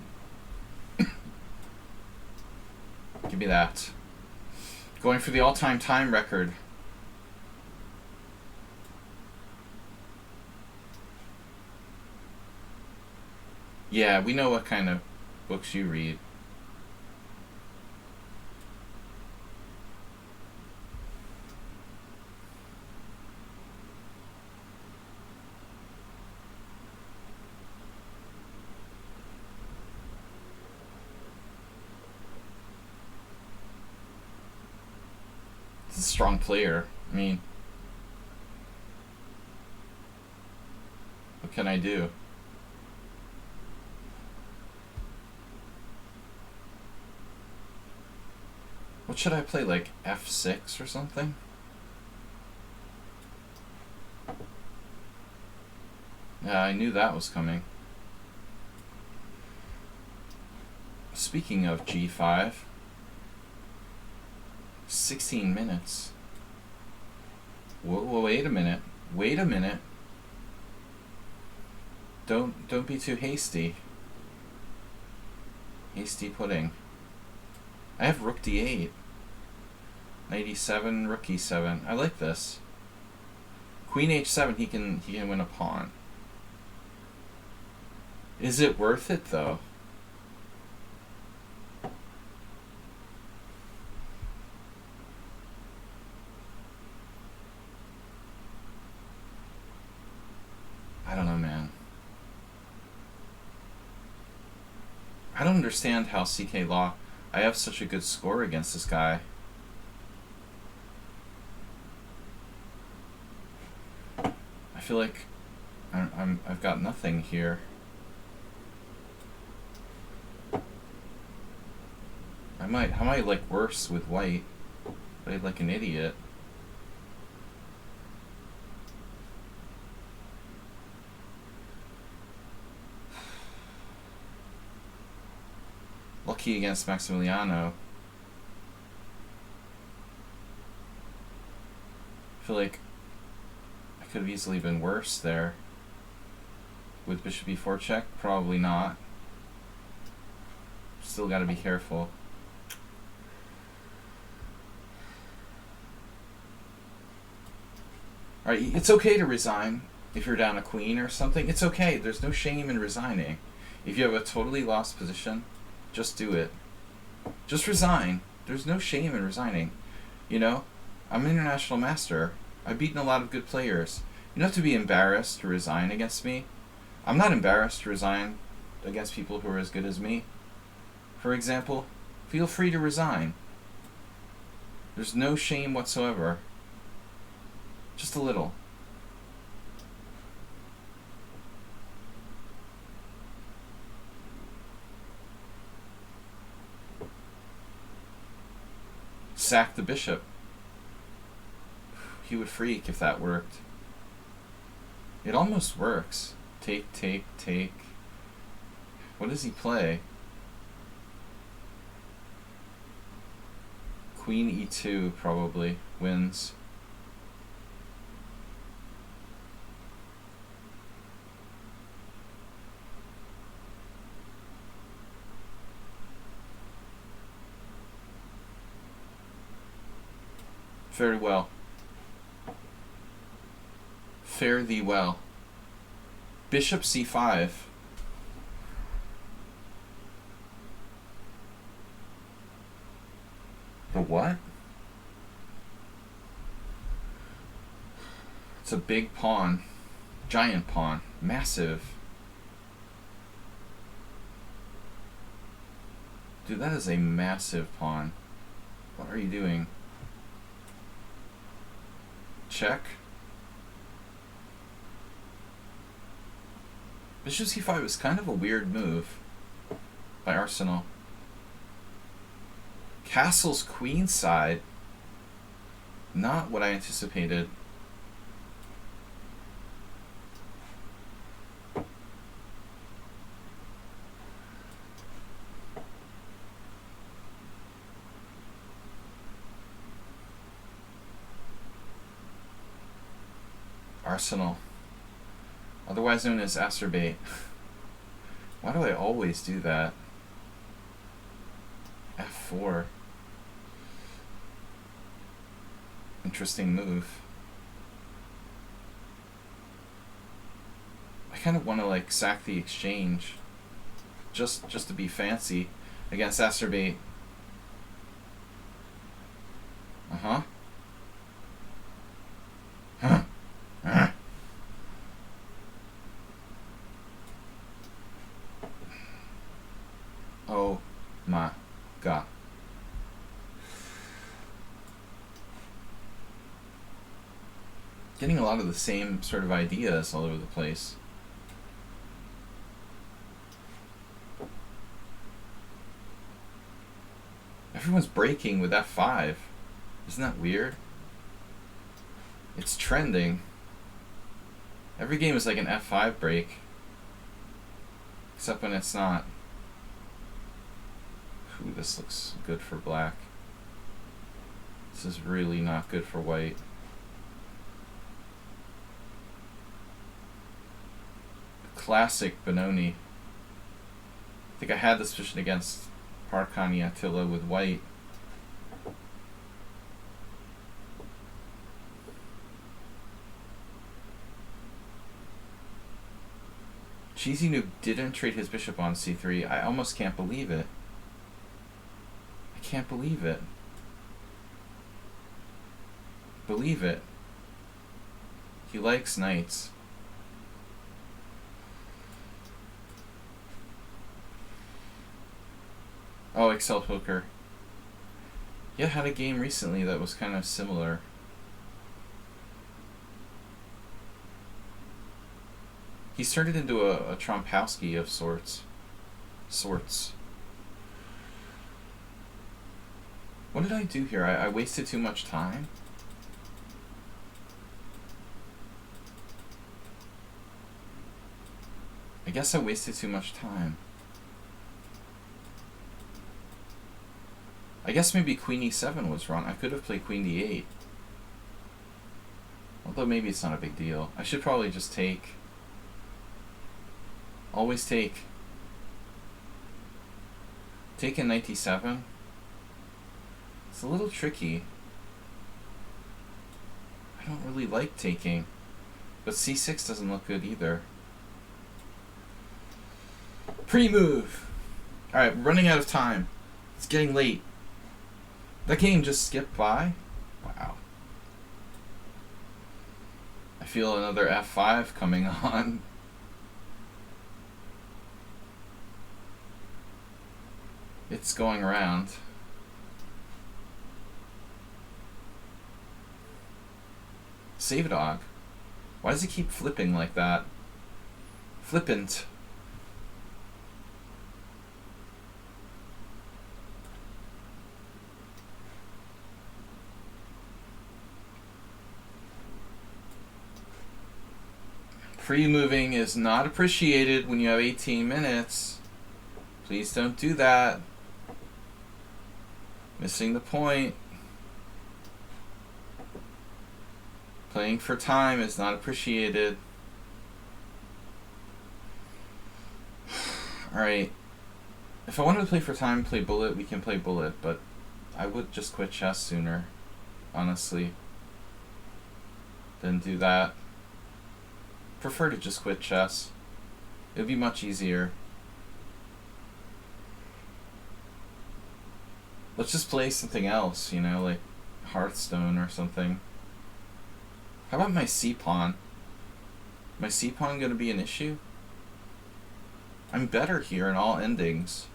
Give me that. Going for the all-time time record. Yeah, we know what kind of books you read. He's a strong player. I mean, what can I do? What should I play, like f6 or something? Yeah, I knew that was coming. Speaking of g5, 16 minutes. Whoa, wait a minute. Wait a minute. Don't be too hasty. Hasty pudding. I have rook d8. Knight e7, rook e7. I like this. Queen h7, he can win a pawn. Is it worth it though? I don't know, man. I don't understand how CK Law, I have such a good score against this guy. I feel like I've got nothing here. I might like worse with white. Played like an idiot. Lucky against Maximiliano. I feel like I could have easily been worse there. With bishop e4 check? Probably not. Still gotta be careful. Alright, it's okay to resign if you're down a queen or something. It's okay. There's no shame in resigning. If you have a totally lost position, just do it. Just resign. There's no shame in resigning. You know, I'm an international master. I've beaten a lot of good players. You don't have to be embarrassed to resign against me. I'm not embarrassed to resign against people who are as good as me. For example, feel free to resign. There's no shame whatsoever. Just a little. Sack the bishop. He would freak if that worked. It almost works. Take, take, take. What does he play? Queen e2 probably wins. Very well. Fare thee well. Bishop c5. The what? It's a big pawn. Giant pawn. Massive. Dude, that is a massive pawn. What are you doing? Check. Bishop c5 is kind of a weird move by Arsenal. Castle's queenside. Not what I anticipated. Arsenal, otherwise known as acerbate. Why do I always do that? f4. Interesting move. I kind of want to like sack the exchange, just to be fancy against acerbate. Uh-huh. Huh. Oh my God. Getting a lot of the same sort of ideas all over the place. Everyone's breaking with f5. Isn't that weird? It's trending. Every game is like an f5 break. Except when it's not. Ooh, this looks good for black. This is really not good for white. Classic Benoni. I think I had this position against Parkani Attila with white. Cheesy Noob didn't trade his bishop on c3. I almost can't believe it. I can't believe it. Believe it. He likes knights. Oh, Excel Poker. Yeah, had a game recently that was kind of similar. He's turned it into a Trompowski of sorts. What did I do here? I wasted too much time? I guess I wasted too much time. I guess maybe Queen e7 was wrong. I could have played Queen d8. Although maybe it's not a big deal. I should probably just take. Always take. Take in knight d7. It's a little tricky. I don't really like taking. But c6 doesn't look good either. Pre-move! Alright, we're running out of time. It's getting late. That game just skipped by? Wow. I feel another f5 coming on. It's going around. Save dog. Why does he keep flipping like that? Flippant. Free moving is not appreciated when you have 18 minutes. Please don't do that. Missing the point. Playing for time is not appreciated. Alright. If I wanted to play for time, play bullet, we can play bullet, but I would just quit chess sooner, honestly, than do that. Prefer to just quit chess. It would be much easier. Let's just play something else, you know, like Hearthstone or something. How about my c-pawn? My c-pawn gonna be an issue? I'm better here in all endings.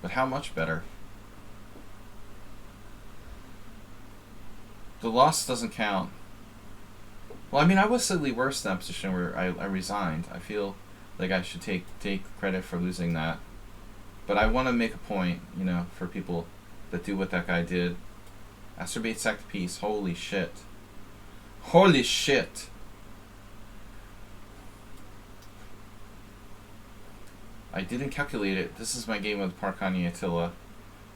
But how much better? The loss doesn't count. Well, I mean, I was slightly worse in that position where I resigned. I feel like I should take credit for losing that. But I want to make a point, you know, for people that do what that guy did. Acerbate sacked piece. Holy shit. Holy shit. I didn't calculate it. This is my game with Parkani Attila.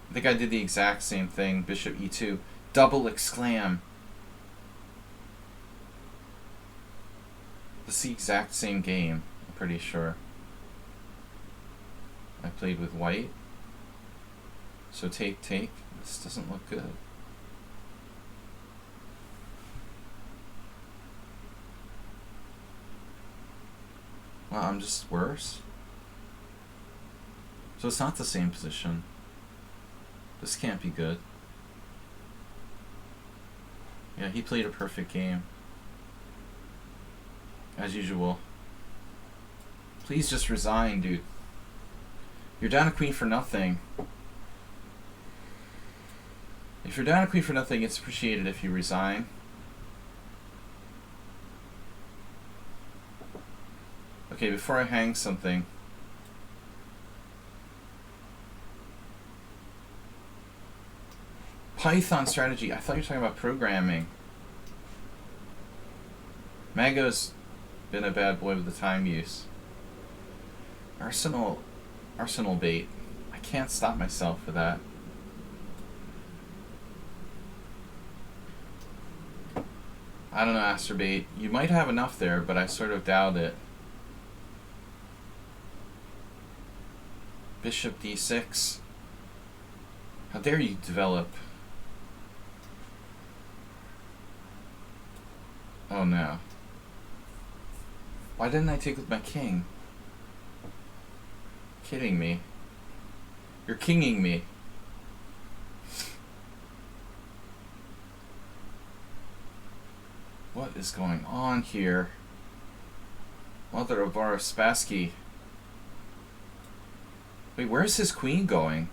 I think I did the exact same thing. Bishop e2. Double exclam. This is the exact same game, I'm pretty sure. I played with white. So take. This doesn't look good. Wow, I'm just worse. So it's not the same position. This can't be good. Yeah, he played a perfect game. As usual. Please just resign, dude. You're down a queen for nothing. If you're down a queen for nothing, it's appreciated if you resign. Okay, before I hang something. Python strategy. I thought you were talking about programming. Mago's been a bad boy with the time use. Arsenal bait. I can't stop myself with that. I don't know, Asterbait. You might have enough there, but I sort of doubt it. Bishop d6. How dare you develop? Oh no. Why didn't I take with my king? Kidding me. You're kinging me. What is going on here? Mother of Spassky. Wait, where's his queen going?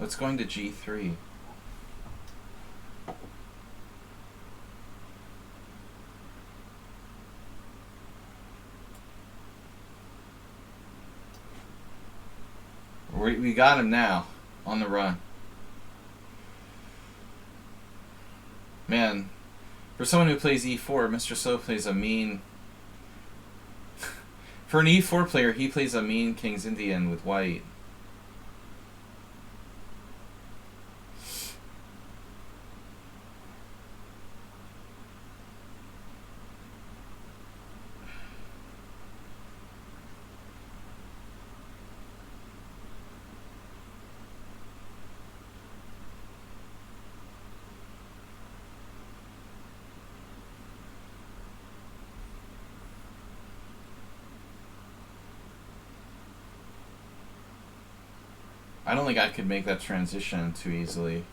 Oh, it's going to g3. We got him now. On the run. Man, for someone who plays e4, Mr. So plays a mean... For an e4 player, he plays a mean King's Indian with white. I don't think I could make that transition too easily.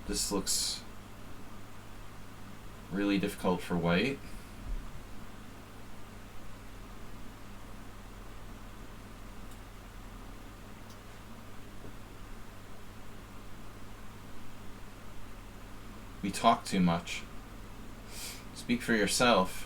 This looks really difficult for white. We talk too much. Speak for yourself.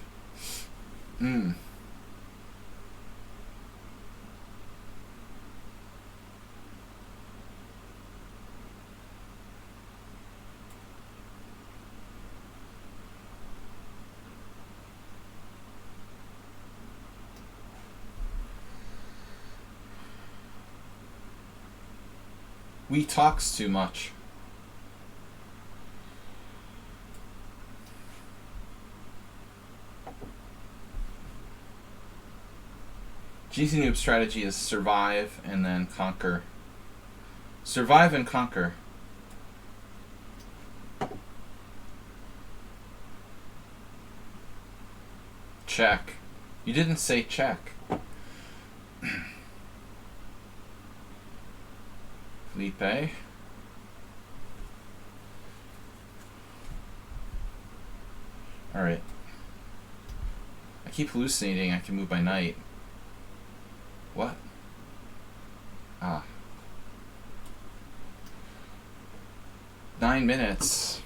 We talks too much. GC Noob strategy is survive and then conquer. Survive and conquer. Check. You didn't say check. Felipe. Alright. I keep hallucinating I can move by night. What? Ah. 9 minutes.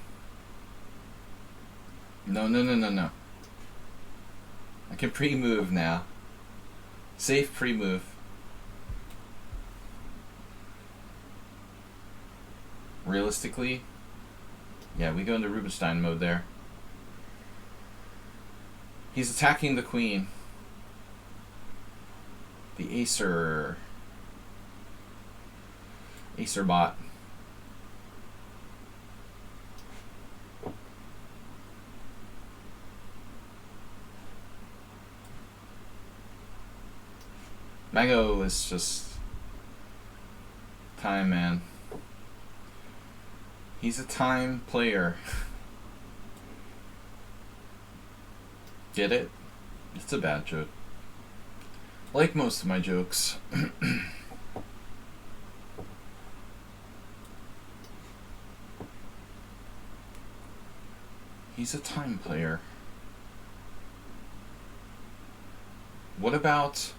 No. I can pre-move now. Safe pre-move. Realistically, yeah, we go into Rubinstein mode there. He's attacking the queen. The Acer bot. Mago is just time, man. He's a time player. Get it? It's a bad joke. Like most of my jokes. He's a time player. What about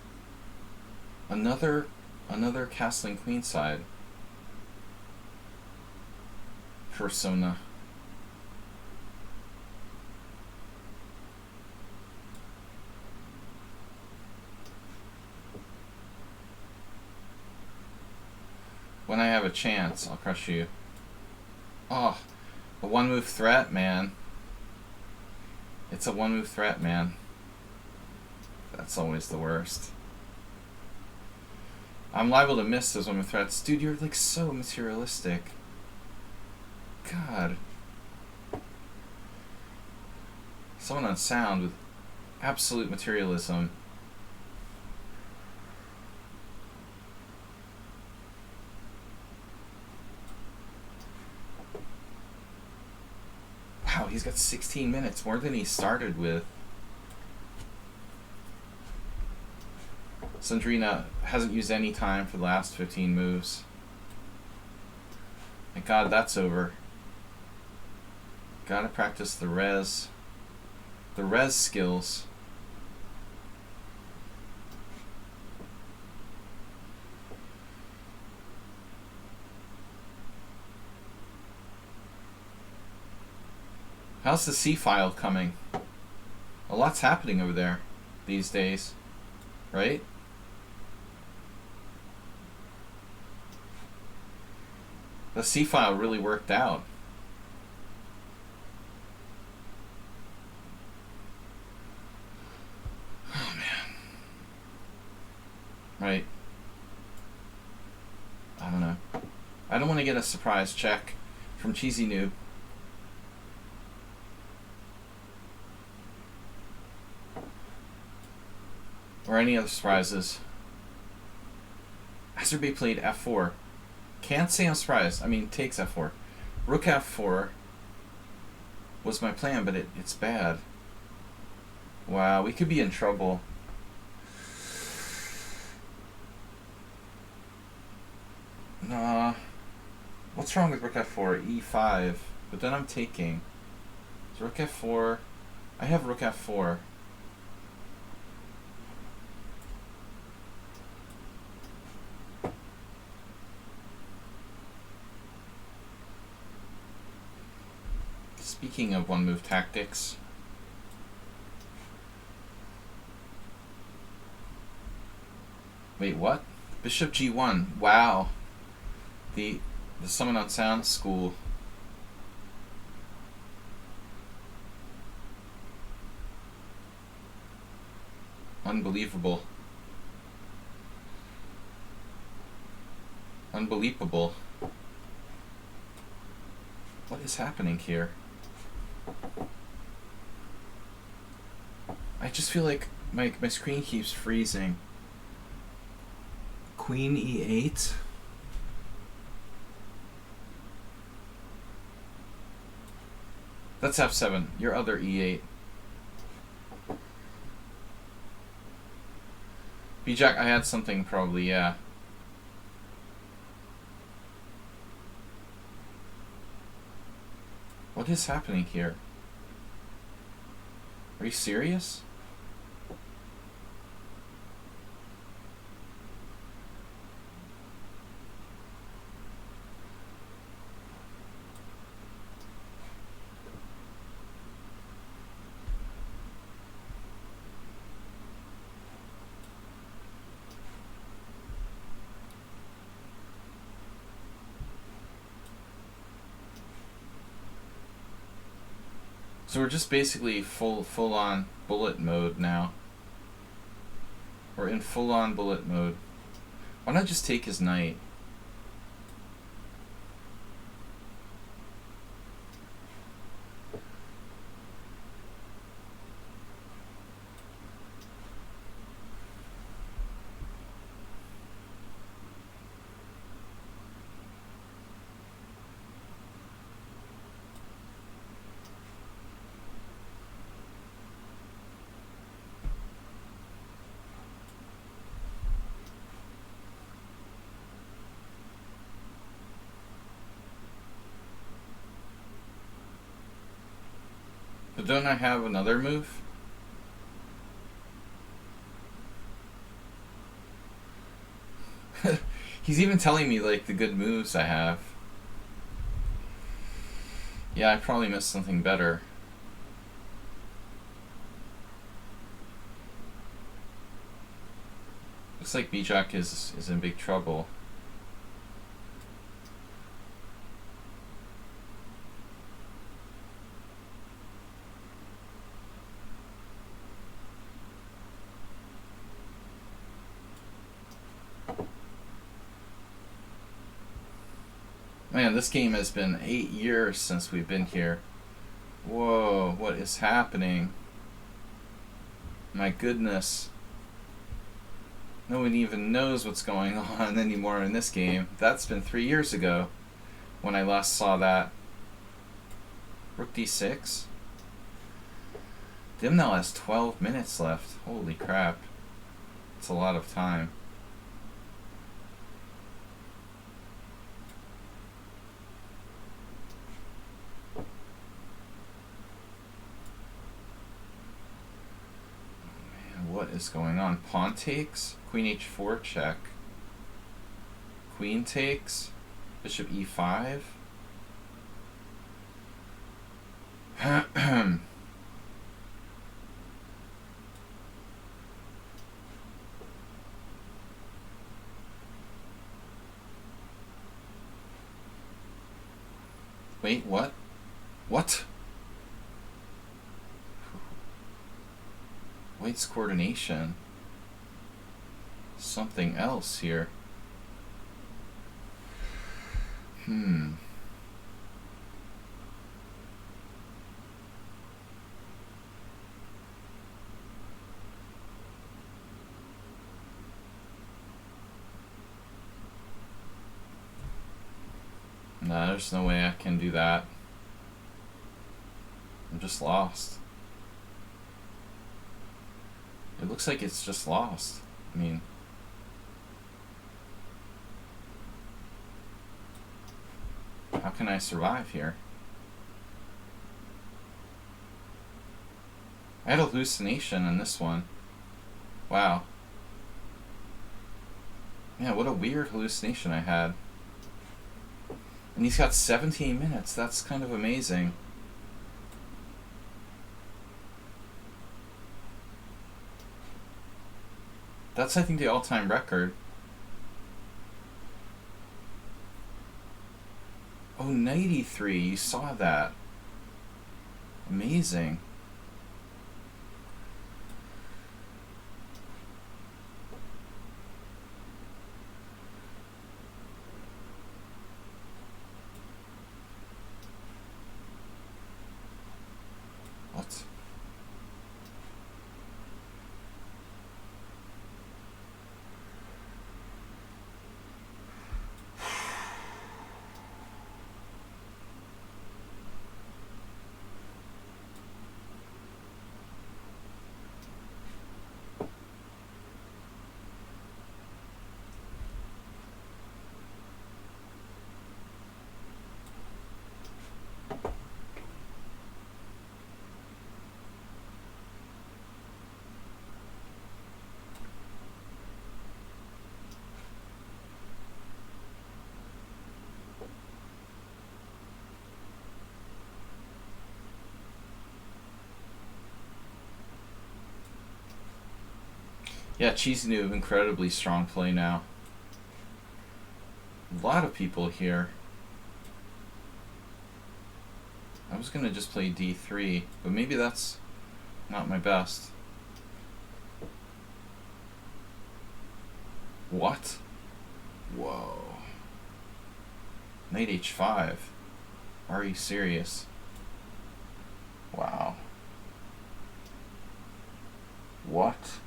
another castling queenside persona? have a chance, I'll crush you. Oh, a one-move threat, man. It's a one-move threat, man. That's always the worst. I'm liable to miss those one-move threats. Dude, you're like so materialistic. God. Someone on sound with absolute materialism. Wow, he's got 16 minutes, more than he started with. Sandrina hasn't used any time for the last 15 moves. Thank God that's over. Gotta practice the res skills. How's the C file coming? A lot's happening over there these days, right? The C file really worked out. Oh man. Right. I don't know. I don't want to get a surprise check from Cheesy Noob. Or any other surprises. Azerby played f4. Can't say I'm surprised. I mean, takes f4. Rook f4 was my plan, but it's bad. Wow, we could be in trouble. Nah. What's wrong with rook f4? e5. But then I'm taking. So rook f4. I have rook f4. Speaking of one-move tactics, wait, what? Bishop g1. Wow. The Summon on Sound school. Unbelievable. Unbelievable. What is happening here? I just feel like my screen keeps freezing. Queen e8. That's f7. Your other e8. B-Jack, I had something probably, yeah. What is happening here? Are you serious? So we're just basically full on bullet mode now. We're in full on bullet mode. Why not just take his knight? But don't I have another move? He's even telling me like the good moves I have. Yeah, I probably missed something better. Looks like B-Jack is in big trouble. Man, this game has been 8 years since we've been here. Whoa, what is happening? My goodness. No one even knows what's going on anymore in this game. That's been 3 years ago when I last saw that. Rook d6? Dim now has 12 minutes left. Holy crap. It's a lot of time. What is going on? Pawn takes, queen h4 check, queen takes, bishop e5. Wait, what? What? White's coordination. Something else here. Nah, there's no way I can do that. I'm just lost. It looks like it's just lost. I mean, how can I survive here? I had a hallucination in this one. Wow. Yeah, what a weird hallucination I had. And he's got 17 minutes. That's kind of amazing. That's, I think, the all-time record. Oh, 93. You saw that. Amazing. What? Yeah, Cheesy Noob, incredibly strong play now. A lot of people here. I was gonna just play d3, but maybe that's not my best. What? Whoa. Knight h5. Are you serious? Wow. What?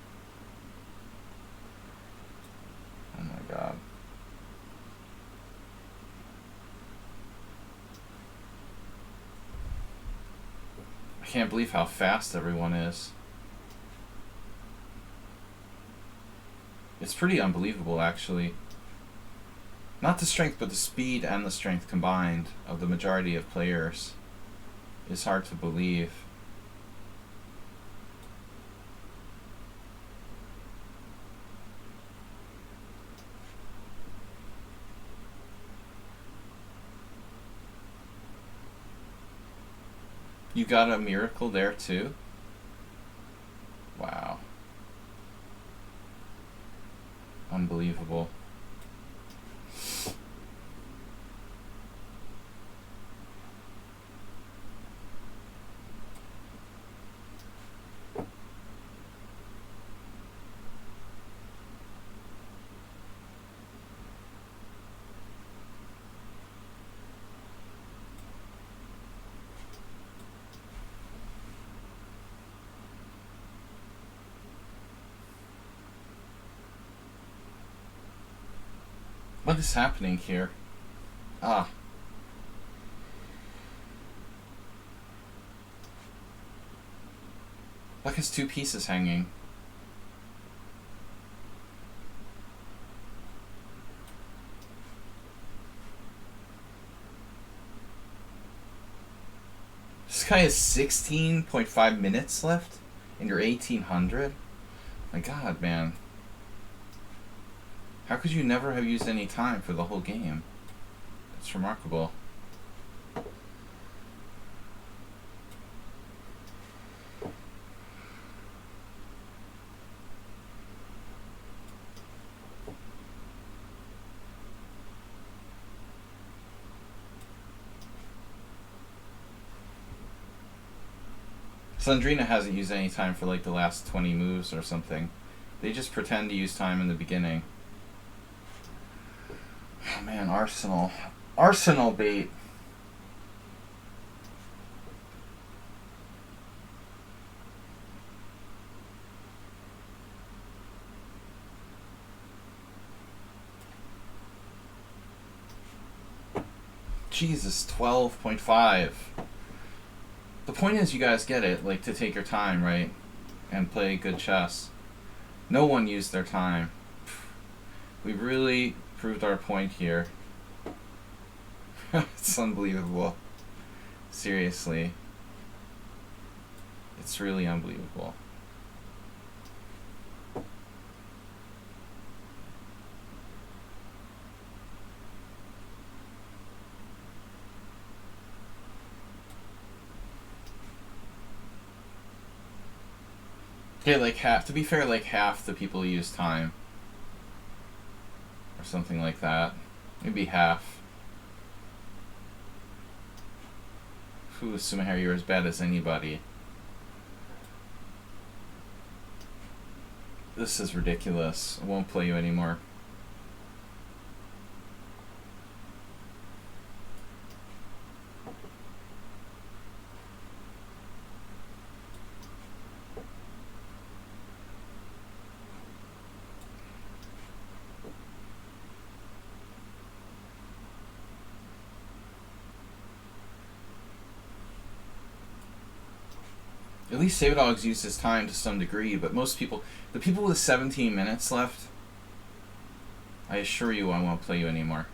Oh my god. I can't believe how fast everyone is. It's pretty unbelievable, actually. Not the strength, but the speed and the strength combined of the majority of players is hard to believe. You got a miracle there too? Wow. Unbelievable. What is happening here? Ah. Black has two pieces hanging. This guy has 16.5 minutes left, and you're 1800? My god, man. How could you never have used any time for the whole game? That's remarkable. Sandrina hasn't used any time for like the last 20 moves or something. They just pretend to use time in the beginning. Oh man, Arsenal. Arsenal bait. Jesus, 12.5. The point is you guys get it, like to take your time, right? And play good chess. No one used their time. We really proved our point here. It's unbelievable. Seriously. It's really unbelievable. Okay, like half, to be fair, like half the people use time. Or something like that. Maybe half. Who, Sumahara, you're as bad as anybody. This is ridiculous. I won't play you anymore. At least Savadog's used his time to some degree, but most people, the people with 17 minutes left, I assure you I won't play you anymore.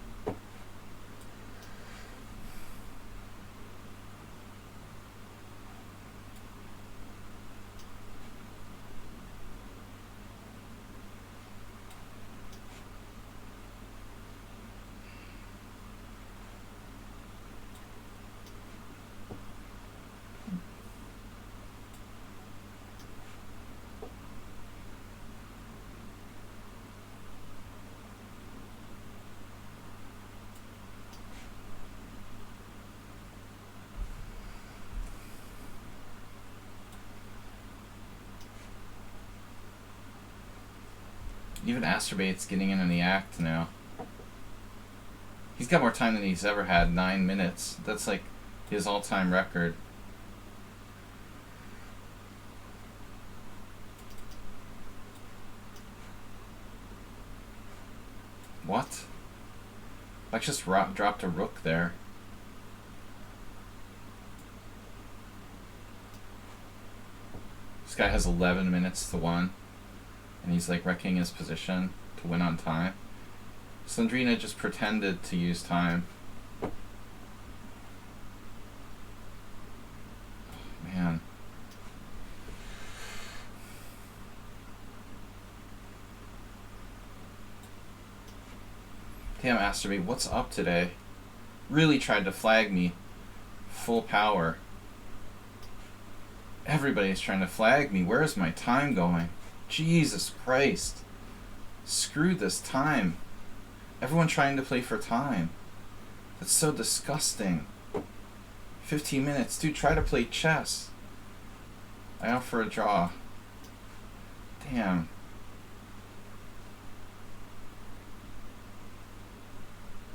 Even Asturbate's getting in the act now. He's got more time than he's ever had, 9 minutes. That's like his all-time record. What? I just dropped a rook there. This guy has 11 minutes to 1. And he's like wrecking his position to win on time. Sandrina just pretended to use time. Oh, man. Damn, Asturbate, what's up today? Really tried to flag me. Full power. Everybody's trying to flag me. Where's my time going? Jesus Christ. Screw this time. Everyone trying to play for time. That's so disgusting. 15 minutes. Dude, try to play chess. I offer a draw. Damn.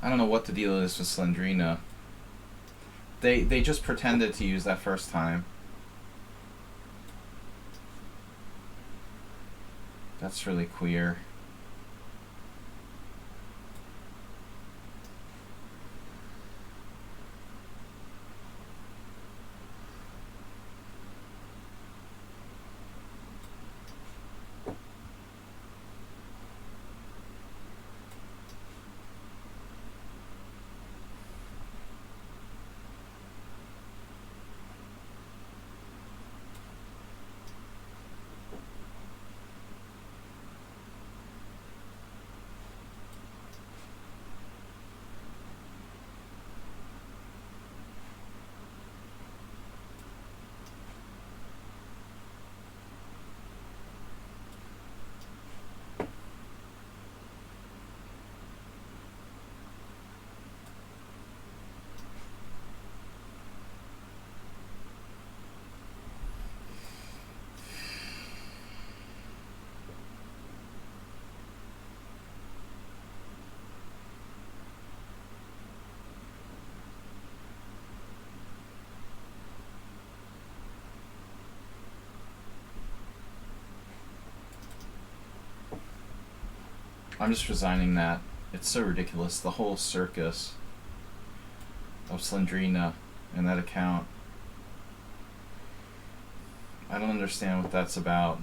I don't know what the deal is with Slendrina. They just pretended to use that first time. That's really queer. I'm just resigning that. It's so ridiculous. The whole circus of Slendrina and that account. I don't understand what that's about.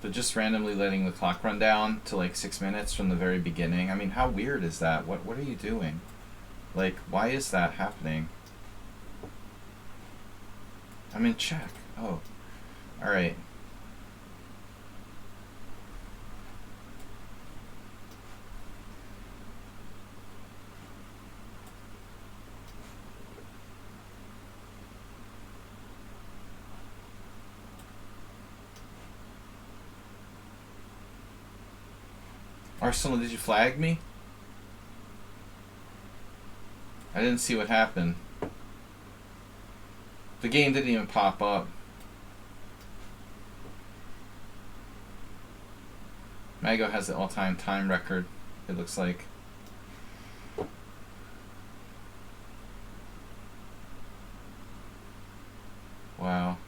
But just randomly letting the clock run down to like 6 minutes from the very beginning. I mean, how weird is that? What are you doing? Like, why is that happening? I'm in check. Oh. Alright. Arsenal, did you flag me? I didn't see what happened. The game didn't even pop up. Mago has the all-time time record, it looks like. Wow.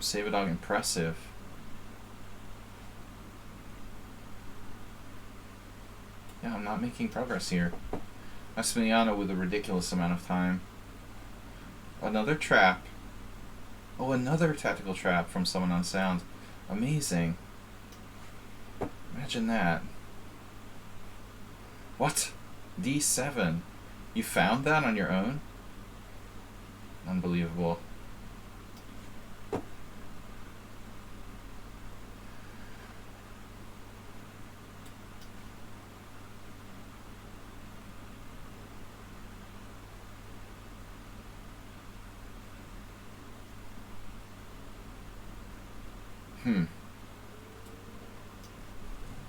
Save a dog impressive. Yeah, I'm not making progress here. Massimiliano with a ridiculous amount of time. Another trap. Oh, another tactical trap from someone on sound. Amazing. Imagine that. What? D7. You found that on your own? Unbelievable.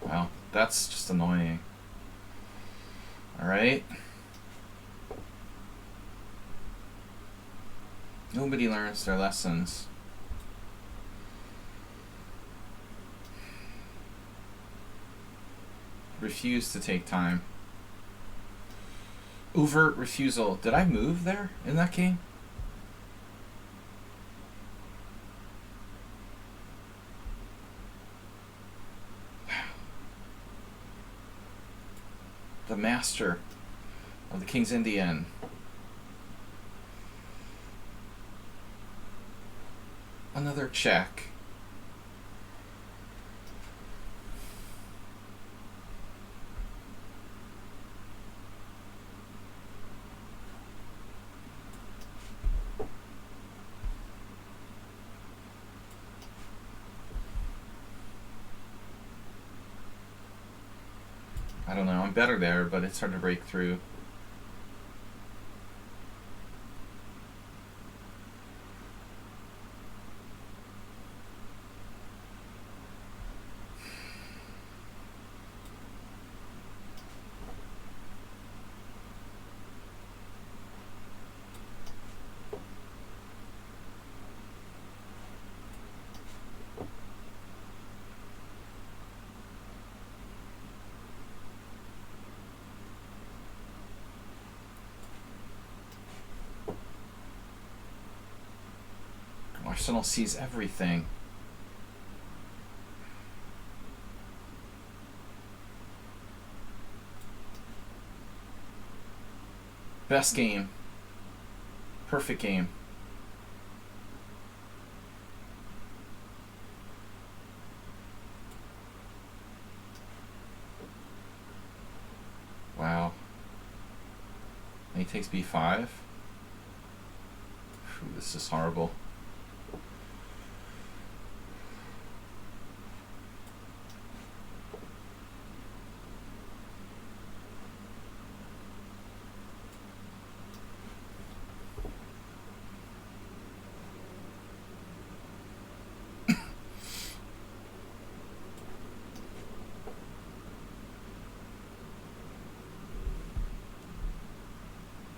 Wow, that's just annoying. Alright. Nobody learns their lessons. Refuse to take time. Overt refusal. Did I move there in that game? The master of the King's Indian. Another check. I don't know, I'm better there, but it's hard to break through. Arsenal sees everything. Best game. Perfect game. Wow. And he takes b5. Phew, this is horrible.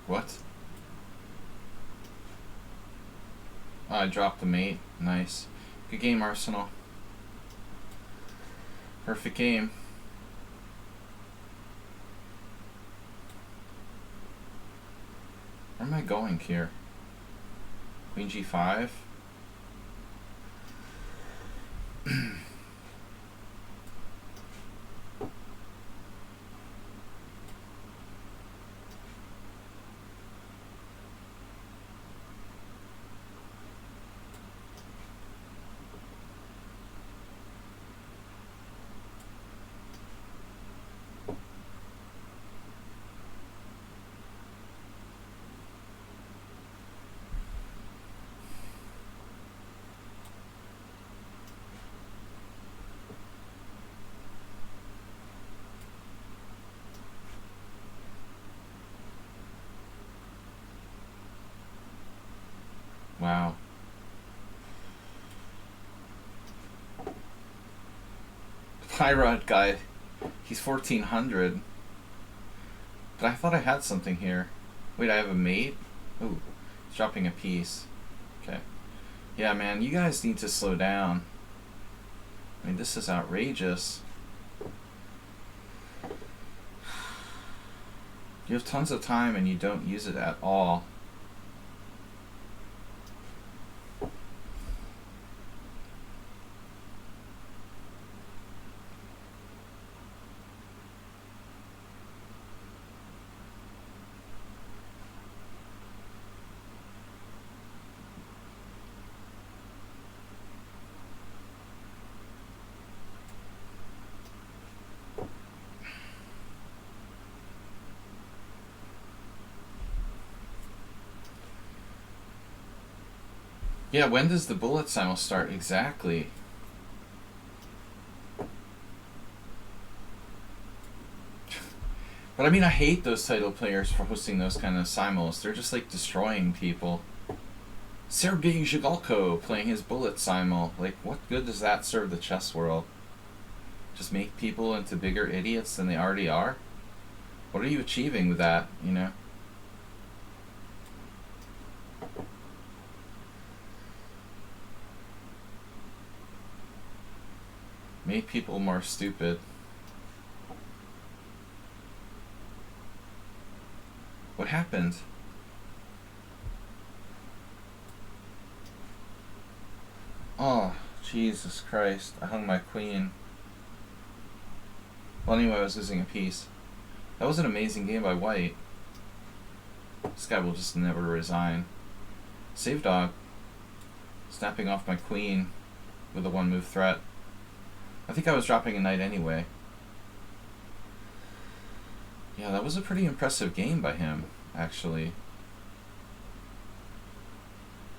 What? Oh, I dropped the mate. Nice. Good game, Arsenal. Perfect game. am I going here? Queen g5? Wow. Pyrot guy, he's 1400. But I thought I had something here. Wait, I have a mate? Ooh, he's dropping a piece. Okay. Yeah, man, you guys need to slow down. I mean, this is outrageous. You have tons of time and you don't use it at all. Yeah, when does the bullet simul start exactly? But I mean, I hate those title players for hosting those kind of simuls. They're just like destroying people. Sergei Zhigalko playing his bullet simul. Like, what good does that serve the chess world? Just make people into bigger idiots than they already are? What are you achieving with that, you know? Make people more stupid. What happened? Oh, Jesus Christ. I hung my queen. Well, anyway, I was losing a piece. That was an amazing game by white. This guy will just never resign. Save dog. Snapping off my queen with a one-move threat. I think I was dropping a knight anyway. Yeah, that was a pretty impressive game by him, actually.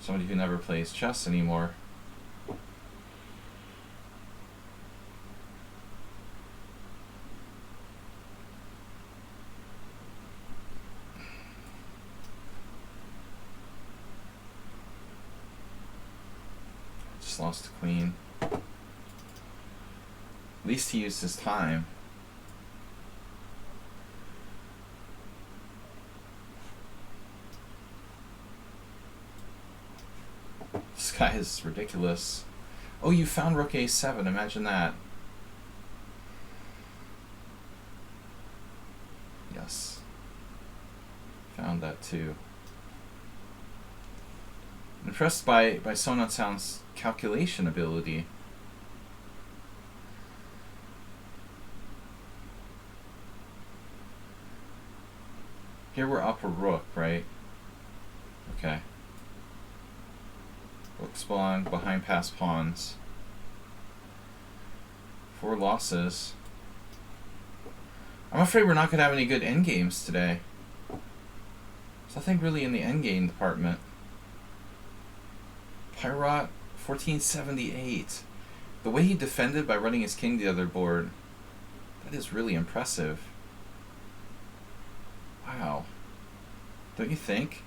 Somebody who never plays chess anymore. Just lost the queen. At least he used his time. This guy is ridiculous. Oh, you found rook a7. Imagine that. Yes. Found that too. Impressed by Sonat Sound's calculation ability. Here we're up a rook, right? Okay. Rook spawn, behind passed pawns. 4 losses. I'm afraid we're not going to have any good endgames today. There's nothing really in the endgame department. Pyrot, 1478. The way he defended by running his king to the other board, that is really impressive. Wow. Don't you think?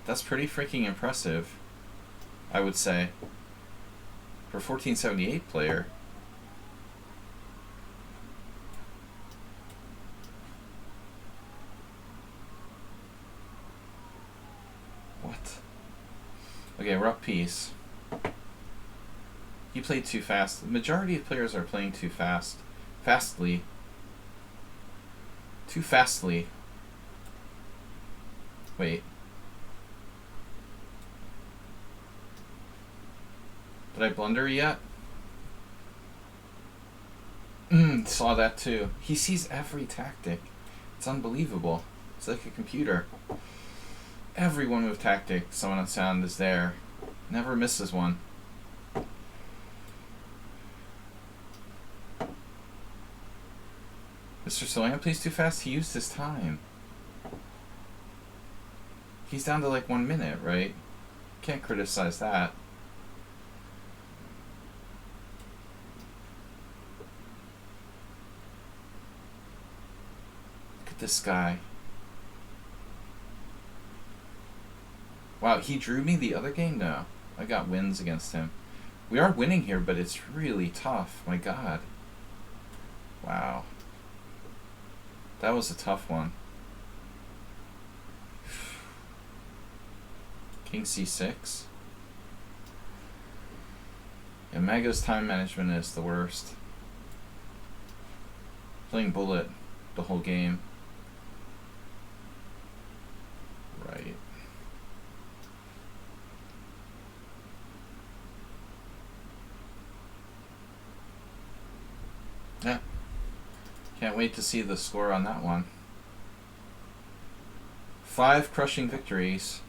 That's pretty freaking impressive, I would say. For a 1478 player. What? Okay, we're up piece. He played too fast. The majority of players are playing too fast. Fastly. Too fastly. Wait. Did I blunder yet? Saw that too. He sees every tactic. It's unbelievable. It's like a computer. Every one move tactic, someone on sound is there. Never misses one. Mr. Solan plays too fast. He used his time. He's down to like 1 minute, right? Can't criticize that. Look at this guy. Wow, he drew me the other game? No. I got wins against him. We are winning here, but it's really tough. My God. Wow. That was a tough one. King c6. Yeah, Mago's time management is the worst. Playing bullet the whole game. Right. Yeah. Can't wait to see the score on that one. 5 crushing victories.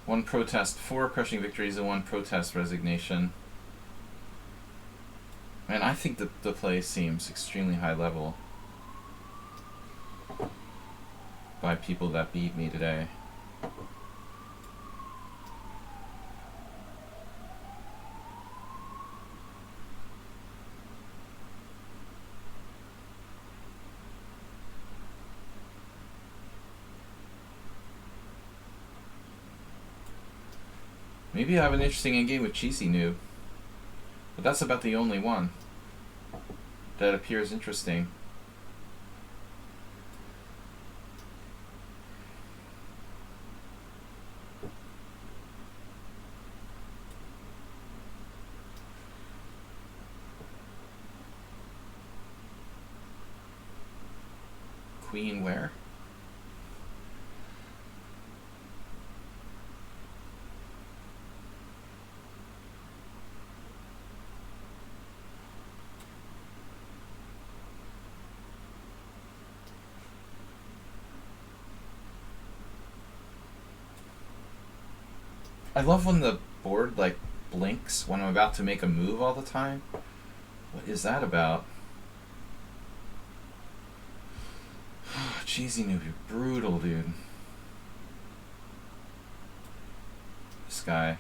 1 protest, 4 crushing victories, and 1 protest resignation. And I think the play seems extremely high level by people that beat me today. Maybe I have an interesting endgame with Cheesy Noob. But that's about the only one that appears interesting. Queen where? I love when the board like blinks when I'm about to make a move all the time. What is that about? Cheesy Noob, you're brutal, dude. This guy.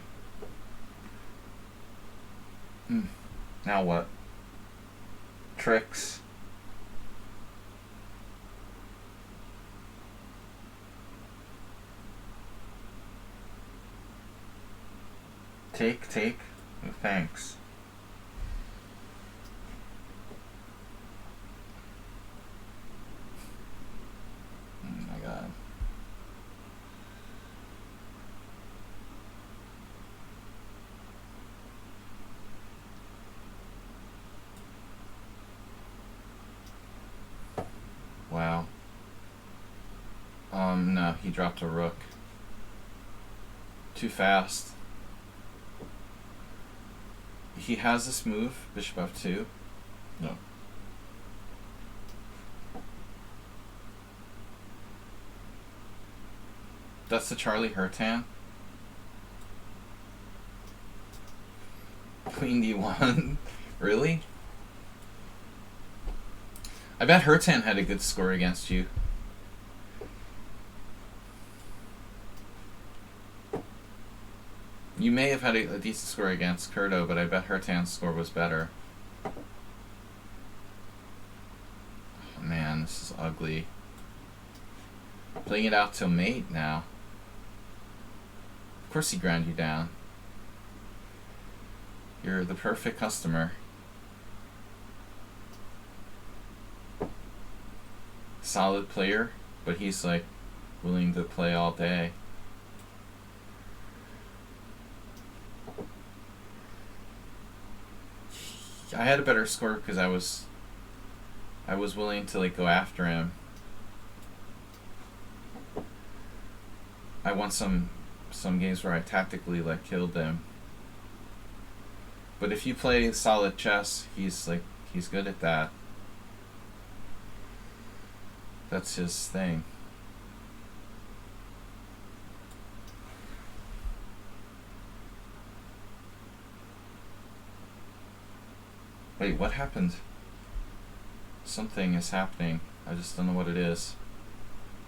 Now what? Tricks. Take. Oh, thanks. Oh my God. Wow. No, he dropped a rook. Too fast. He has this move, bishop f2. No. That's the Charlie Hurtan. Queen d1. Really? I bet Hurtan had a good score against you. You may have had a decent score against Kurdo, but I bet Hurtan's score was better. Oh man, this is ugly. Playing it out till mate now. Of course he ground you down. You're the perfect customer. Solid player, but he's like willing to play all day. I had a better score because I was willing to like go after him. I won some some games where I tactically like killed them. But if you play solid chess, he's good at that. That's his thing. Wait, what happened? Something is happening. I just don't know what it is.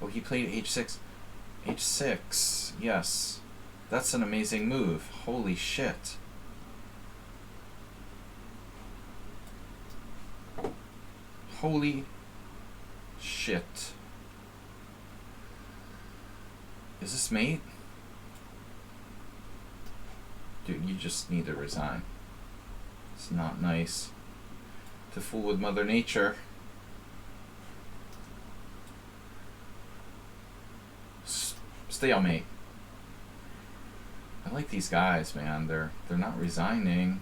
Oh, he played h6. h6, yes. That's an amazing move. Holy shit. Holy shit. Is this mate? Dude, you just need to resign. It's not nice to fool with Mother Nature. Stalemate. I like these guys, man. They're not resigning.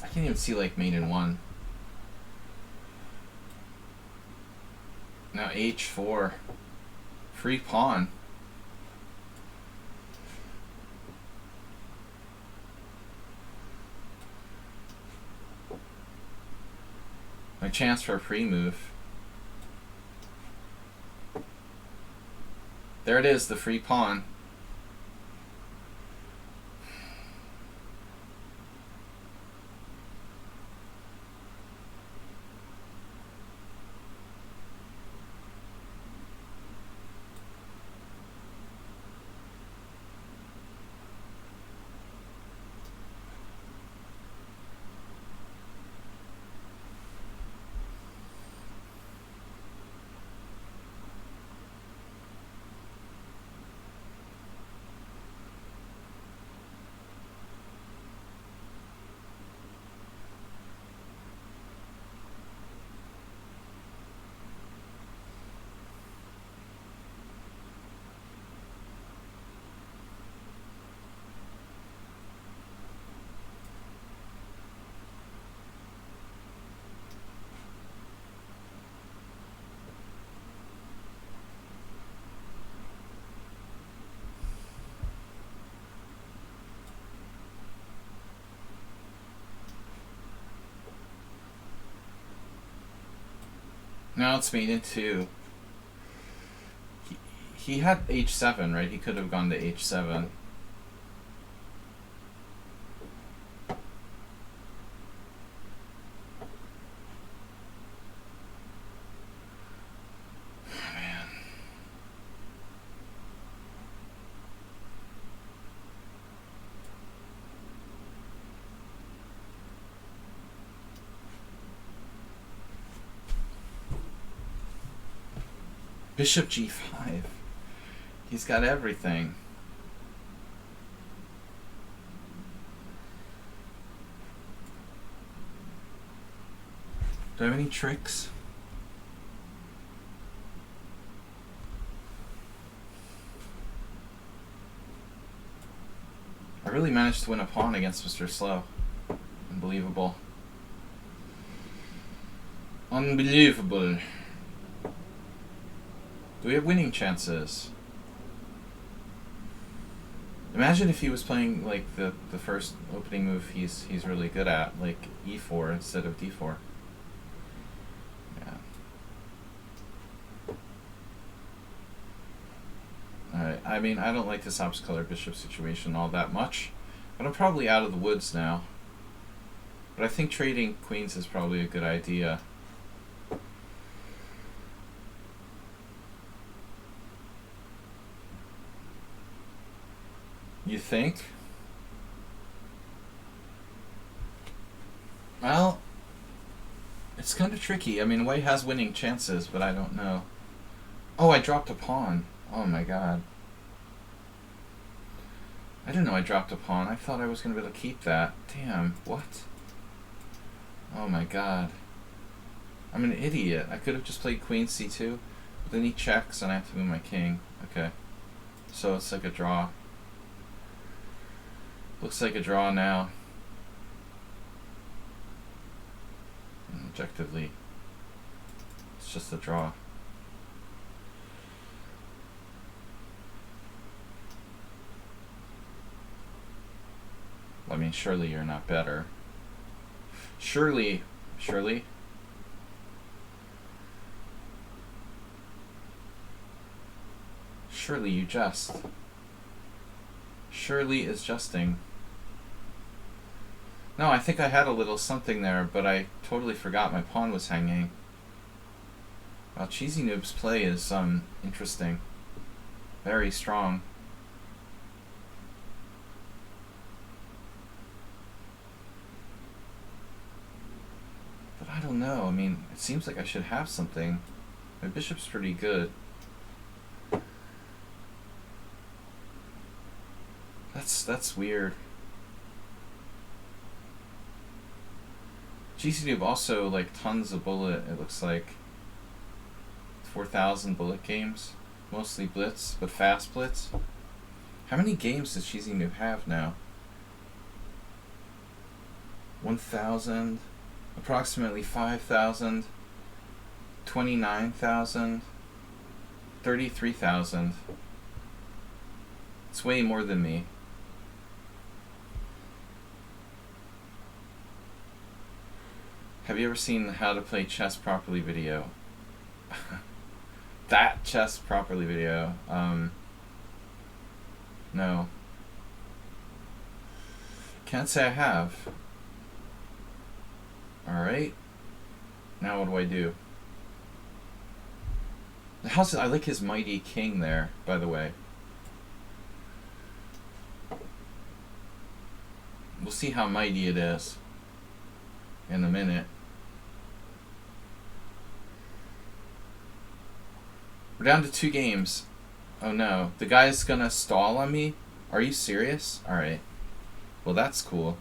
I can't even see like mate in one. Now h4. Free pawn. My chance for a free move. There it is, the free pawn. Now it's made into. He had h7, right? He could have gone to h7. Man. Bishop g5. He's got everything. Do I have any tricks? I really managed to win a pawn against Mr. Slow. Unbelievable. Unbelievable. Do we have winning chances? Imagine if he was playing like the first opening move he's really good at, like e4 instead of d4. Yeah. Alright, I mean, I don't like this ops color bishop situation all that much, but I'm probably out of the woods now. But I think trading queens is probably a good idea. You think? Well, it's kind of tricky. I mean, White has winning chances, but I don't know. Oh, I dropped a pawn. Oh my god. I didn't know I dropped a pawn. I thought I was going to be able to keep that. Damn, what? Oh my god. I'm an idiot. I could have just played queen c2, but then he checks and I have to move my king. Okay. So it's like a draw. Looks like a draw now. objectively. It's just a draw. I mean, surely you're not better. Surely. Surely you jest. Surely is jesting. No, I think I had a little something there, but I totally forgot my pawn was hanging. Wow, Cheesy Noob's play is interesting. Very strong. But I don't know. I mean, it seems like I should have something. My bishop's pretty good. That's weird. GCDube also like tons of bullet. It looks like 4,000 bullet games, mostly blitz, but fast blitz. How many games does Cheesy Noob have now? 1,000, approximately 5,000, 29,000, 33,000. It's way more than me. Have you ever seen the How to Play Chess Properly video? That chess properly video. No. Can't say I have. Alright. Now what do I do? I like his mighty king there, by the way. We'll see how mighty it is in a minute. We're down to 2 games. Oh no, the guy's gonna stall on me? Are you serious? Alright. Well, that's cool.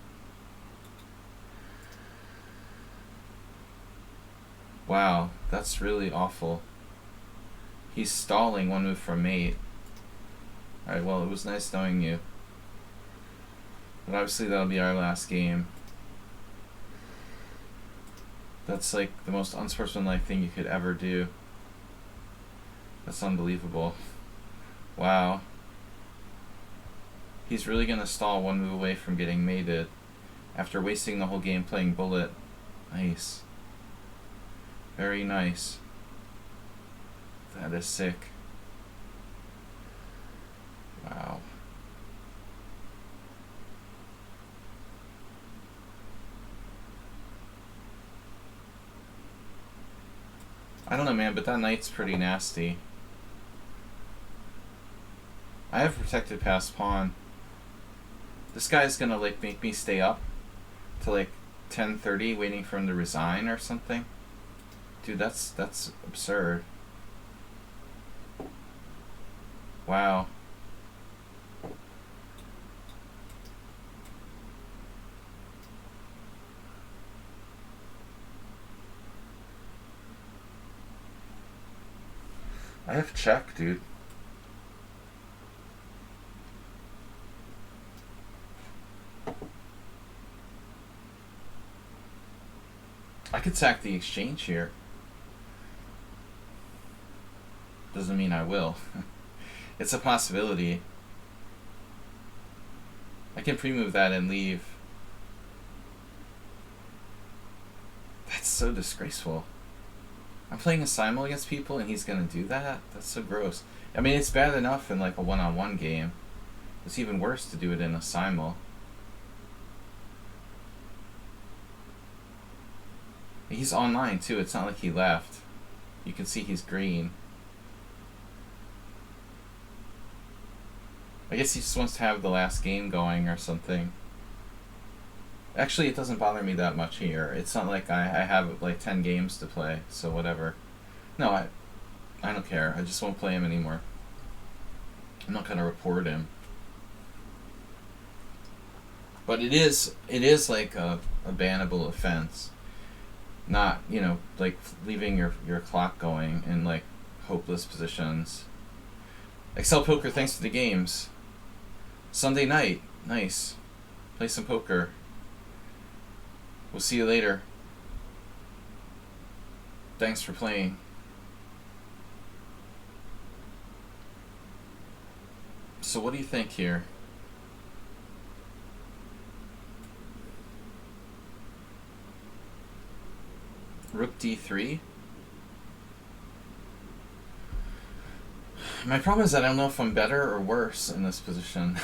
Wow, that's really awful. He's stalling 1 move from mate. Alright, well, it was nice knowing you. But obviously that'll be our last game. That's like the most unsportsmanlike thing you could ever do. That's unbelievable. Wow. He's really gonna stall 1 move away from getting mated after wasting the whole game playing bullet. Nice. Very nice. That is sick. Wow. I don't know, man, but that knight's pretty nasty. I have protected pass pawn. This guy's gonna like make me stay up to like 10:30 waiting for him to resign or something. Dude, that's absurd. Wow. I have check, dude. I could sack the exchange here. Doesn't mean I will. It's a possibility. I can pre-move that and leave. That's so disgraceful. I'm playing a Simul against people and he's gonna do that? That's so gross. I mean, it's bad enough in like a one-on-one game. It's even worse to do it in a Simul. He's online too, it's not like he left. You can see he's green. I guess he just wants to have the last game going or something. Actually, it doesn't bother me that much here. It's not like I have like 10 games to play, so whatever. No, I don't care. I just won't play him anymore. I'm not gonna report him. But it is like a bannable offense. Not, you know, like leaving your clock going in like hopeless positions. Excel Poker, thanks for the games. Sunday night, nice. Play some poker. We'll see you later. Thanks for playing. So what do you think here? Rook d3? My problem is that I don't know if I'm better or worse in this position.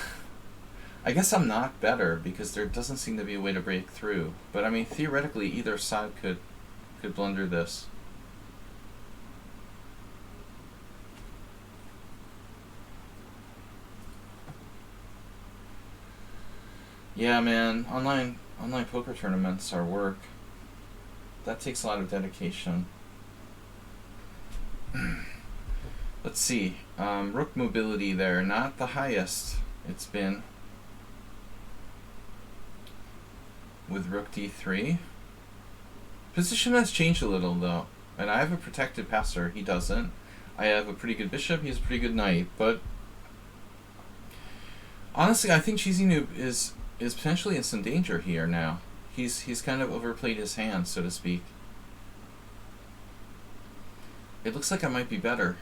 I guess I'm not better because there doesn't seem to be a way to break through. But I mean, theoretically, either side could blunder this. Yeah, man, online poker tournaments are work. That takes a lot of dedication. Let's see. Rook mobility there, not the highest it's been. With rook d3. Position has changed a little though. And I have a protected passer, he doesn't. I have a pretty good bishop, he has a pretty good knight, but honestly I think Cheesy Noob is potentially in some danger here now. He's kind of overplayed his hand, so to speak. It looks like I might be better,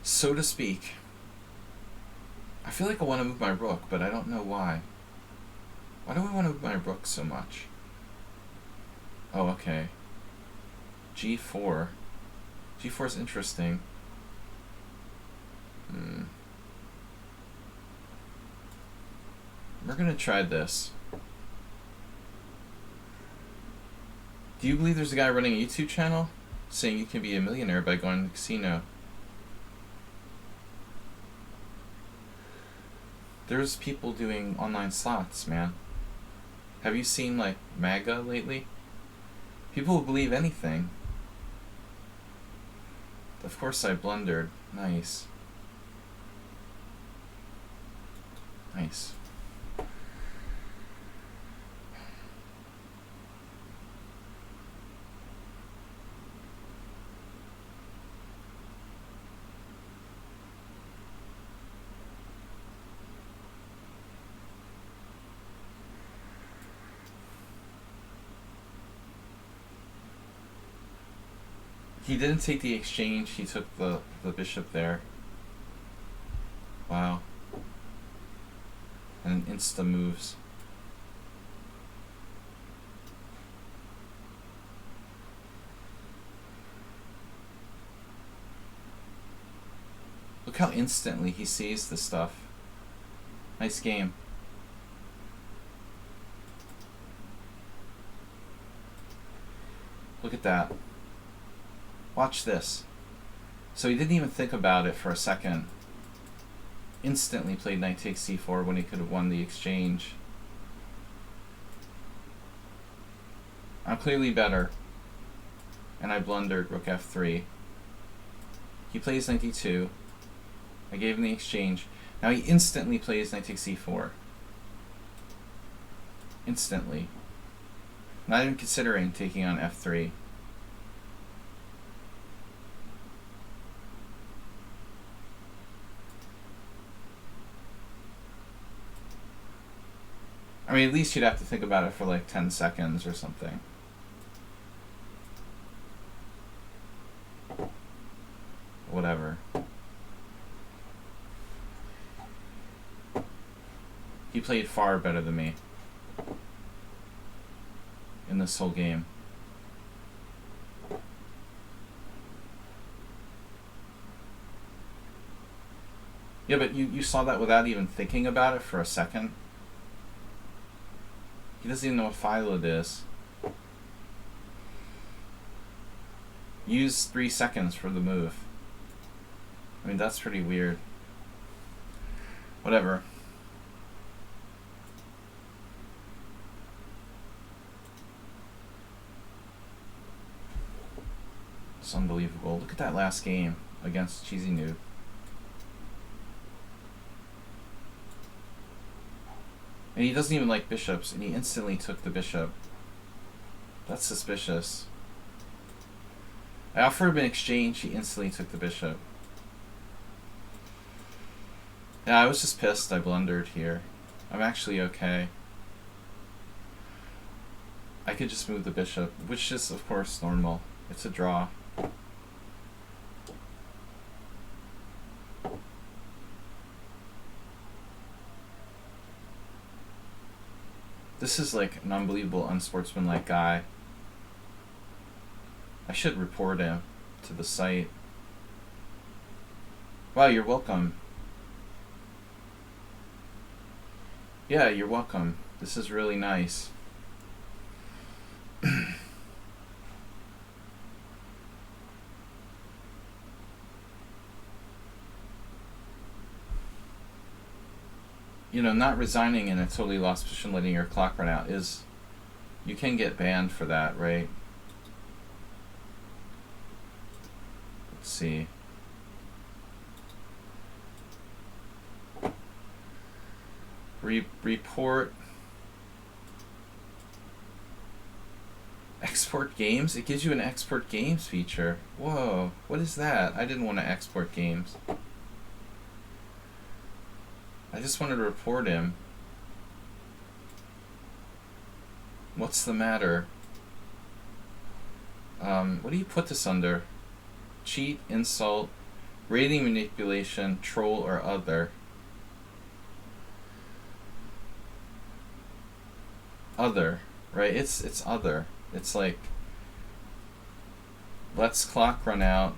so to speak. I feel like I want to move my rook, but I don't know why. Why do I want to move my rook so much? Oh, okay. G4. G4 is interesting. We're gonna try this. Do you believe there's a guy running a YouTube channel saying you can be a millionaire by going to the casino? There's people doing online slots, man. Have you seen, like, MAGA lately? People will believe anything. Of course I blundered. Nice. Nice. He didn't take the exchange, he took the bishop there. Wow. And insta moves. Look how instantly he sees the stuff. Nice game. Look at that. Watch this. So he didn't even think about it for a second. Instantly played knight takes c4 when he could have won the exchange. I'm clearly better. And I blundered rook f3. He plays knight d2. I gave him the exchange. Now he instantly plays knight takes c4. Instantly. Not even considering taking on f3. I mean, at least you'd have to think about it for like 10 seconds or something. Whatever. He played far better than me in this whole game. Yeah, but you saw that without even thinking about it for a second. He doesn't even know what file it is. Use 3 seconds for the move. I mean, that's pretty weird. Whatever. It's unbelievable. Look at that last game against Cheesy Noob. And he doesn't even like bishops, and he instantly took the bishop. That's suspicious. I offered him an exchange, he instantly took the bishop. Yeah, I was just pissed I blundered here. I'm actually okay. I could just move the bishop, which is, of course, normal. It's a draw. This is like an unbelievable unsportsmanlike guy. I should report him to the site. Wow, you're welcome. Yeah, you're welcome. This is really nice. You know, not resigning in a totally lost position, letting your clock run out is... You can get banned for that, right? Let's see. Report. Export games? It gives you an export games feature. Whoa, what is that? I didn't want to export games. I just wanted to report him. What's the matter? What do you put this under? Cheat, insult, rating manipulation, troll, or other. Other, right? It's other. It's like, let's clock run out.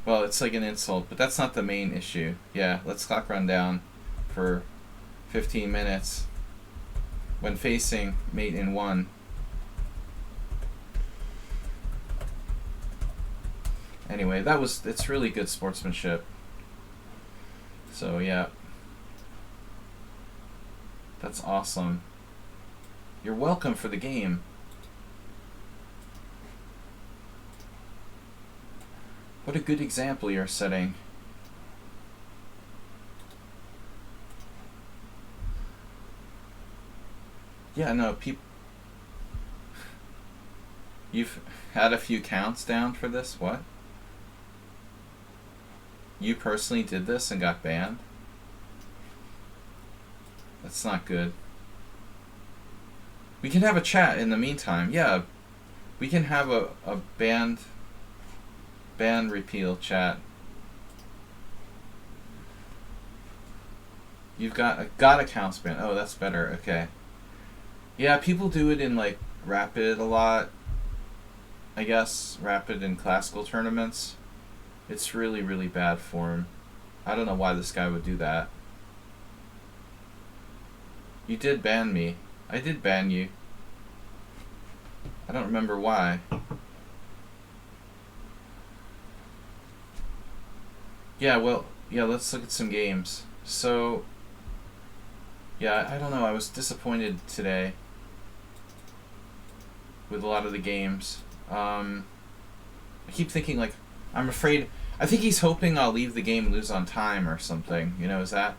Well, it's like an insult, but that's not the main issue. Yeah, let's clock run down for 15 minutes when facing mate in 1. Anyway, it's really good sportsmanship. So yeah, that's awesome. You're welcome for the game. What a good example you're setting. Yeah, no, you've had a few counts down for this? What? You personally did this and got banned? That's not good. We can have a chat in the meantime. Yeah, we can have a ban repeal chat. You've got accounts ban. Oh, that's better. Okay. Yeah, people do it in like Rapid a lot. I guess Rapid and classical tournaments. It's really, really bad form. I don't know why this guy would do that. You did ban me. I did ban you. I don't remember why. Yeah, well, yeah, let's look at some games. So, yeah, I don't know. I was disappointed today with a lot of the games. I keep thinking, like, I'm afraid... I think he's hoping I'll leave the game and lose on time or something. You know, is that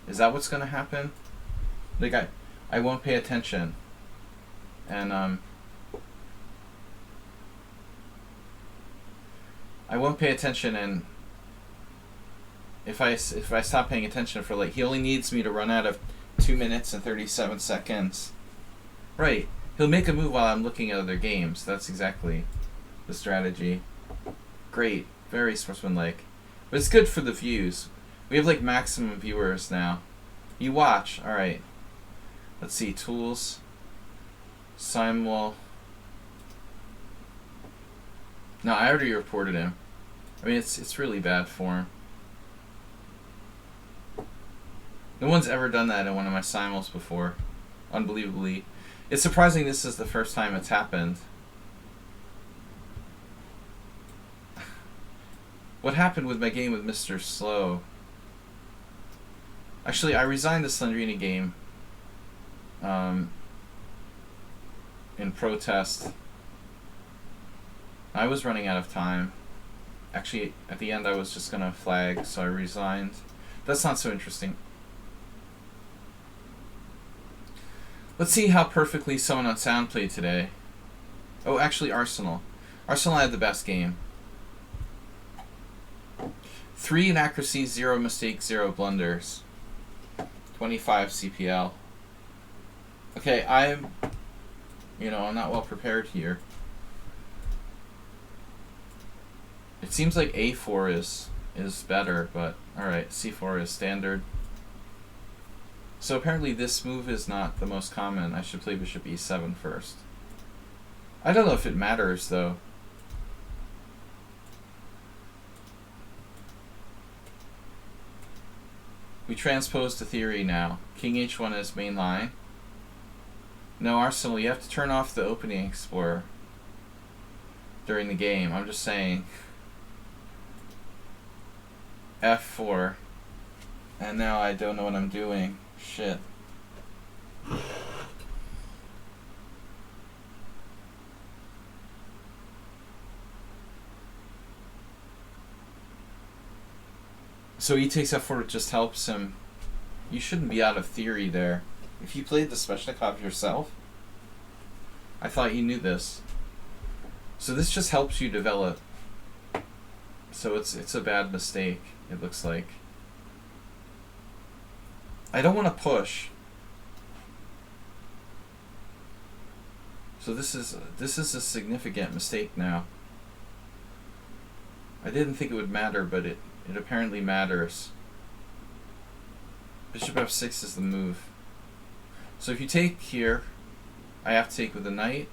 what's going to happen? Like, I won't pay attention. And, I won't pay attention, and if I stop paying attention for, like, he only needs me to run out of 2 minutes and 37 seconds. Right. He'll make a move while I'm looking at other games. That's exactly the strategy. Great. Very sportsmanlike. But it's good for the views. We have, like, maximum viewers now. You watch. Alright. Let's see. Tools. Simul. No, I already reported him. I mean, it's really bad form. No one's ever done that in one of my simuls before. Unbelievably. It's surprising this is the first time it's happened. What happened with my game with Mr. Slow? Actually, I resigned the Slendrini game in protest. I was running out of time. Actually, at the end I was just gonna flag, so I resigned. That's not so interesting. Let's see how perfectly someone on sound played today. Oh, actually, Arsenal. Arsenal had the best game. 3 inaccuracies, 0 mistakes, 0 blunders. 25 CPL. Okay, I'm not well prepared here. It seems like A4 is better, but alright, C4 is standard. So apparently this move is not the most common. I should play bishop E7 first. I don't know if it matters, though. We transpose the theory now. King H1 is main line. No, Arsenal, you have to turn off the opening explorer during the game. I'm just saying. F4. And now I don't know what I'm doing. Shit. So he takes F4, it just helps him. You shouldn't be out of theory there. If you played the Sveshnikov yourself, I thought you knew this. So this just helps you develop. So it's a bad mistake, it looks like. I don't want to push. So this is a significant mistake now. I didn't think it would matter, but it apparently matters. Bishop F6 is the move. So if you take here, I have to take with the knight.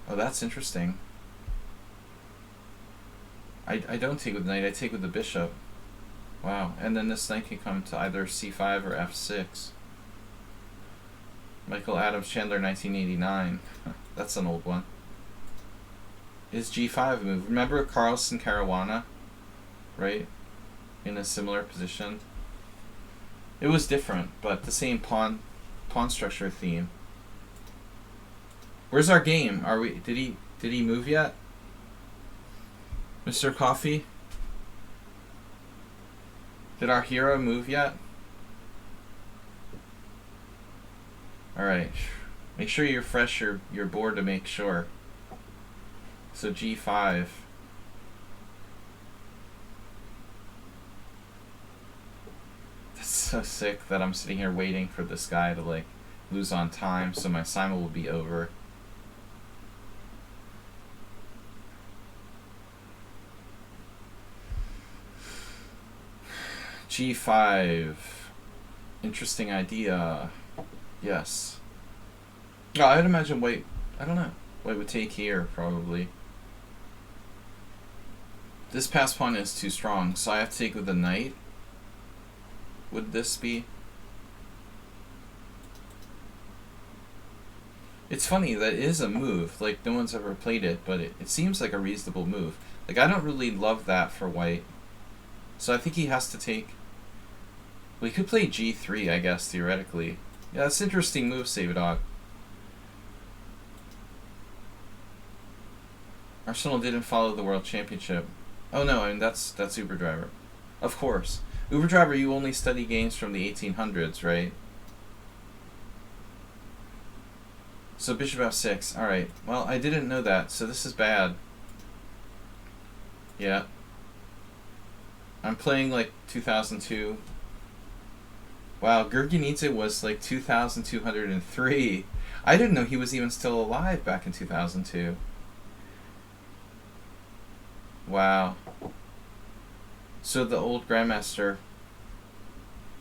Oh, that's interesting. I don't take with the knight, I take with the bishop. Wow, and then this knight can come to either C5 or F6. Michael Adams Chandler, 1989. That's an old one. Is G5 a move? Remember Carlson Caruana? Right? In a similar position. It was different, but the same pawn structure theme. Where's our game? Are we did he move yet? Mr. Coffee? Did our hero move yet? Alright. Make sure you refresh your board to make sure. So G5. That's so sick that I'm sitting here waiting for this guy to like lose on time so my Simul will be over. G5. Interesting idea. Yes. Oh, I'd imagine white, I don't know. White would take here, probably. This pass pawn is too strong, so I have to take with the knight. Would this be? It's funny, that is a move. Like, no one's ever played it, but it seems like a reasonable move. Like, I don't really love that for white. So I think he has to take... We could play G3, I guess, theoretically. Yeah, that's an interesting move, Savadog. Arsenal didn't follow the World Championship. Oh no, I mean, that's Uber Driver. Of course. Uber Driver, you only study games from the 1800s, right? So Bishop F6. Alright. Well, I didn't know that, so this is bad. Yeah. I'm playing like 2002. Wow, Gurgenidze was like 2,203. I didn't know he was even still alive back in 2002. Wow. So the old Grandmaster,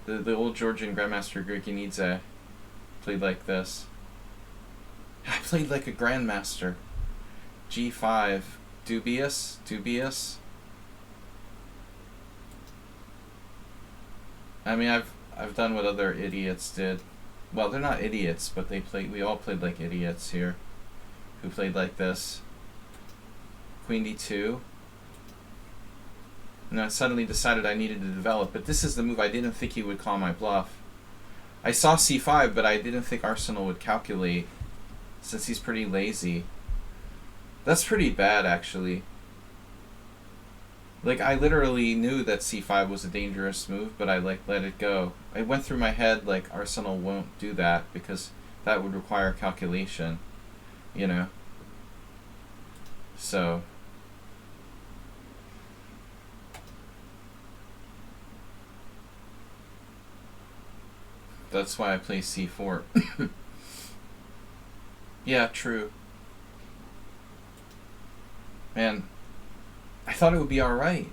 the old Georgian Grandmaster Gurgenidze played like this. I played like a Grandmaster. G5. Dubious? Dubious? I mean, I've done what other idiots did. Well, they're not idiots, but we all played like idiots here. Who played like this. Queen D2. And I suddenly decided I needed to develop, but this is the move I didn't think he would call my bluff. I saw C5, but I didn't think Arsenal would calculate, since he's pretty lazy. That's pretty bad, actually. Like, I literally knew that C5 was a dangerous move, but I, like, let it go. It went through my head, like, Arsenal won't do that, because that would require calculation, you know? So... That's why I play c4. Yeah, true. Man, I thought it would be alright.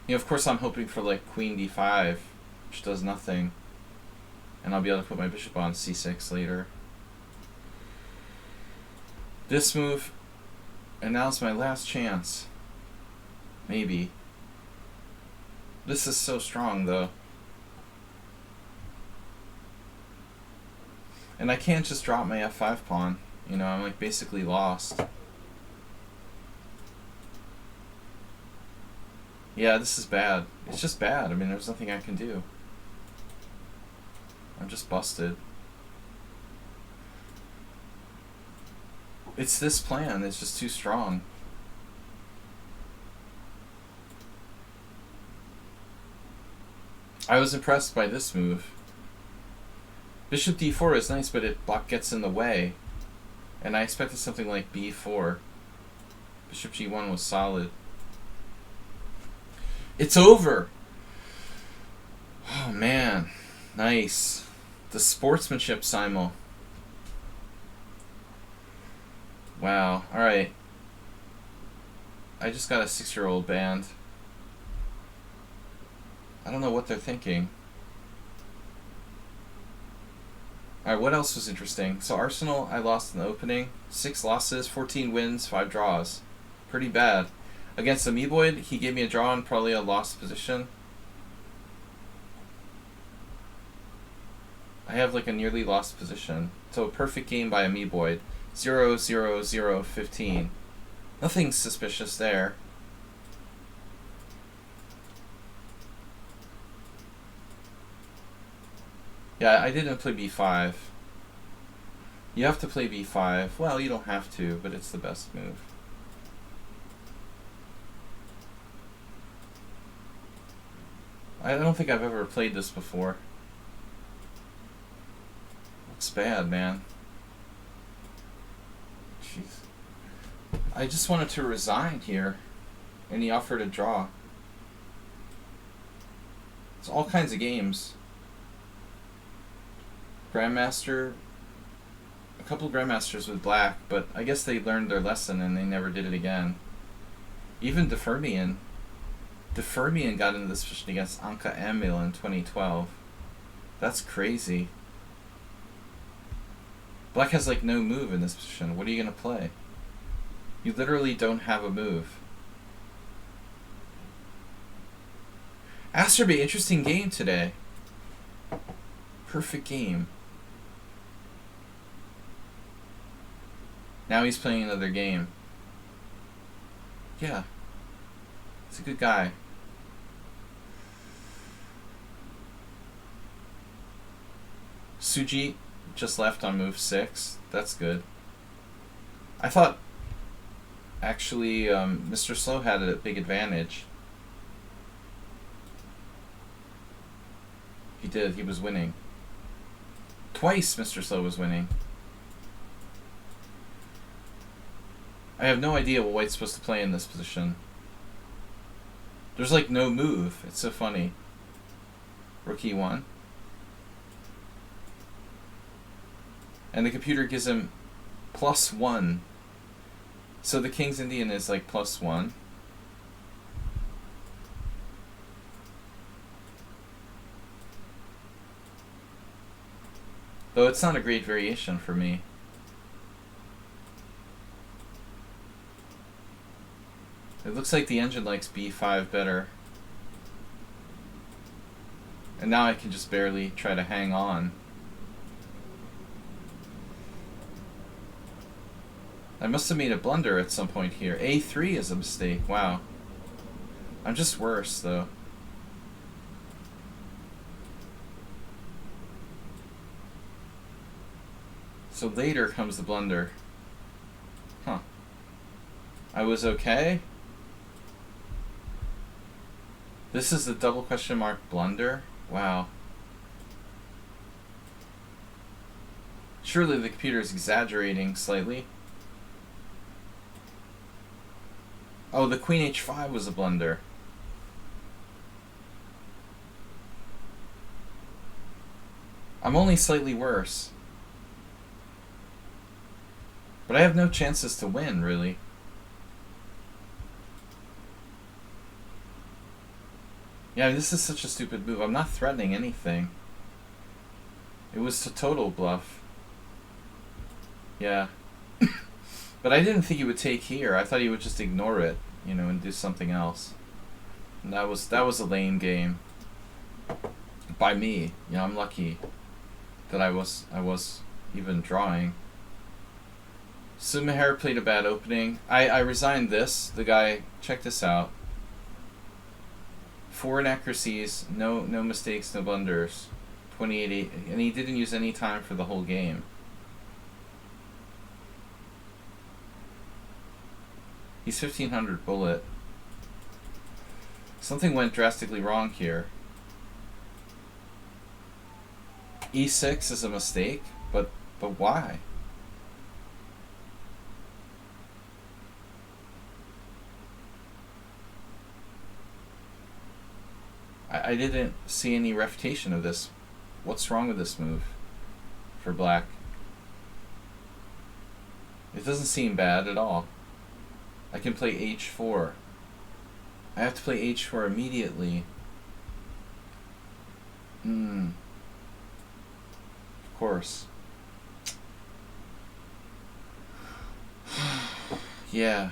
You know, of course I'm hoping for like queen d5, which does nothing. And I'll be able to put my bishop on c6 later. This move, and now's my last chance. Maybe. This is so strong though. And I can't just drop my f5 pawn. You know, I'm like basically lost. Yeah, this is bad. It's just bad. I mean, there's nothing I can do. I'm just busted. It's this plan. It's just too strong. I was impressed by this move. Bishop d4 is nice, but it gets in the way. And I expected something like b4. Bishop g1 was solid. It's over! Oh man. Nice. The sportsmanship, Simul. Wow. Alright. I just got a 6-year-old banned. I don't know what they're thinking. Alright, what else was interesting? So Arsenal, I lost in the opening. 6 losses, 14 wins, 5 draws. Pretty bad. Against Amoeboid, he gave me a draw and probably a lost position. I have like a nearly lost position. So a perfect game by Amoeboid. 0-0-0-15. Nothing suspicious there. Yeah, I didn't play b5. You have to play b5. Well, you don't have to, but it's the best move. I don't think I've ever played this before. Looks bad, man. Jeez. I just wanted to resign here, and he offered a draw. It's all kinds of games. Grandmaster, a couple of Grandmasters with black, but I guess they learned their lesson and they never did it again. Even DeFermian got into this position against Anka Emil in 2012. That's crazy. Black has like no move in this position. What are you going to play? You literally don't have a move. Asterby, interesting game today. Perfect game. Now he's playing another game. Yeah. He's a good guy. Suji just left on move 6. That's good. I thought actually Mr. Slow had a big advantage. He did. He was winning. Twice Mr. Slow was winning. I have no idea what White's supposed to play in this position. There's like no move. It's so funny. Rook e1. And the computer gives him +1. So the King's Indian is like +1. Though it's not a great variation for me. It looks like the engine likes b5 better. And now I can just barely try to hang on. I must have made a blunder at some point here. a3 is a mistake. Wow. I'm just worse, though. So later comes the blunder. Huh. I was okay? This is the double question mark blunder? Wow. Surely the computer is exaggerating slightly. Oh, the queen h5 was a blunder. I'm only slightly worse. But I have no chances to win, really. Yeah, this is such a stupid move. I'm not threatening anything. It was a total bluff. Yeah. But I didn't think he would take here. I thought he would just ignore it, you know, and do something else. And that was a lame game. By me. You know, I'm lucky that I was even drawing. Sumaher played a bad opening. I resigned this. The guy, check this out. 4 inaccuracies, no mistakes, no blunders. 28, and he didn't use any time for the whole game. He's 1500 bullet. Something went drastically wrong here. E6 is a mistake, but why? I didn't see any refutation of this. What's wrong with this move for black? It doesn't seem bad at all. I can play h4. I have to play h4 immediately. Of course. Yeah.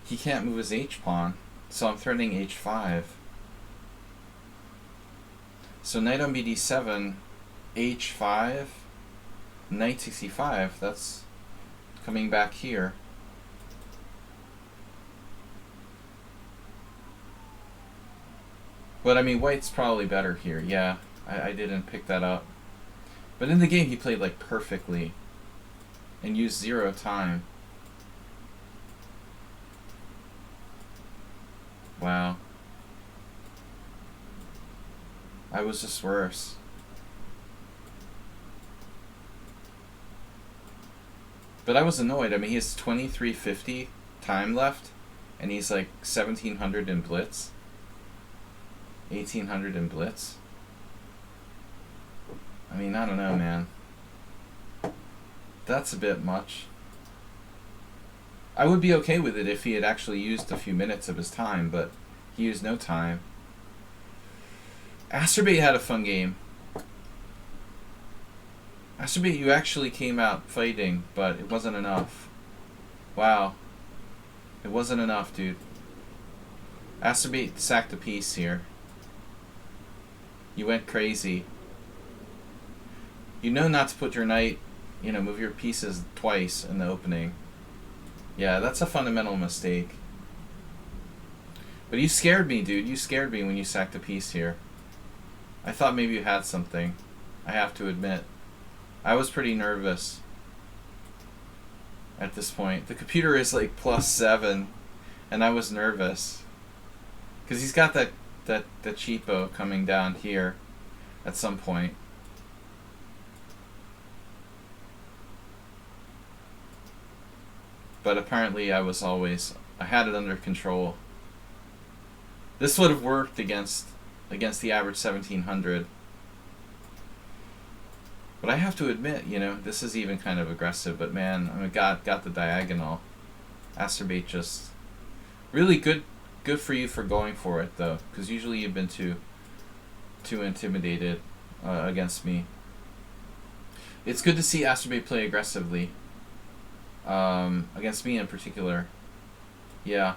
He can't move his h-pawn, so I'm threatening h5. So knight on bd7, h5, knight 65, that's coming back here. But I mean, white's probably better here. Yeah, I didn't pick that up. But in the game, he played like perfectly and used 0 time. Wow. I was just worse. But I was annoyed. I mean, he has 2350 time left, and he's like 1700 in blitz. 1800 in blitz. I mean, I don't know, man. That's a bit much. I would be okay with it if he had actually used a few minutes of his time, but he used no time. Asterbait had a fun game. Asterbait, you actually came out fighting, but it wasn't enough. Wow. It wasn't enough, dude. Asterbait sacked a piece here. You went crazy. You know not to put your knight, you know, move your pieces twice in the opening. Yeah, that's a fundamental mistake. But you scared me, dude. You scared me when you sacked a piece here. I thought maybe you had something. I have to admit. I was pretty nervous at this point. The computer is like +7, and I was nervous. Because he's got that cheapo coming down here at some point. But apparently I had it under control. This would have worked against the average 1700. But I have to admit, you know, this is even kind of aggressive, but man, I mean, got the diagonal. Asterbait just really good for you for going for it though, because usually you've been too intimidated against me. It's good to see Asterbait play aggressively. Against me in particular. Yeah.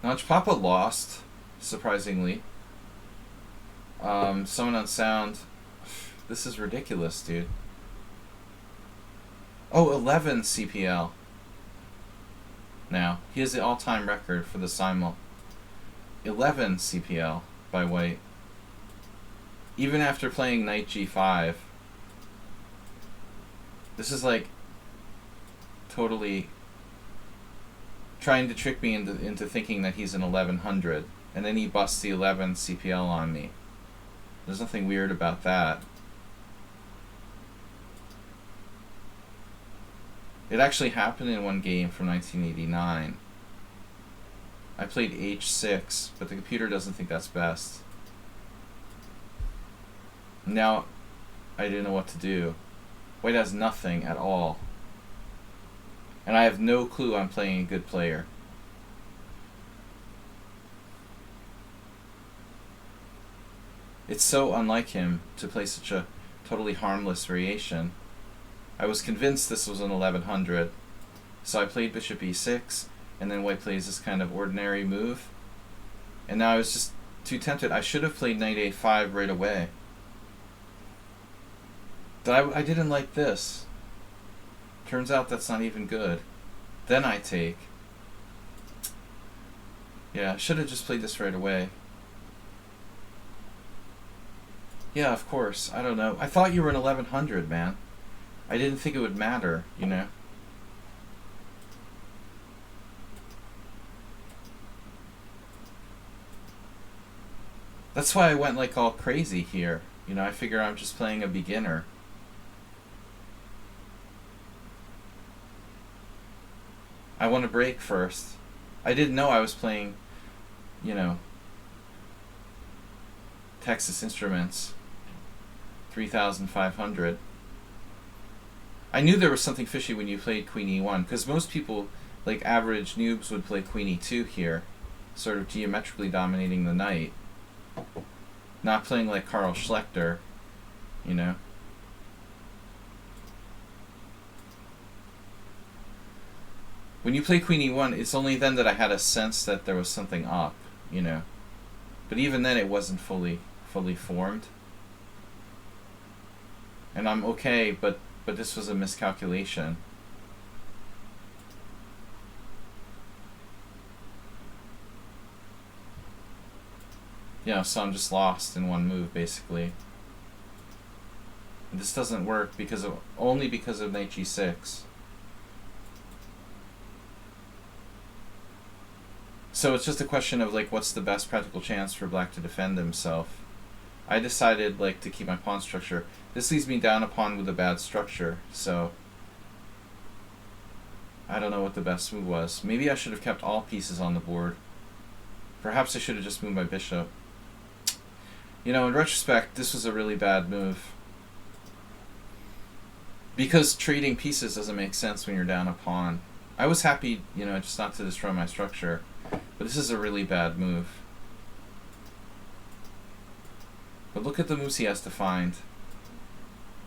Notch Papa lost, surprisingly. Someone on sound. This is ridiculous, dude. Oh, 11 CPL. Now, he has the all-time record for the Simul. 11 CPL by white. Even after playing knight g5. This is like totally trying to trick me into thinking that he's an 1100, and then he busts the 11 CPL on me. There's nothing weird about that. It actually happened in one game from 1989. I played h6, but the computer doesn't think that's best. Now, I didn't know what to do. White has nothing at all. And I have no clue I'm playing a good player. It's so unlike him to play such a totally harmless variation. I was convinced this was an 1100, so I played bishop e6, and then white plays this kind of ordinary move. And now I was just too tempted. I should have played knight a5 right away. But I didn't like this. Turns out that's not even good. Then I take. Yeah, I should have just played this right away. Yeah, of course. I don't know. I thought you were an 1100, man. I didn't think it would matter, you know? That's why I went like all crazy here. You know, I figure I'm just playing a beginner. I want to break first. I didn't know I was playing, you know, Texas Instruments 3500. I knew there was something fishy when you played Queen e1, because most people, like average noobs, would play Queen e2 here, sort of geometrically dominating the knight. Not playing like Carl Schlechter, you know. When you play Queen e1, it's only then that I had a sense that there was something up, you know. But even then it wasn't fully formed. And I'm okay, but this was a miscalculation. You know, so I'm just lost in one move, basically. And this doesn't work only because of knight g6. So it's just a question of like what's the best practical chance for black to defend himself. I decided like to keep my pawn structure. This leaves me down a pawn with a bad structure, so I don't know what the best move was. Maybe I should have kept all pieces on the board. Perhaps I should have just moved my bishop. You know, in retrospect, this was a really bad move. Because trading pieces doesn't make sense when you're down a pawn. I was happy, you know, just not to destroy my structure. But this is a really bad move. But look at the moves he has to find.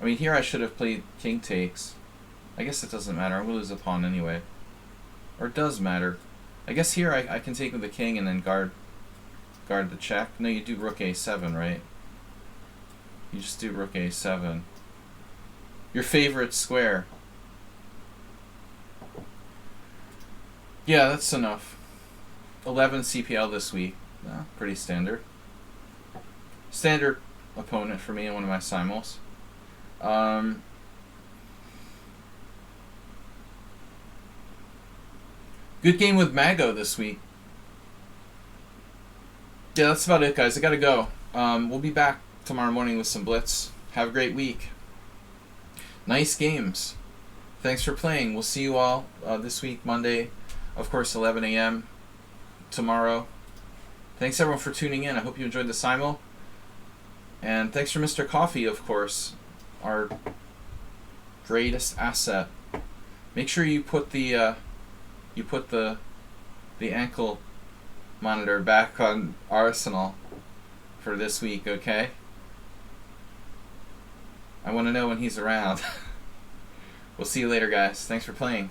I mean, here I should have played king takes. I guess it doesn't matter. I'm going to lose a pawn anyway. Or it does matter. I guess here I can take with the king and then guard the check. No, you do rook a7, right? You just do rook a7. Your favorite square. Yeah, that's enough. 11 CPL this week. Pretty standard. Standard opponent for me in one of my simuls. Good game with Mago this week. Yeah, that's about it, guys. I gotta go. We'll be back tomorrow morning with some Blitz. Have a great week. Nice games. Thanks for playing. We'll see you all this week, Monday. Of course, 11 a.m. tomorrow. Thanks, everyone, for tuning in. I hope you enjoyed the simul. And thanks for Mr. Coffee, of course, our greatest asset. Make sure you put the ankle monitor back on Arsenal for this week, okay? I want to know when he's around. We'll see you later, guys. Thanks for playing.